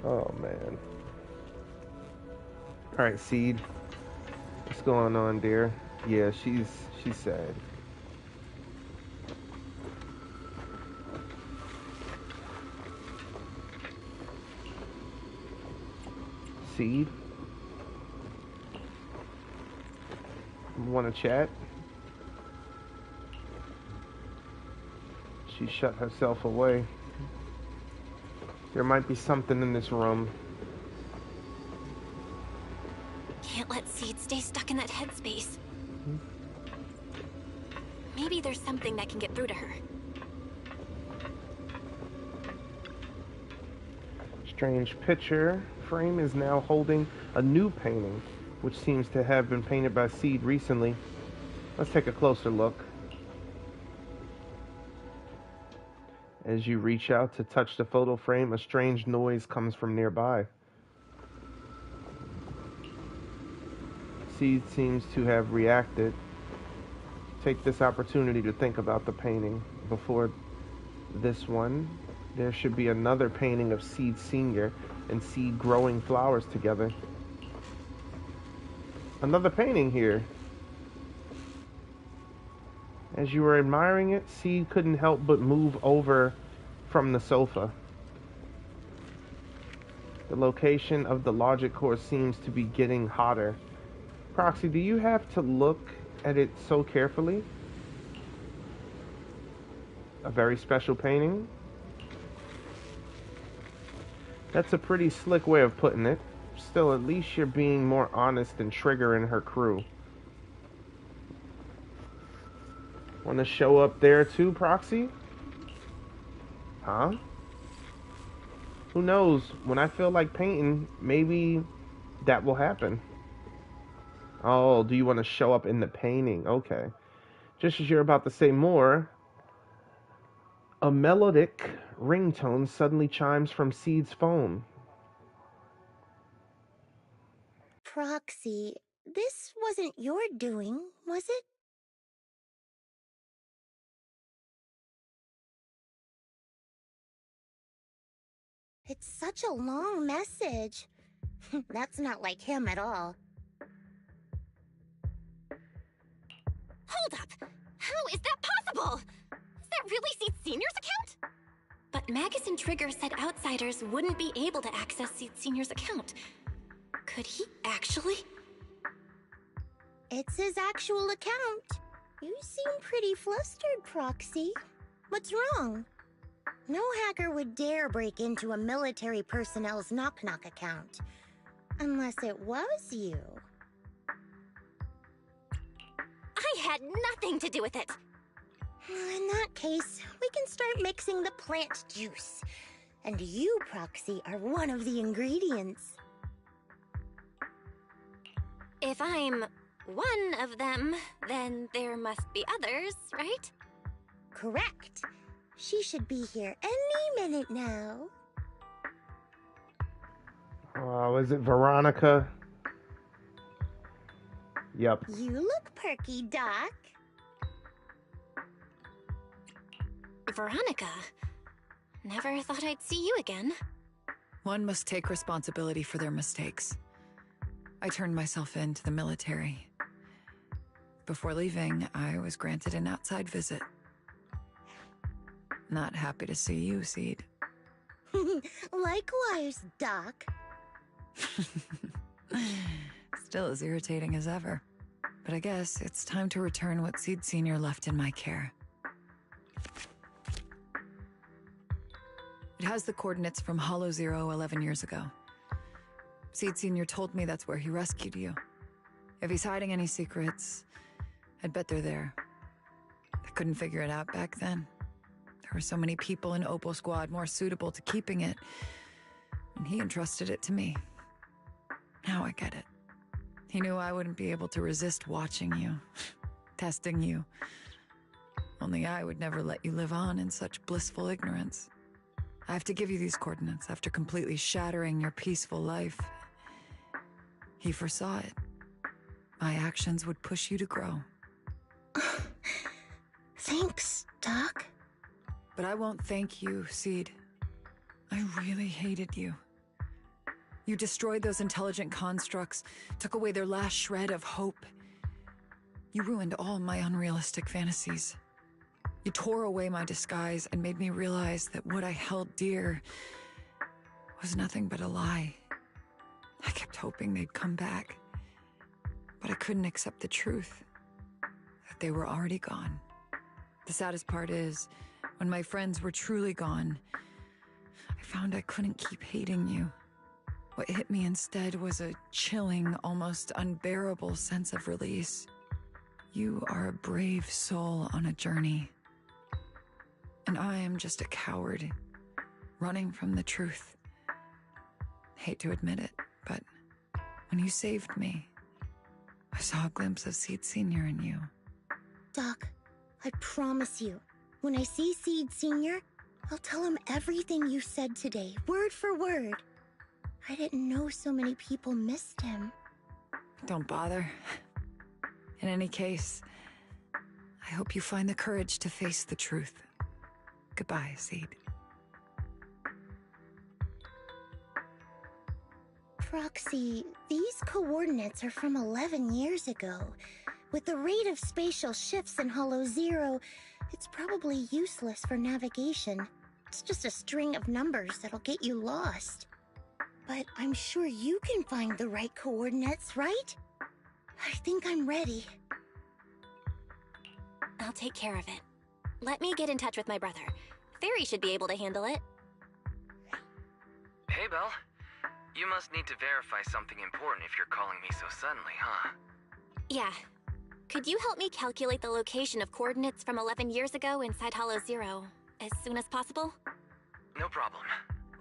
Oh, man. Alright, Seed. What's going on, dear? Yeah, she's sad. Seed? Want to chat? She shut herself away. There might be something in this room. Can't let Seed stay stuck in that headspace. Maybe there's something that can get through to her. Strange picture frame is now holding a new painting, which seems to have been painted by Seed recently. Let's take a closer look. As you reach out to touch the photo frame, a strange noise comes from nearby. Seed seems to have reacted. Take this opportunity to think about the painting. Before this one, there should be another painting of Seed Sr. and Seed growing flowers together. Another painting here. As you were admiring it, Seed couldn't help but move over from the sofa. The location of the logic core seems to be getting hotter. Proxy, do you have to look at it so carefully? A very special painting? That's a pretty slick way of putting it. Still, at least you're being more honest than Trigger and her crew. Want to show up there too, Proxy? Huh? Who knows? When I feel like painting, maybe that will happen. Oh, do you want to show up in the painting? Okay. Just as you're about to say more, a melodic ringtone suddenly chimes from Seed's phone. Proxy, this wasn't your doing, was it? It's such a long message. That's not like him at all. Hold up! How is that possible? Is that really Seed Sr.'s account? But Magus and Trigger said outsiders wouldn't be able to access Seed Sr.'s account. Could he actually? It's his actual account. You seem pretty flustered, Proxy. What's wrong? No hacker would dare break into a military personnel's knock-knock account. Unless it was you. I had nothing to do with it. In that case, we can start mixing the plant juice. And you, Proxy, are one of the ingredients. If I'm one of them, then there must be others, right? Correct. She should be here any minute now. Oh, is it Veronica? Yep. You look perky, Doc. Veronica. Never thought I'd see you again. One must take responsibility for their mistakes. I turned myself in to the military. Before leaving, I was granted an outside visit. Not happy to see you, Seed. Likewise, Doc. Still as irritating as ever. But I guess it's time to return what Seed Sr. left in my care. It has the coordinates from Hollow Zero 11 years ago. Seed Sr. told me that's where he rescued you. If he's hiding any secrets, I'd bet they're there. I couldn't figure it out back then. There were so many people in Opal Squad more suitable to keeping it, and he entrusted it to me. Now I get it. He knew I wouldn't be able to resist watching you, testing you. Only I would never let you live on in such blissful ignorance. I have to give you these coordinates after completely shattering your peaceful life. He foresaw it. My actions would push you to grow. Thanks, Doc. But I won't thank you, Seed. I really hated you. You destroyed those intelligent constructs, took away their last shred of hope. You ruined all my unrealistic fantasies. You tore away my disguise and made me realize that what I held dear was nothing but a lie. I kept hoping they'd come back, but I couldn't accept the truth, that they were already gone. The saddest part is, when my friends were truly gone, I found I couldn't keep hating you. What hit me instead was a chilling, almost unbearable sense of release. You are a brave soul on a journey. And I am just a coward, running from the truth. Hate to admit it, but when you saved me, I saw a glimpse of Seed Sr. in you. Doc, I promise you, when I see Seed Sr., I'll tell him everything you said today, word for word. I didn't know so many people missed him. Don't bother. In any case, I hope you find the courage to face the truth. Goodbye, Seed. Proxy, these coordinates are from 11 years ago. With the rate of spatial shifts in Hollow Zero, it's probably useless for navigation. It's just a string of numbers that'll get you lost. But I'm sure you can find the right coordinates, right? I think I'm ready. I'll take care of it. Let me get in touch with my brother. Fairy should be able to handle it. Hey, Belle. You must need to verify something important if you're calling me so suddenly, huh? Yeah. Could you help me calculate the location of coordinates from 11 years ago inside Hollow Zero as soon as possible? No problem.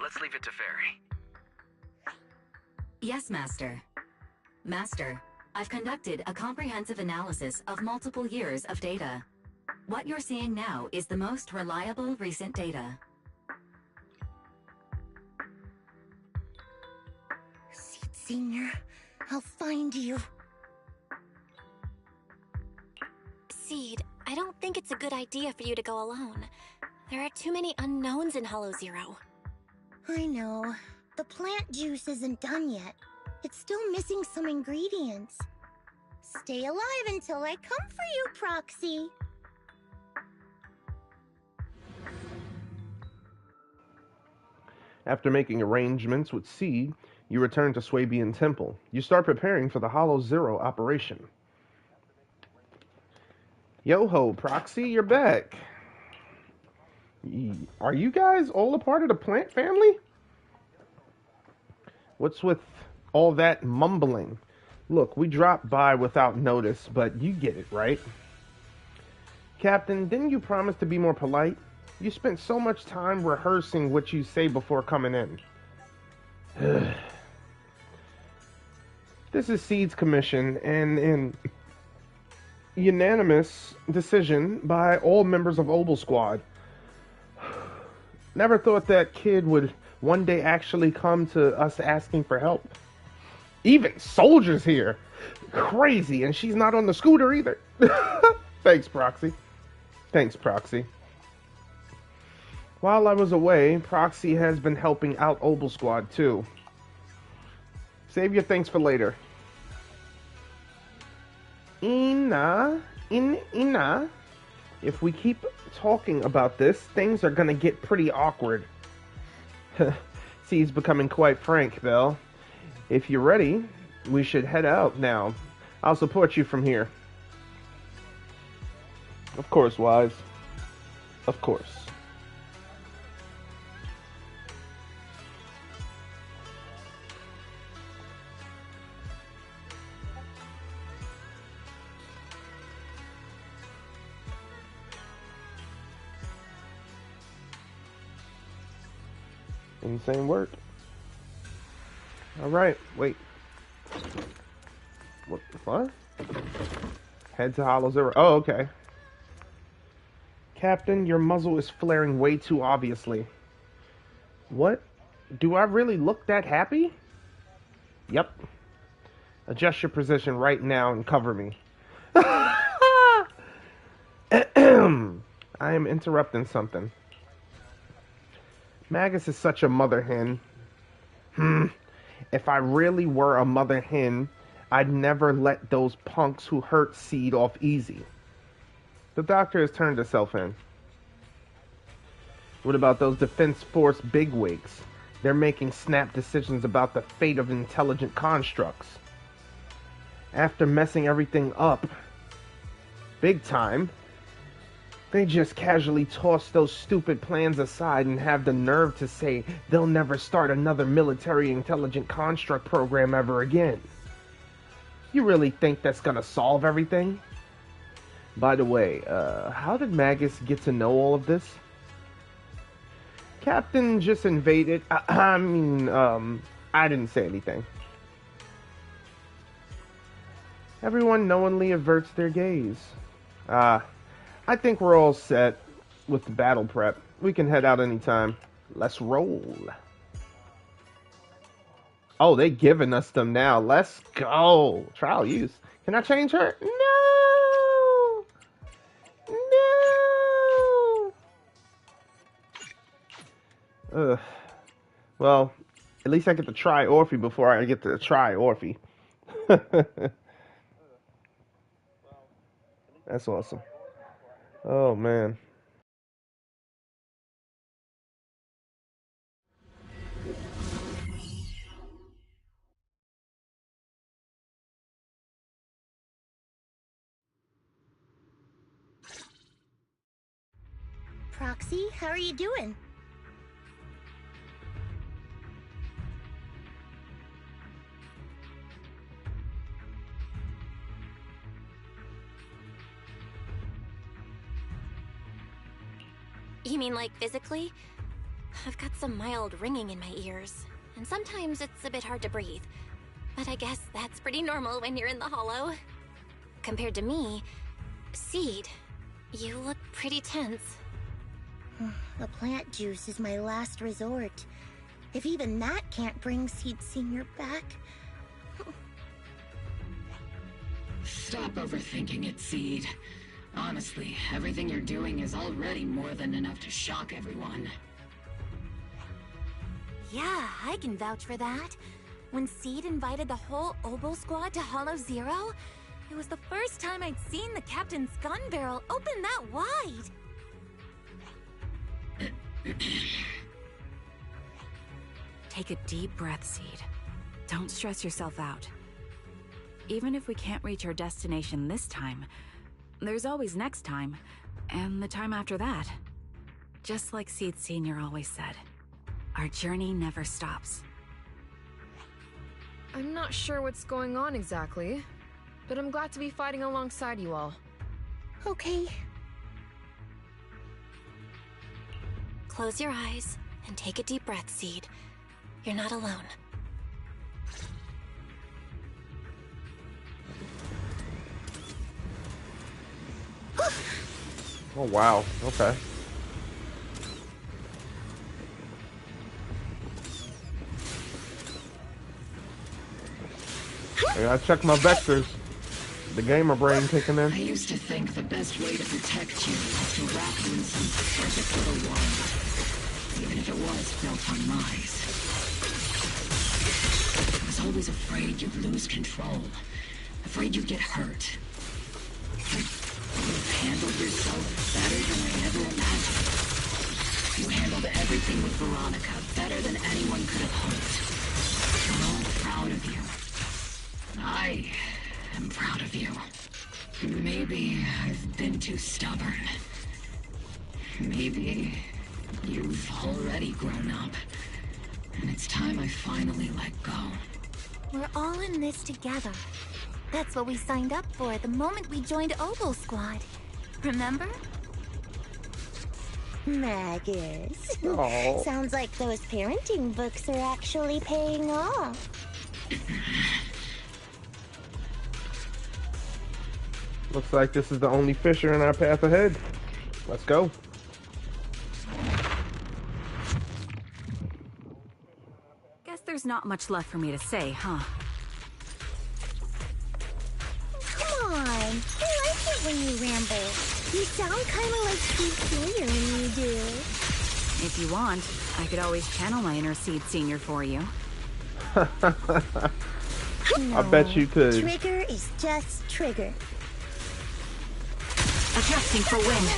Let's leave it to Fairy. Yes, Master. Master, I've conducted a comprehensive analysis of multiple years of data. What you're seeing now is the most reliable recent data. Seed Senior, I'll find you. Seed, I don't think it's a good idea for you to go alone. There are too many unknowns in Hollow Zero. I know. The plant juice isn't done yet. It's still missing some ingredients. Stay alive until I come for you, Proxy. After making arrangements with Seed, you return to Swabian Temple. You start preparing for the Hollow Zero operation. Yo-ho, Proxy, you're back. Are you guys all a part of the plant family? What's with all that mumbling? Look, we dropped by without notice, but you get it, right? Captain, didn't you promise to be more polite? You spent so much time rehearsing what you say before coming in. This is Seed's commission, and in unanimous decision by all members of Obel Squad. Never thought that kid would one day actually come to us asking for help. Even Soldier's here. Crazy, and she's not on the scooter either. Thanks, Proxy. Thanks, Proxy. While I was away, Proxy has been helping out Obel Squad, too. Save your thanks for later. Ina, if we keep talking about this, things are gonna get pretty awkward. See, he's becoming quite frank, Belle. If you're ready, we should head out now. I'll support you from here. Of course, Wise. Of course. Insane work. Alright, wait. What? Head to Hollow Zero. Oh, okay. Captain, your muzzle is flaring way too obviously. What? Do I really look that happy? Yep. Adjust your position right now and cover me. I am interrupting something. Magus is such a mother hen. If I really were a mother hen, I'd never let those punks who hurt Seed off easy. The doctor has turned herself in. What about those Defense Force bigwigs? They're making snap decisions about the fate of intelligent constructs. After messing everything up big time, they just casually toss those stupid plans aside and have the nerve to say they'll never start another military intelligent construct program ever again. You really think that's gonna solve everything? By the way, how did Magus get to know all of this? Captain just invaded. I didn't say anything. Everyone knowingly averts their gaze. I think we're all set with the battle prep. We can head out anytime. Let's roll. Oh, they giving us them now. Let's go. Trial use. Can I change her? No! No! Well, at least I get to try Orphe before I get to try Orphe. That's awesome. Oh, man. Proxy, how are you doing? You mean like physically? I've got some mild ringing in my ears, and sometimes it's a bit hard to breathe. But I guess that's pretty normal when you're in the hollow. Compared to me, Seed, you look pretty tense. The plant juice is my last resort. If even that can't bring Seed Sr. back... Stop overthinking it, Seed. Honestly, everything you're doing is already more than enough to shock everyone. Yeah, I can vouch for that. When Seed invited the whole Obel Squad to Hollow Zero, it was the first time I'd seen the captain's gun barrel open that wide. Take a deep breath, Seed. Don't stress yourself out. Even if we can't reach our destination this time, There's always next time, and the time after that. Just like Seed Senior always said, our journey never stops. I'm not sure what's going on exactly, but I'm glad to be fighting alongside you all. Okay. Close your eyes and take a deep breath, Seed. You're not alone. Oh, wow. Okay. I gotta check my vectors. The gamer brain kicking in. I used to think the best way to protect you was to wrap you in some perfect little world, even if it was built on lies. I was always afraid you'd lose control, afraid you'd get hurt. You've handled yourself better than I ever imagined. You handled everything with Veronica better than anyone could have hoped. I'm all proud of you. I am proud of you. Maybe I've been too stubborn. Maybe you've already grown up, and it's time I finally let go. We're all in this together. That's what we signed up for the moment we joined Oboe Squad. Remember? Magus. Oh. Sounds like those parenting books are actually paying off. Looks like this is the only fissure in our path ahead. Let's go. Guess there's not much left for me to say, huh? Come on. I like it when you ramble. You sound kind of like Seed Senior when you do. If you want, I could always channel my inner Seed Senior for you. No, I bet you could. Trigger is just Trigger. Adjusting for wind.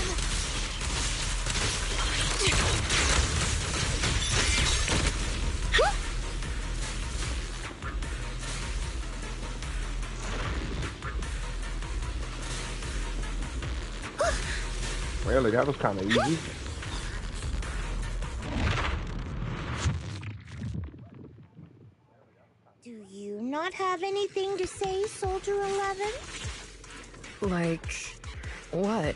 Really, that was kind of easy. Do you not have anything to say, Soldier 11? Like, what?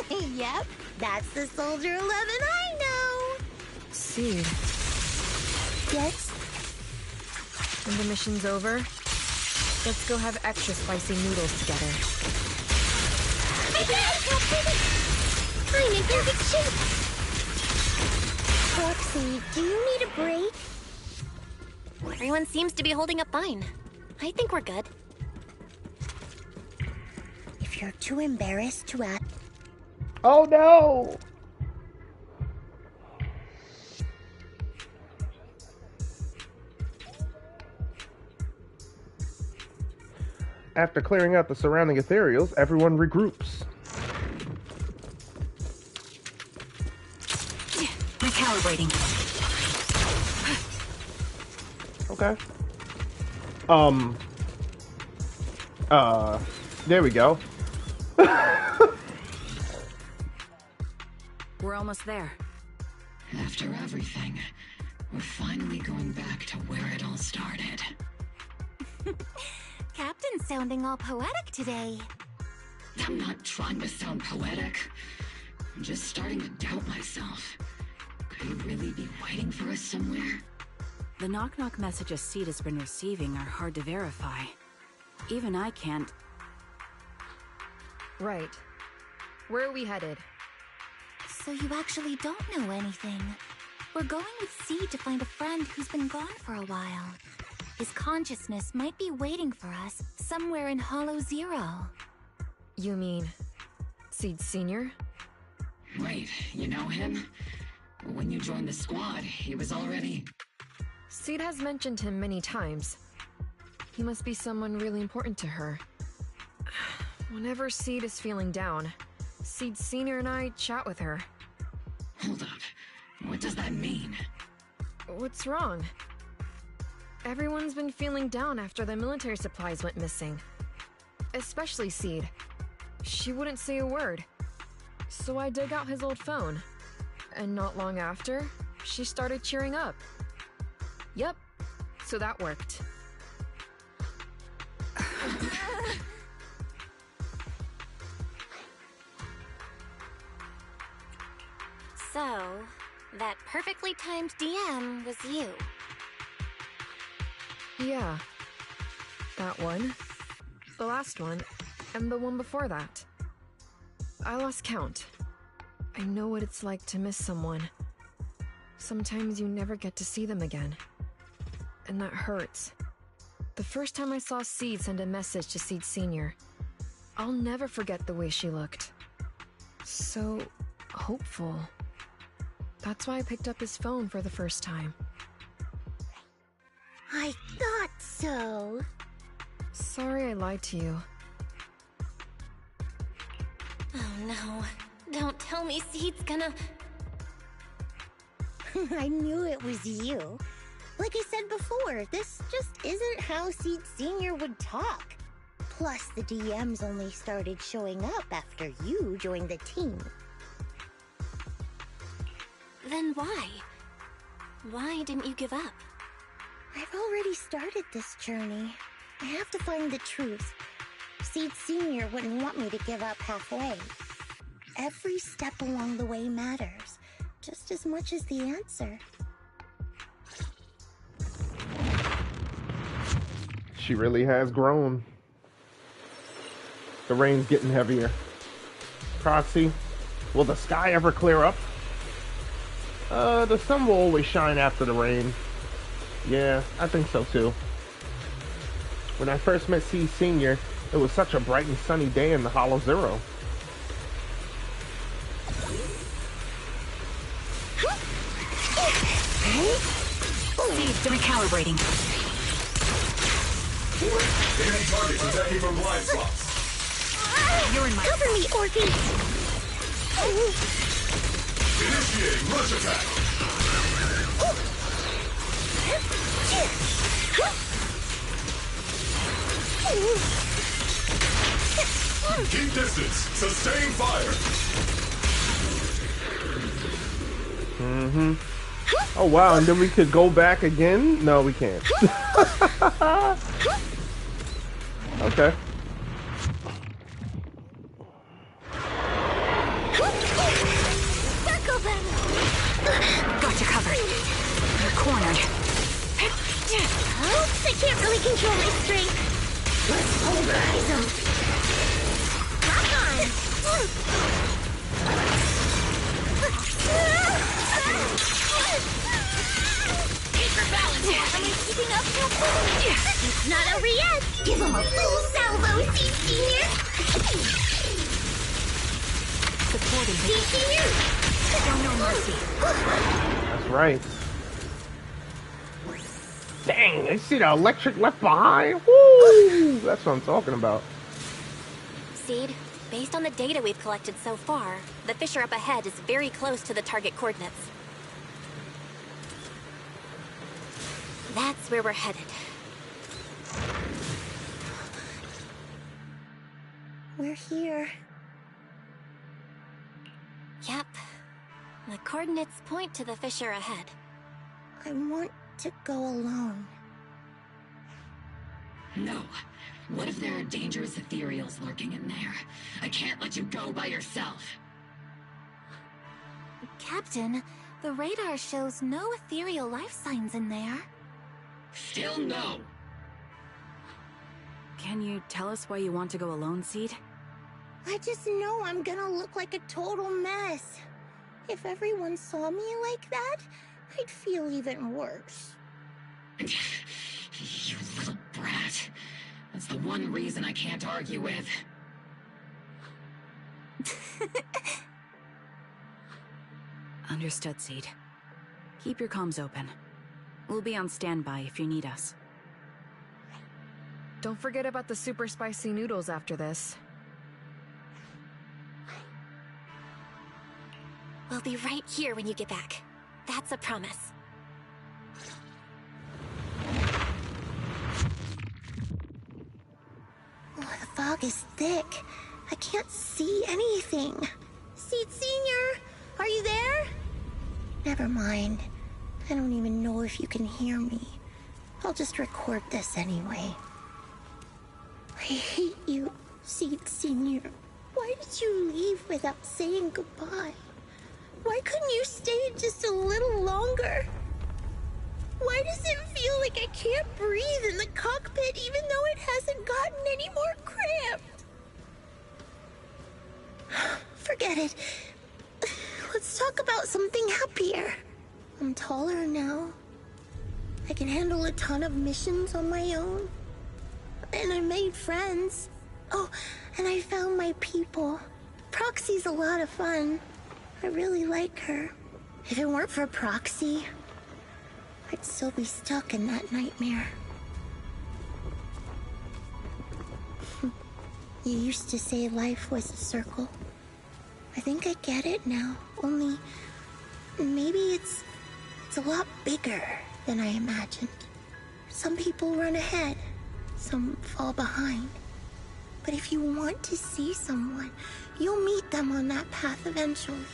Yep, that's the Soldier 11 I know. Seed, Yes? when the mission's over, let's go have extra spicy noodles together. I'm in perfect shape. Roxy, do you need a break? Everyone seems to be holding up fine. I think we're good. If you're too embarrassed to ask... Oh no! After clearing out the surrounding ethereals, everyone regroups. Recalibrating. Okay. There we go. We're almost there. After everything, we're finally going back to where it all started. Captain's sounding all poetic today. I'm not trying to sound poetic. I'm just starting to doubt myself. Could he really be waiting for us somewhere? The knock-knock messages Seed has been receiving are hard to verify. Even I can't... Right. Where are we headed? So you actually don't know anything. We're going with Seed to find a friend who's been gone for a while. His consciousness might be waiting for us somewhere in Hollow Zero. You mean Seed Senior? Wait, you know him? When you joined the squad, he was already... Seed has mentioned him many times. He must be someone really important to her. Whenever Seed is feeling down, Seed Senior and I chat with her. Hold up. What does that mean? What's wrong? Everyone's been feeling down after the military supplies went missing. Especially Seed. She wouldn't say a word. So I dug out his old phone. And not long after, she started cheering up. Yep, so that worked. So, that perfectly timed DM was you. Yeah. That one. The last one. And the one before that. I lost count. I know what it's like to miss someone. Sometimes you never get to see them again. And that hurts. The first time I saw Seed send a message to Seed Sr., I'll never forget the way she looked. So hopeful. That's why I picked up his phone for the first time. I thought so. Sorry I lied to you. Oh no. Don't tell me Seed's gonna... I knew it was you. Like I said before, this just isn't how Seed Sr. would talk. Plus, the DMs only started showing up after you joined the team. Then why? Why didn't you give up? I've already started this journey. I have to find the truth. Seed Sr. wouldn't want me to give up halfway. Every step along the way matters, just as much as the answer. She really has grown. The rain's getting heavier. Proxy, will the sky ever clear up? The sun will always shine after the rain. Yeah, I think so too. When I first met C Senior, it was such a bright and sunny day in the Hollow Zero. Seeds to recalibrating. Enemy target detected from blind spots. You're in my... Cover me, Orpheus! Initiating rush attack. Keep distance. Sustain fire. Mm-hmm. Oh wow, and then we could go back again? No, we can't. Okay. Circle them! Got you covered. You're cornered. Oops, I can't really control my strength. Let's pulverize them. Rock on! Keep your balance, Am I keeping up? It's not over yet. Give them a full salvo, Seed Senior. Supporting. Seed Senior. Show no mercy. That's right. Dang, I see the electric left behind. Woo! That's what I'm talking about. Seed, based on the data we've collected so far, the fissure up ahead is very close to the target coordinates. That's where we're headed. We're here. Yep. The coordinates point to the fissure ahead. I want to go alone. No. What if there are dangerous ethereals lurking in there? I can't let you go by yourself. Captain, the radar shows no ethereal life signs in there. Still no. Can you tell us why you want to go alone, Seed? I just know I'm gonna look like a total mess. If everyone saw me like that, I'd feel even worse. You little brat. That's the one reason I can't argue with. Understood, Seed. Keep your comms open. We'll be on standby if you need us. Don't forget about the super spicy noodles after this. We'll be right here when you get back. That's a promise. Oh, the fog is thick. I can't see anything. Seed Senior, are you there? Never mind. I don't even know if you can hear me. I'll just record this anyway. I hate you, Seed Senior. Why did you leave without saying goodbye? Why couldn't you stay just a little longer? Why does it feel like I can't breathe in the cockpit even though it hasn't gotten any more cramped? Forget it. Let's talk about something happier. I'm taller now. I can handle a ton of missions on my own. And I made friends. Oh, and I found my people. Proxy's a lot of fun. I really like her. If it weren't for Proxy, I'd still be stuck in that nightmare. You used to say life was a circle. I think I get it now, only maybe it's a lot bigger than I imagined. Some people run ahead, some fall behind. But if you want to see someone, you'll meet them on that path eventually.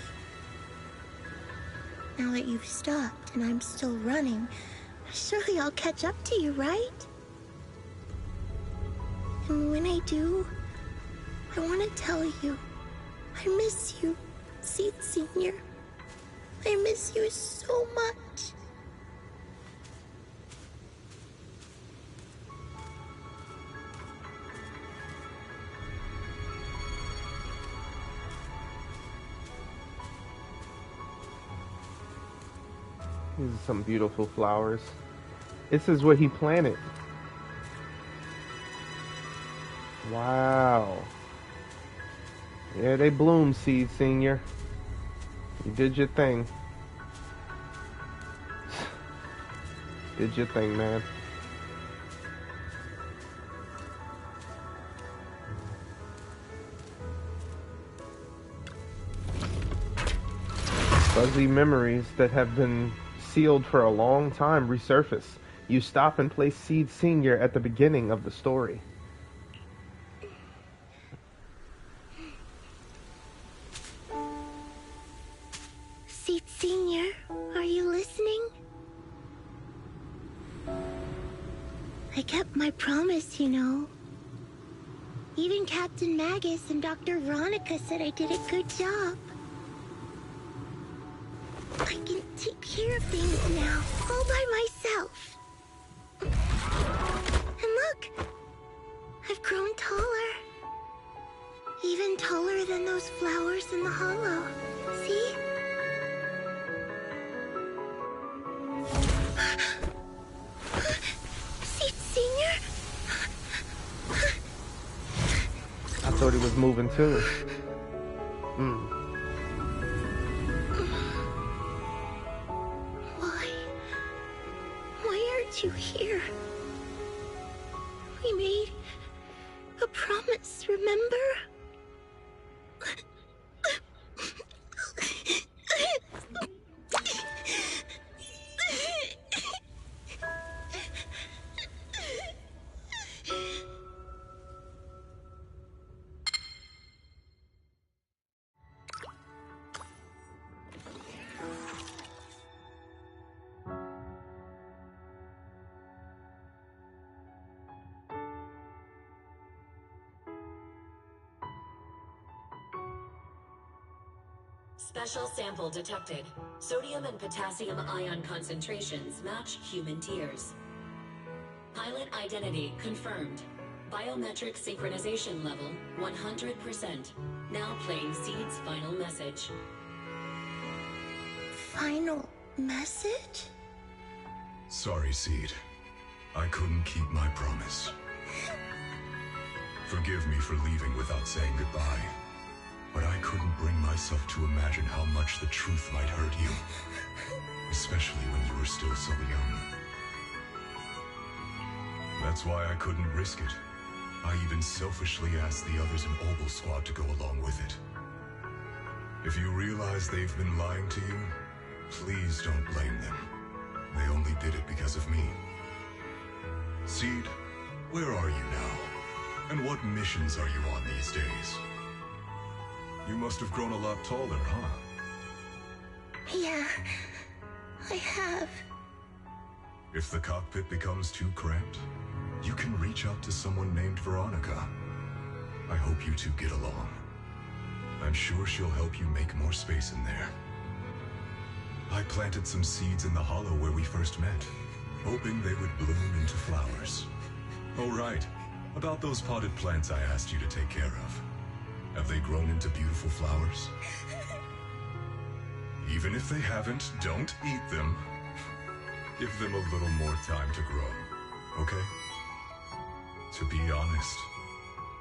Now that you've stopped and I'm still running, surely I'll catch up to you, right? And when I do, I want to tell you, I miss you, Seed Senior. I miss you so much. These are some beautiful flowers. This is what he planted. Wow. Yeah, they bloom, Seed Senior. You did your thing. Did your thing, man. Fuzzy memories that have been sealed for a long time resurface. You stop and place Seed Senior at the beginning of the story. Seed Senior, are you listening? I kept my promise, you know. Even Captain Magus and Dr. Veronica said I did a good job. I can take care of things now, all by myself. And look, I've grown taller. Even taller than those flowers in the hollow. See? Seed Senior? I thought he was moving too. Why aren't you here? We made a promise, remember? Special sample detected. Sodium and potassium ion concentrations match human tears. Pilot identity confirmed. Biometric synchronization level 100%. Now playing Seed's final message. Final message? Sorry, Seed. I couldn't keep my promise. Forgive me for leaving without saying goodbye. But I couldn't bring myself to imagine how much the truth might hurt you. Especially when you were still so young. That's why I couldn't risk it. I even selfishly asked the others in Obel Squad to go along with it. If you realize they've been lying to you, please don't blame them. They only did it because of me. Seed, where are you now? And what missions are you on these days? You must have grown a lot taller, huh? Yeah, I have. If the cockpit becomes too cramped, you can reach out to someone named Veronica. I hope you two get along. I'm sure she'll help you make more space in there. I planted some seeds in the hollow where we first met, hoping they would bloom into flowers. Oh right, about those potted plants I asked you to take care of. Have they grown into beautiful flowers? Even if they haven't, don't eat them. Give them a little more time to grow, okay? To be honest,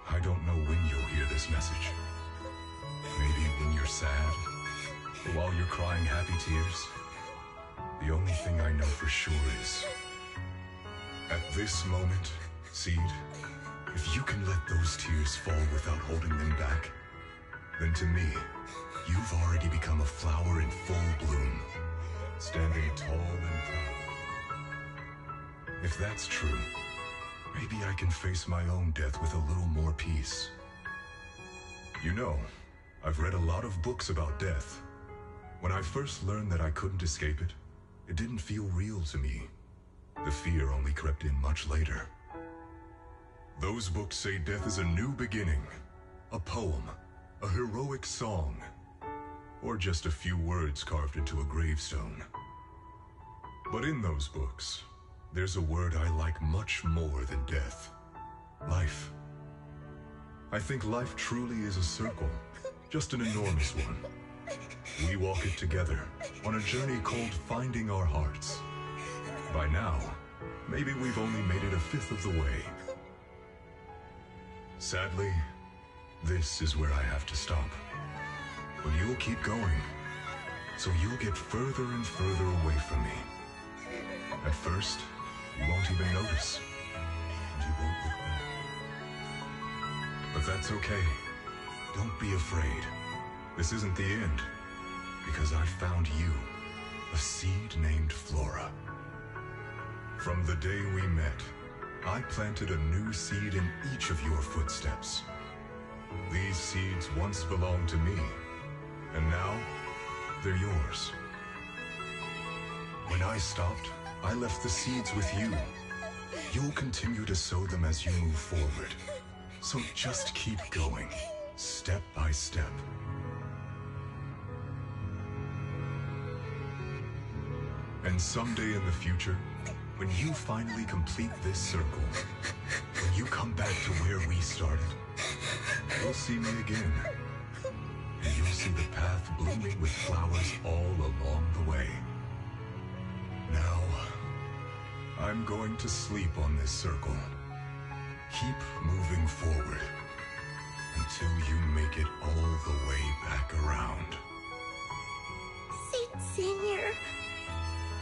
I don't know when you'll hear this message. Maybe when you're sad, or while you're crying happy tears. The only thing I know for sure is, at this moment, Seed, if you can let those tears fall without holding them back, then to me, you've already become a flower in full bloom, standing tall and proud. If that's true, maybe I can face my own death with a little more peace. You know, I've read a lot of books about death. When I first learned that I couldn't escape it, it didn't feel real to me. The fear only crept in much later. Those books say death is a new beginning, a poem, a heroic song, or just a few words carved into a gravestone. But in those books, there's a word I like much more than death. Life. I think life truly is a circle, just an enormous one. We walk it together, on a journey called Finding Our Hearts. By now, maybe we've only made it a fifth of the way. Sadly, this is where I have to stop. But you'll keep going, so you'll get further and further away from me. At first, you won't even notice, and you won't look back. But that's okay. Don't be afraid. This isn't the end, because I found you, a seed named Flora. From the day we met, I planted a new seed in each of your footsteps. These seeds once belonged to me, and now they're yours. When I stopped, I left the seeds with you. You'll continue to sow them as you move forward. So just keep going, step by step. And someday in the future, when you finally complete this circle, when you come back to where we started, you'll see me again. And you'll see the path blooming with flowers all along the way. Now, I'm going to sleep on this circle. Keep moving forward until you make it all the way back around. Seed Senior,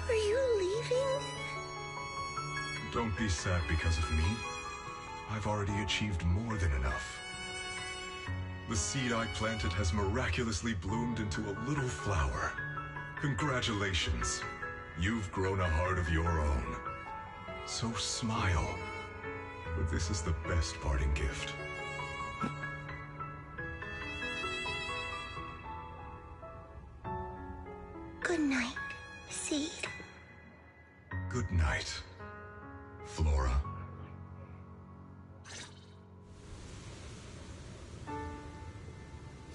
are you leaving? Don't be sad because of me. I've already achieved more than enough. The seed I planted has miraculously bloomed into a little flower. Congratulations. You've grown a heart of your own. So smile, for this is the best parting gift. Good night, Seed. Good night, Flora.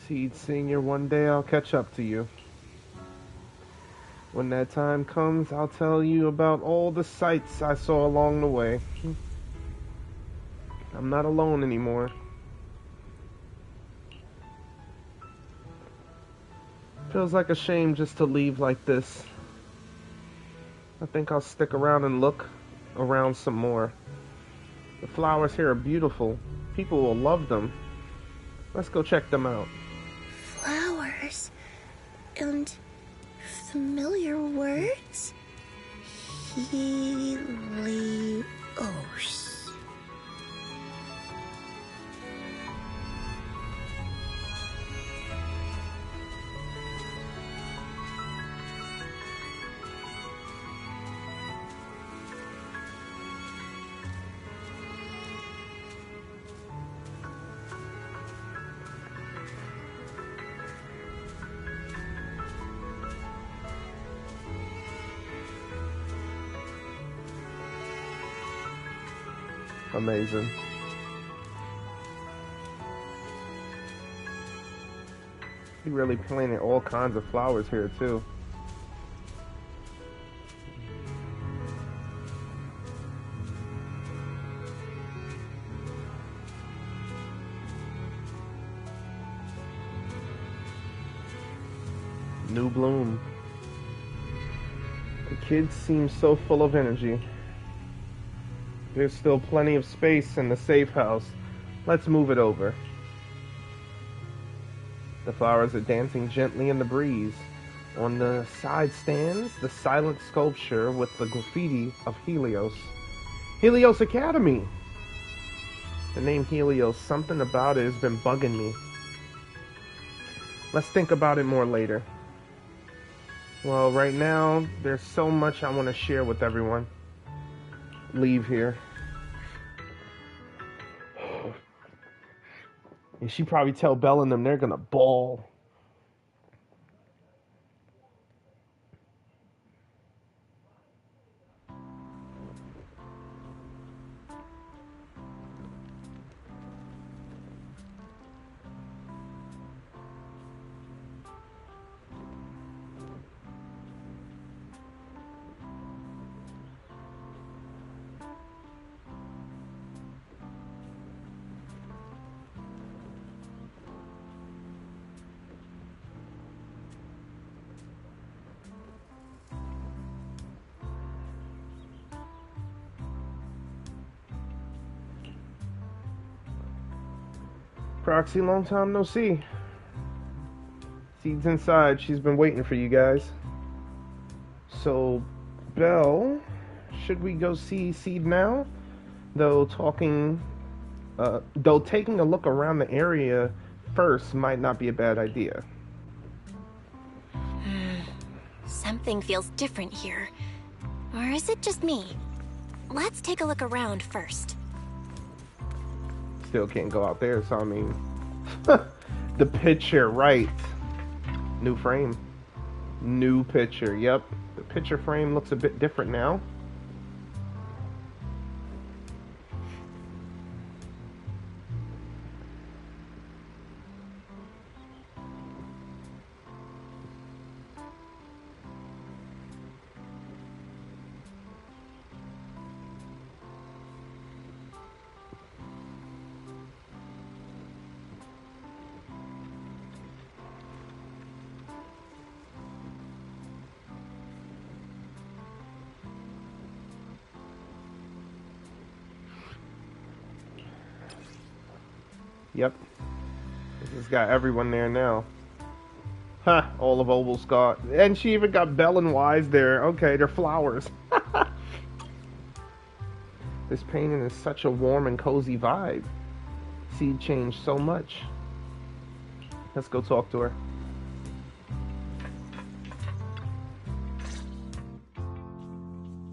Seed Senior, one day I'll catch up to you. When that time comes, I'll tell you about all the sights I saw along the way. I'm not alone anymore. Feels like a shame just to leave like this. I think I'll stick around and look around some more. The flowers here are beautiful. People will love them. Let's go check them out. Flowers and familiar words? Helios. Amazing. He really planted all kinds of flowers here too. New bloom. The kids seem so full of energy. There's still plenty of space in the safe house. Let's move it over. The flowers are dancing gently in the breeze. On the side stands the silent sculpture with the graffiti of Helios. Helios Academy! The name Helios, something about it has been bugging me. Let's think about it more later. Well, right now, there's so much I want to share with everyone. Leave here. And she probably tell Belle and them they're gonna bawl. Proxy, long time no see. Seed's inside. She's been waiting for you guys. So, Belle, should we go see Seed now? Though taking a look around the area first might not be a bad idea. Something feels different here. Or is it just me? Let's take a look around first. Still can't go out there, so I mean... the picture, right. New frame. New picture, yep. The picture frame looks a bit different now. Yep. This has got everyone there now. Ha! All of Oval's got... And she even got Belle and Wise there. Okay, they're flowers. This painting is such a warm and cozy vibe. Seed changed so much. Let's go talk to her.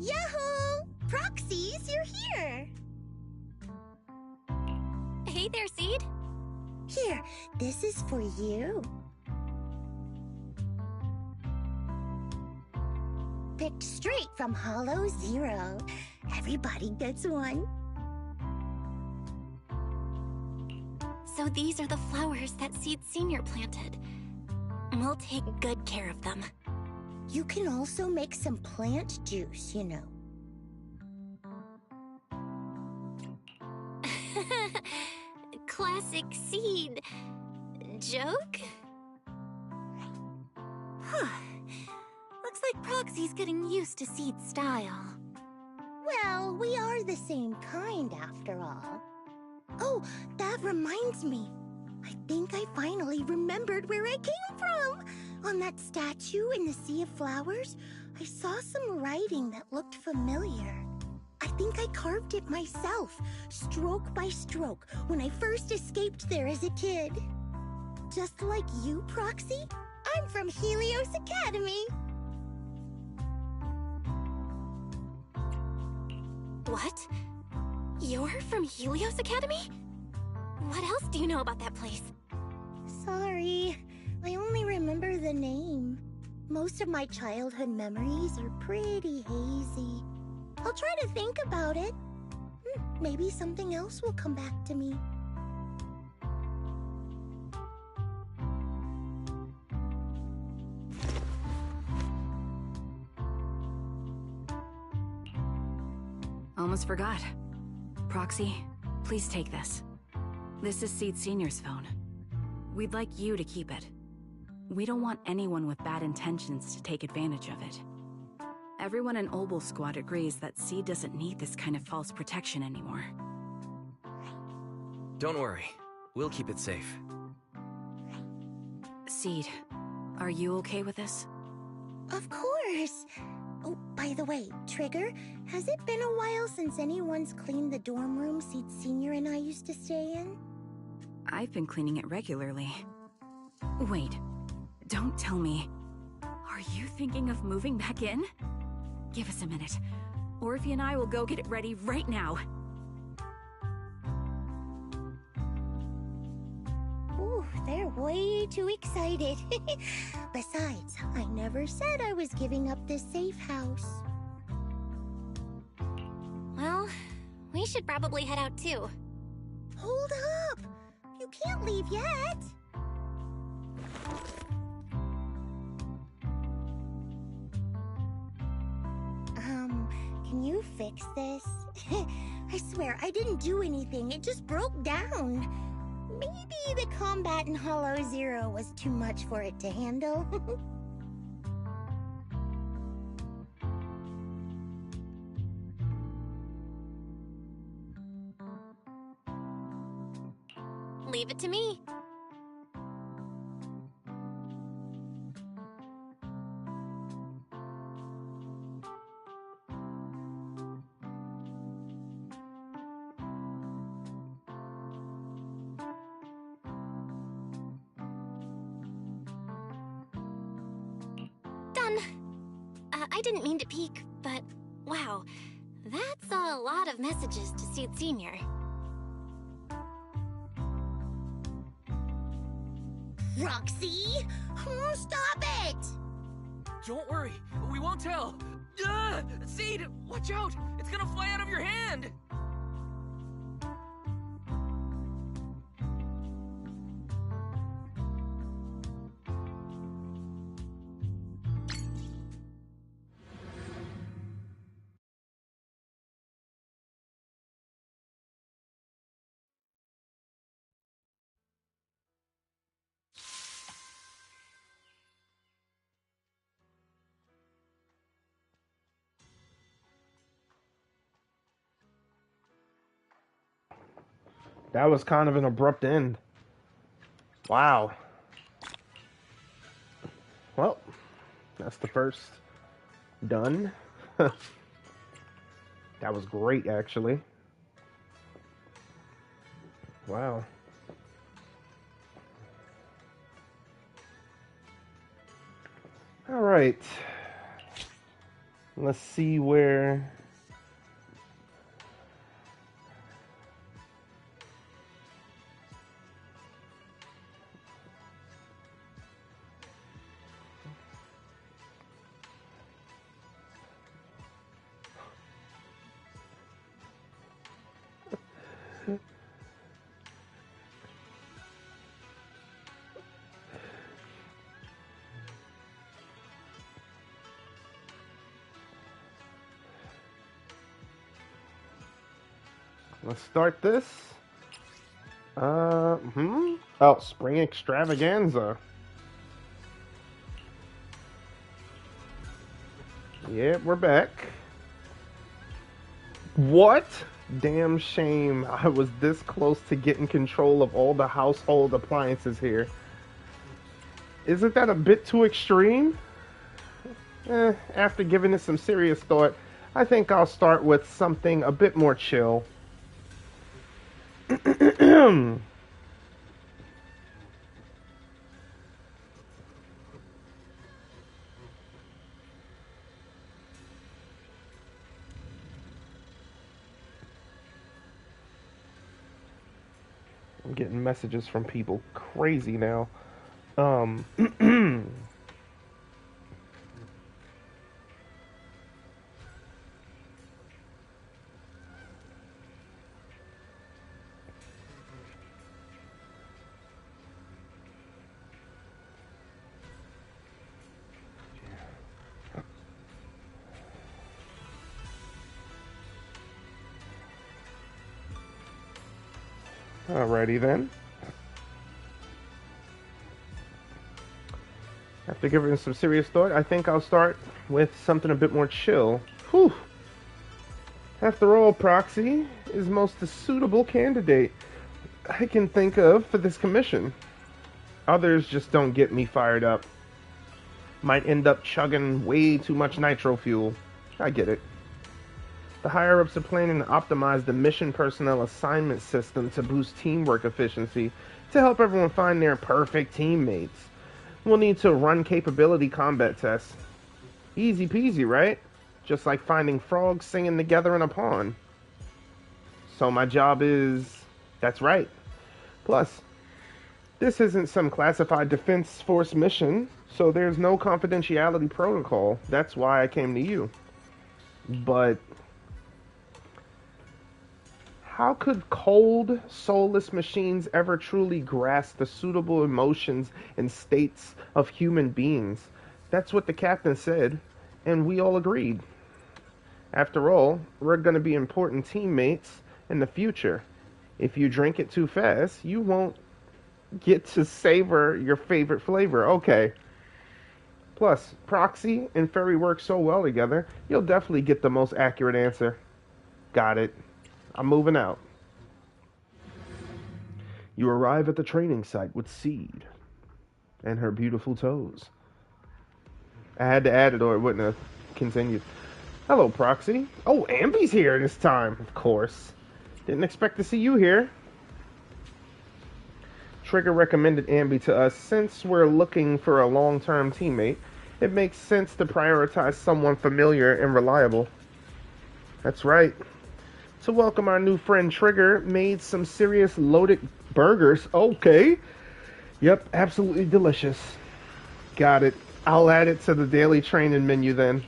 Yahoo! Proxies, you're here! Hey there, Seed. Here, this is for you. Picked straight from Hollow Zero. Everybody gets one. So these are the flowers that Seed Senior planted. We'll take good care of them. You can also make some plant juice, you know. Classic Seed. Joke? Looks like Proxy's getting used to Seed's style. Well, we are the same kind after all. Oh, that reminds me. I think I finally remembered where I came from. On that statue in the Sea of Flowers, I saw some writing that looked familiar. I think I carved it myself, stroke by stroke, when I first escaped there as a kid. Just like you, Proxy, I'm from Helios Academy. What? You're from Helios Academy? What else do you know about that place? Sorry, I only remember the name. Most of my childhood memories are pretty hazy. I'll try to think about it. Maybe something else will come back to me. Almost forgot. Proxy, please take this. This is Seed Senior's phone. We'd like you to keep it. We don't want anyone with bad intentions to take advantage of it. Everyone in Obel Squad agrees that Seed doesn't need this kind of false protection anymore. Don't worry. We'll keep it safe. Seed, are you okay with this? Of course. Oh, by the way, Trigger, has it been a while since anyone's cleaned the dorm room Seed Senior and I used to stay in? I've been cleaning it regularly. Wait, don't tell me. Are you thinking of moving back in? Give us a minute. Orphe and I will go get it ready right now. Ooh, they're way too excited. Besides, I never said I was giving up this safe house. Well, we should probably head out too. Hold up! You can't leave yet! Can you fix this? I swear, I didn't do anything. It just broke down. Maybe the combat in Hollow Zero was too much for it to handle. Leave it to me. Done. I didn't mean to peek, but wow, that's a lot of messages to Seed Senior. Roxy! Oh, stop it! Don't worry. We won't tell. Seed, watch out! It's gonna fly out of your hand! That was kind of an abrupt end. Wow. Well, that's the first done. That was great, actually. Wow. All right. Let's see where... Let's start this. Oh, Spring Extravaganza. Yeah, we're back. What? Damn shame I was this close to getting control of all the household appliances here. Isn't that a bit too extreme? After giving it some serious thought, I think I'll start with something a bit more chill. I'm getting messages from people crazy now. Alrighty then. After giving some serious thought, I think I'll start with something a bit more chill. Whew. After all, Proxy is most a suitable candidate I can think of for this commission. Others just don't get me fired up. Might end up chugging way too much nitro fuel. I get it. The higher-ups are planning to optimize the mission personnel assignment system to boost teamwork efficiency to help everyone find their perfect teammates. We'll need to run capability combat tests. Easy peasy, right? Just like finding frogs singing together in a pond. So my job is... That's right. Plus, this isn't some classified Defense Force mission, so there's no confidentiality protocol. That's why I came to you. But... how could cold, soulless machines ever truly grasp the suitable emotions and states of human beings? That's what the captain said, and we all agreed. After all, we're going to be important teammates in the future. If you drink it too fast, you won't get to savor your favorite flavor. Okay. Plus, Proxy and Fairy work so well together, you'll definitely get the most accurate answer. Got it. I'm moving out. You arrive at the training site with Seed and her beautiful toes. I had to add it or it wouldn't have continued. Hello, Proxy. Oh, Ambi's here this time, of course. Didn't expect to see you here. Trigger recommended Ambi to us. Since we're looking for a long-term teammate, it makes sense to prioritize someone familiar and reliable. That's right. To welcome our new friend Trigger, made some serious loaded burgers. Okay. Yep, absolutely delicious. Got it. I'll add it to the daily training menu then.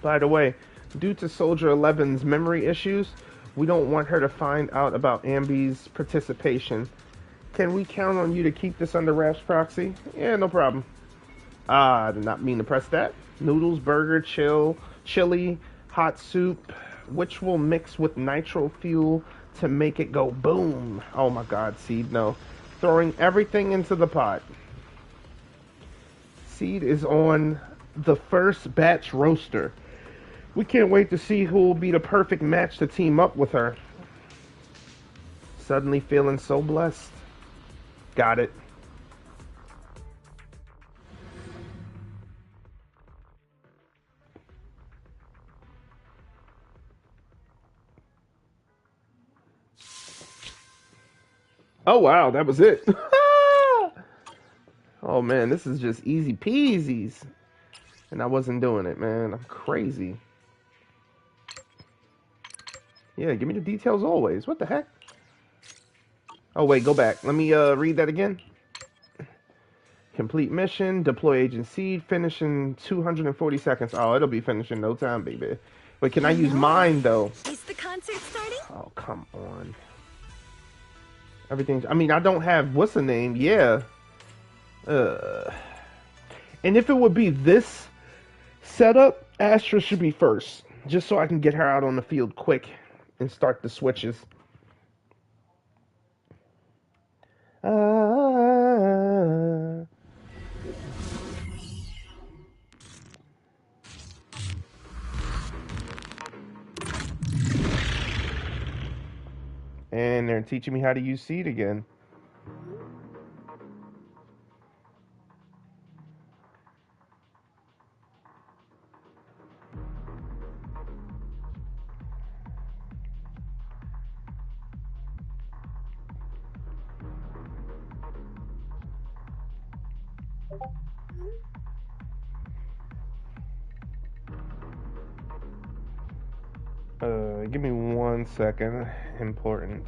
By the way, due to Soldier 11's memory issues, we don't want her to find out about Ambi's participation. Can we count on you to keep this under wraps, Proxy? Yeah, no problem. I did not mean to press that. Noodles, burger, chili, hot soup, which will mix with nitro fuel to make it go boom. Oh my god, Seed, no. Throwing everything into the pot. Seed is on the first batch roaster. We can't wait to see who will be the perfect match to team up with her. Suddenly feeling so blessed. Got it. Oh wow, that was it. Oh man, this is just easy peasies. And I wasn't doing it, man. I'm crazy. Yeah, give me the details always. What the heck? Oh wait, go back. Let me read that again. Complete mission, deploy Agent Seed, finish in 240 seconds. Oh, it'll be finished in no time, baby. Wait, can I use mine though? Is the concert starting? Oh, come on. Everything. I mean, I don't have what's the name? Yeah. And if it would be this setup, Astra should be first, just so I can get her out on the field quick and start the switches. And they're teaching me how to use Seed again. Give me 1 second. Important.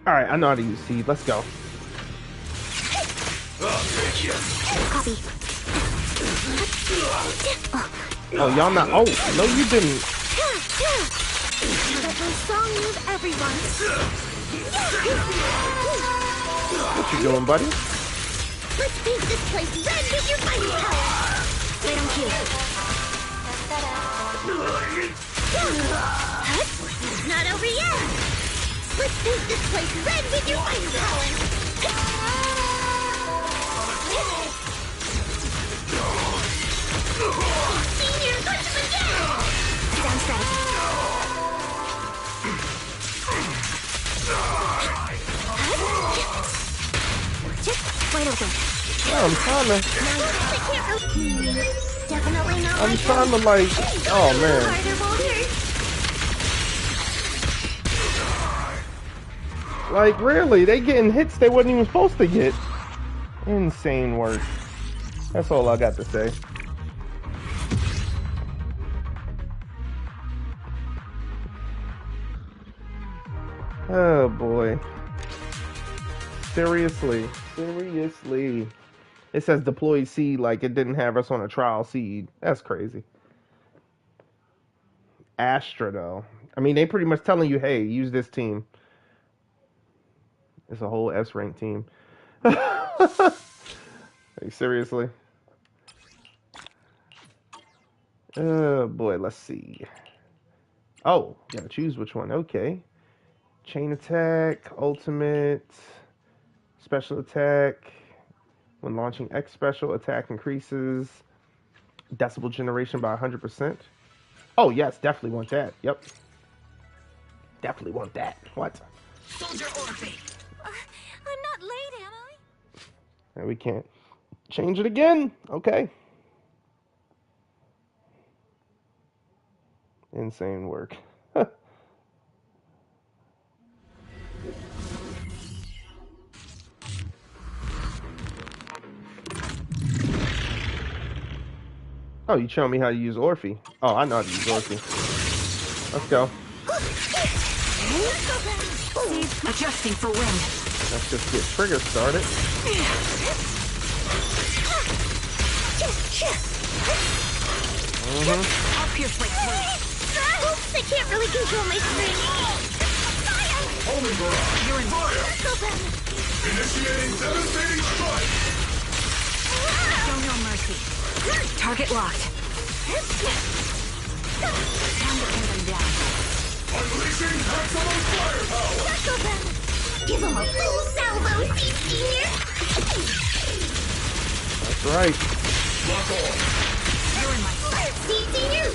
All right, I know how to use seed. Let's go. Copy. Oh, y'all not. Oh, no, you didn't. That's my strong move, everyone. What you doing, buddy? Let's paint this place red with your fighting power. Right on cue. Not over yet. Let's paint this place red with your fighting power. Senior, punch him again. Down strategy. Wide open. Oh, I'm trying to. Definitely not. I'm trying to like. Oh man. Like really, they getting hits they wasn't even supposed to get. Insane work. That's all I got to say. Oh boy. Seriously. It says deployed seed like it didn't have us on a trial seed. That's crazy. Astra though. I mean, they pretty much telling you, hey, use this team. It's a whole S rank team. Like, seriously. Oh boy, let's see. Oh, gotta choose which one. Okay. Chain attack, ultimate, special attack. When launching X special, attack increases decibel generation by 100%. Oh, yes, definitely want that. Yep. Definitely want that. What? Soldier Orphe. I'm not late, am I? And we can't change it again. Okay. Insane work. Oh, you showing me how to use Orphe. Oh, I know how to use Orphe. Let's go. Adjusting for wind. Let's just get trigger started. I'll pierce right through. Oops, I can't really control my string. Homing barrage. You're in Fire. Initiating devastating strike. Show no mercy. Target locked. Time to pin them down. Unleashing maximum firepower. Give him a full salvo, Senior. That's right. Lock on. You're in my sight. Senior.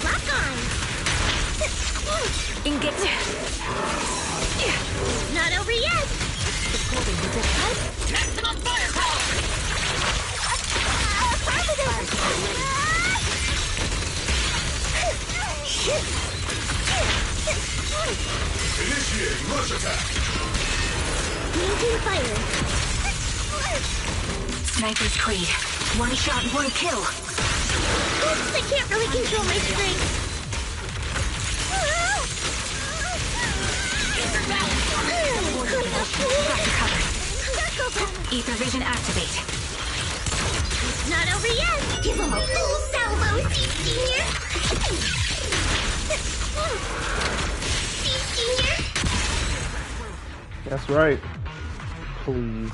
Lock on. Ingot. Not over yet. Holding the distance. Maximum firepower! Initiating rush attack. Maintain fire. Sniper's Creed. One shot, one kill. Oops, I can't really control my string. Got you covered. Ether vision activate. Not over yet. Give him a full salvo, Senior. Senior. That's right. Please.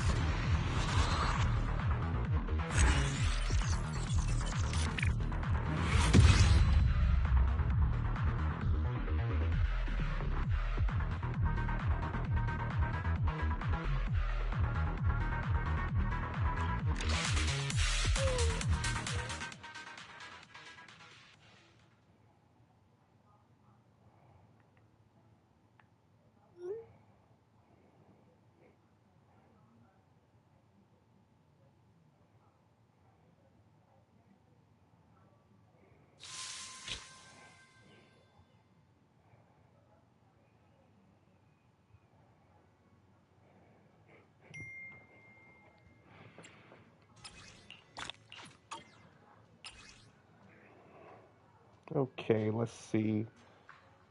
Okay, let's see.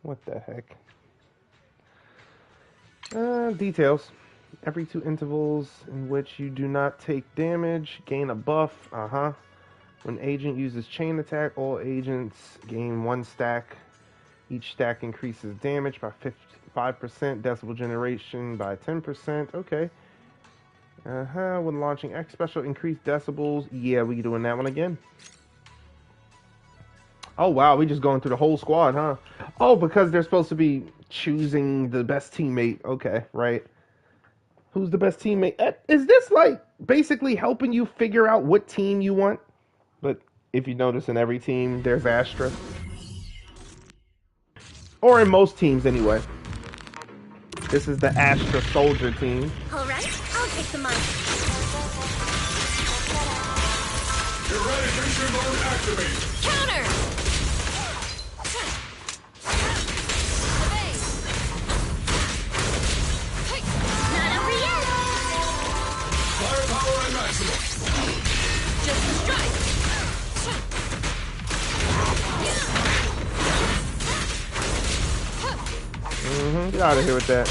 What the heck? Details. Every 2 intervals in which you do not take damage, gain a buff. When agent uses chain attack, all agents gain 1 stack. Each stack increases damage by 5%, decibel generation by 10%. Okay. When launching X special, increase decibels. Yeah, we doing that one again. Oh, wow, we just going through the whole squad, huh? Oh, because they're supposed to be choosing the best teammate. Okay, right. Who's the best teammate? Is this, like, basically helping you figure out what team you want? But if you notice, in every team, there's Astra. Or in most teams, anyway. This is the Astra Soldier team. All right, I'll take the mic. Eradication mode activated. Counter! Not over yet! Firepower at maximum. Just a strike! Get out of here with that.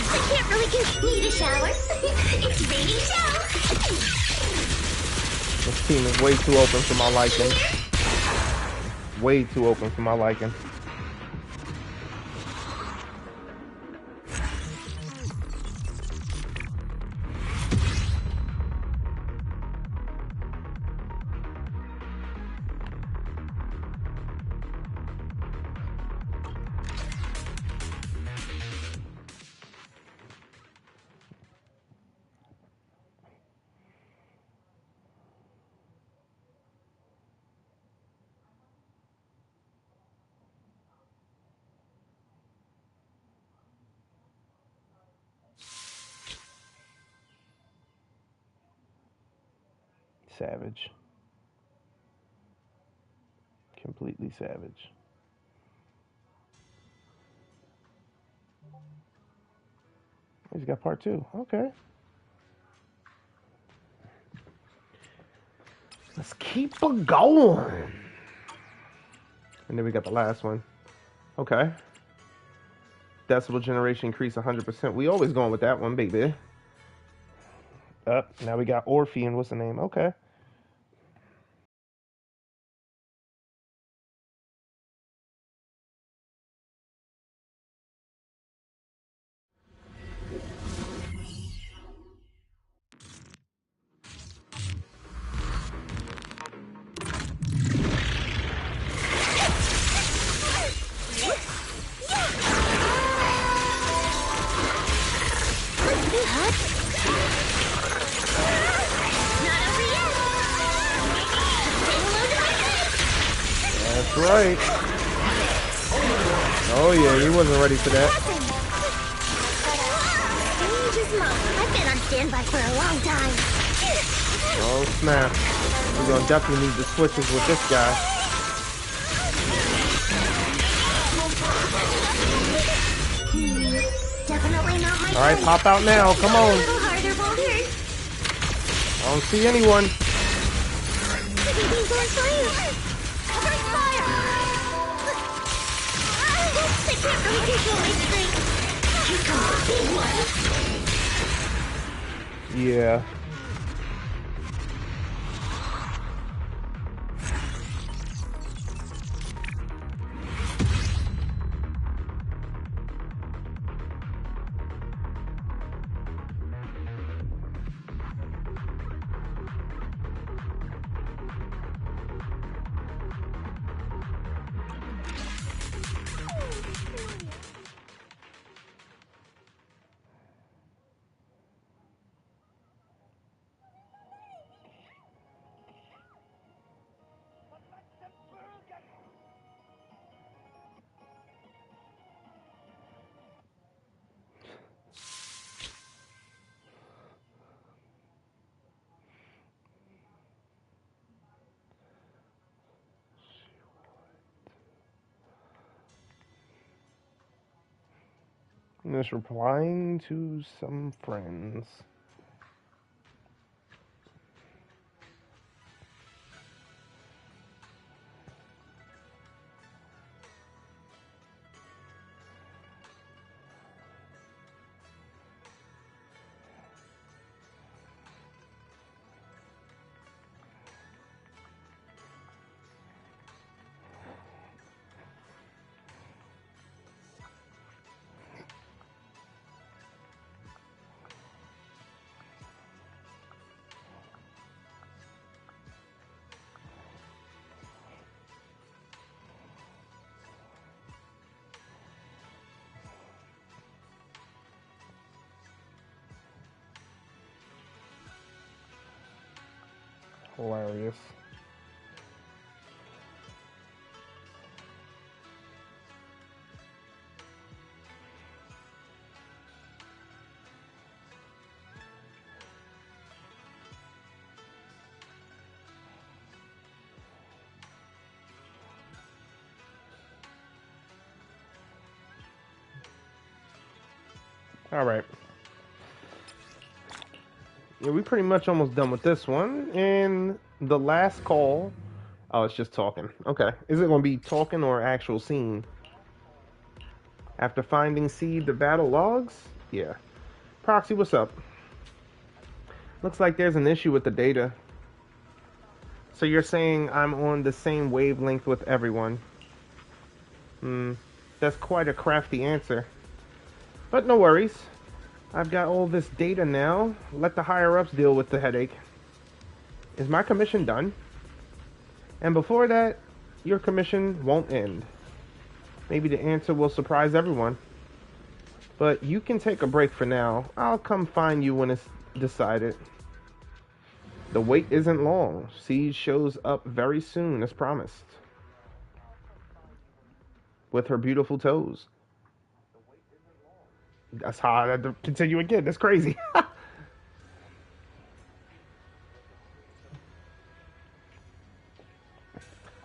I can't really need a shower. It's raining shower. This team is way too open for my liking. Way too open for my liking. Savage. Completely savage. He's got part 2. Okay. Let's keep it going. And then we got the last one. Okay. Decibel generation increase 100%. We always going with that one, baby. Now we got Orphean. What's the name? Okay. That's right. Oh yeah, he wasn't ready for that. I've been on standby for a long time. Oh snap. We're gonna definitely need the switches with this guy. Definitely not my Alright, pop out now. Come on. I don't see anyone. Yeah. I'm just replying to some friends. Hilarious. All right. Yeah, we pretty much almost done with this one. And the last call. Oh, it's just talking. Okay. Is it going to be talking or actual scene? After finding Seed, the battle logs? Yeah. Proxy, what's up? Looks like there's an issue with the data. So you're saying I'm on the same wavelength with everyone? That's quite a crafty answer. But no worries. I've got all this data now. Let the higher-ups deal with the headache. Is my commission done? And before that, your commission won't end. Maybe the answer will surprise everyone. But you can take a break for now. I'll come find you when it's decided. The wait isn't long. Seed shows up very soon, as promised. With her beautiful toes. That's how I had to continue again. That's crazy.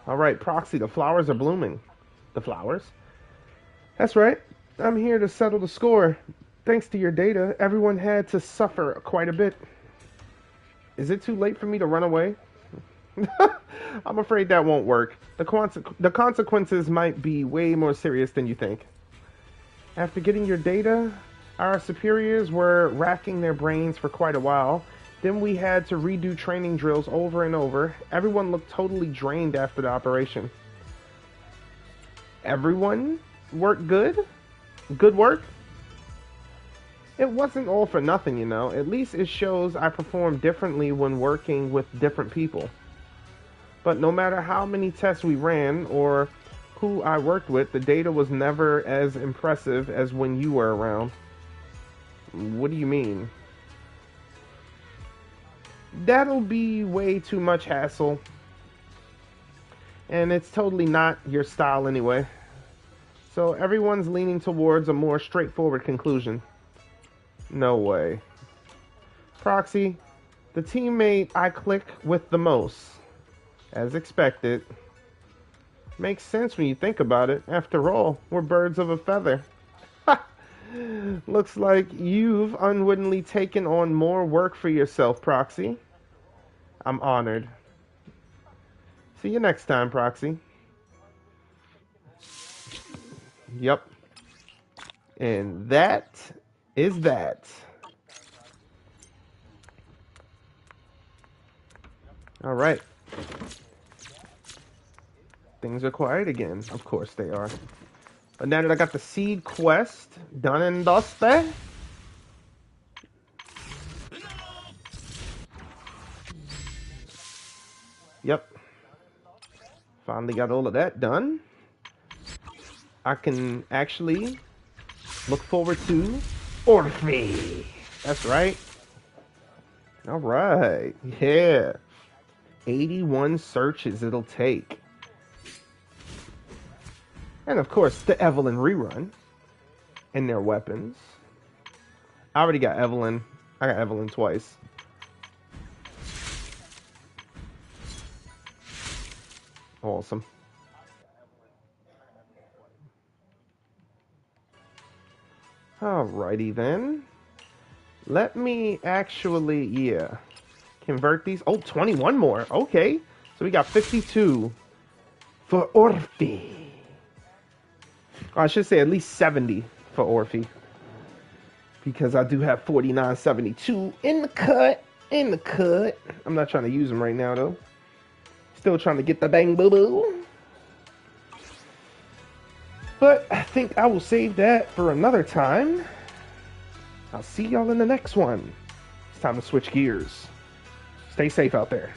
All right, Proxy, the flowers are blooming. The flowers? That's right. I'm here to settle the score. Thanks to your data, everyone had to suffer quite a bit. Is it too late for me to run away? I'm afraid that won't work. The consequences might be way more serious than you think. After getting your data, our superiors were racking their brains for quite a while. Then we had to redo training drills over and over. Everyone looked totally drained after the operation. Everyone worked good? Good work? It wasn't all for nothing, you know. At least it shows I perform differently when working with different people. But no matter how many tests we ran or who I worked with, the data was never as impressive as when you were around. What do you mean? That'll be way too much hassle. And it's totally not your style anyway. So everyone's leaning towards a more straightforward conclusion. No way. Proxy, the teammate I click with the most. As expected. Makes sense when you think about it. After all, we're birds of a feather. Looks like you've unwittingly taken on more work for yourself, Proxy. I'm honored. See you next time, Proxy. Yep. And that is that. All right. Things are quiet again. Of course they are. But now that I got the seed quest done and dusted. Yep. Finally got all of that done. I can actually look forward to Orphe. That's right. All right. Yeah. 81 searches it'll take. And of course, the Evelyn rerun. And their weapons. I already got Evelyn. I got Evelyn twice. Awesome. Alrighty then. Let me actually, yeah, convert these. Oh, 21 more. Okay. So we got 52 for Orphe. I should say at least 70 for Orphe. Because I do have 49.72 in the cut. In the cut. I'm not trying to use them right now, though. Still trying to get the bang boo-boo. But I think I will save that for another time. I'll see y'all in the next one. It's time to switch gears. Stay safe out there.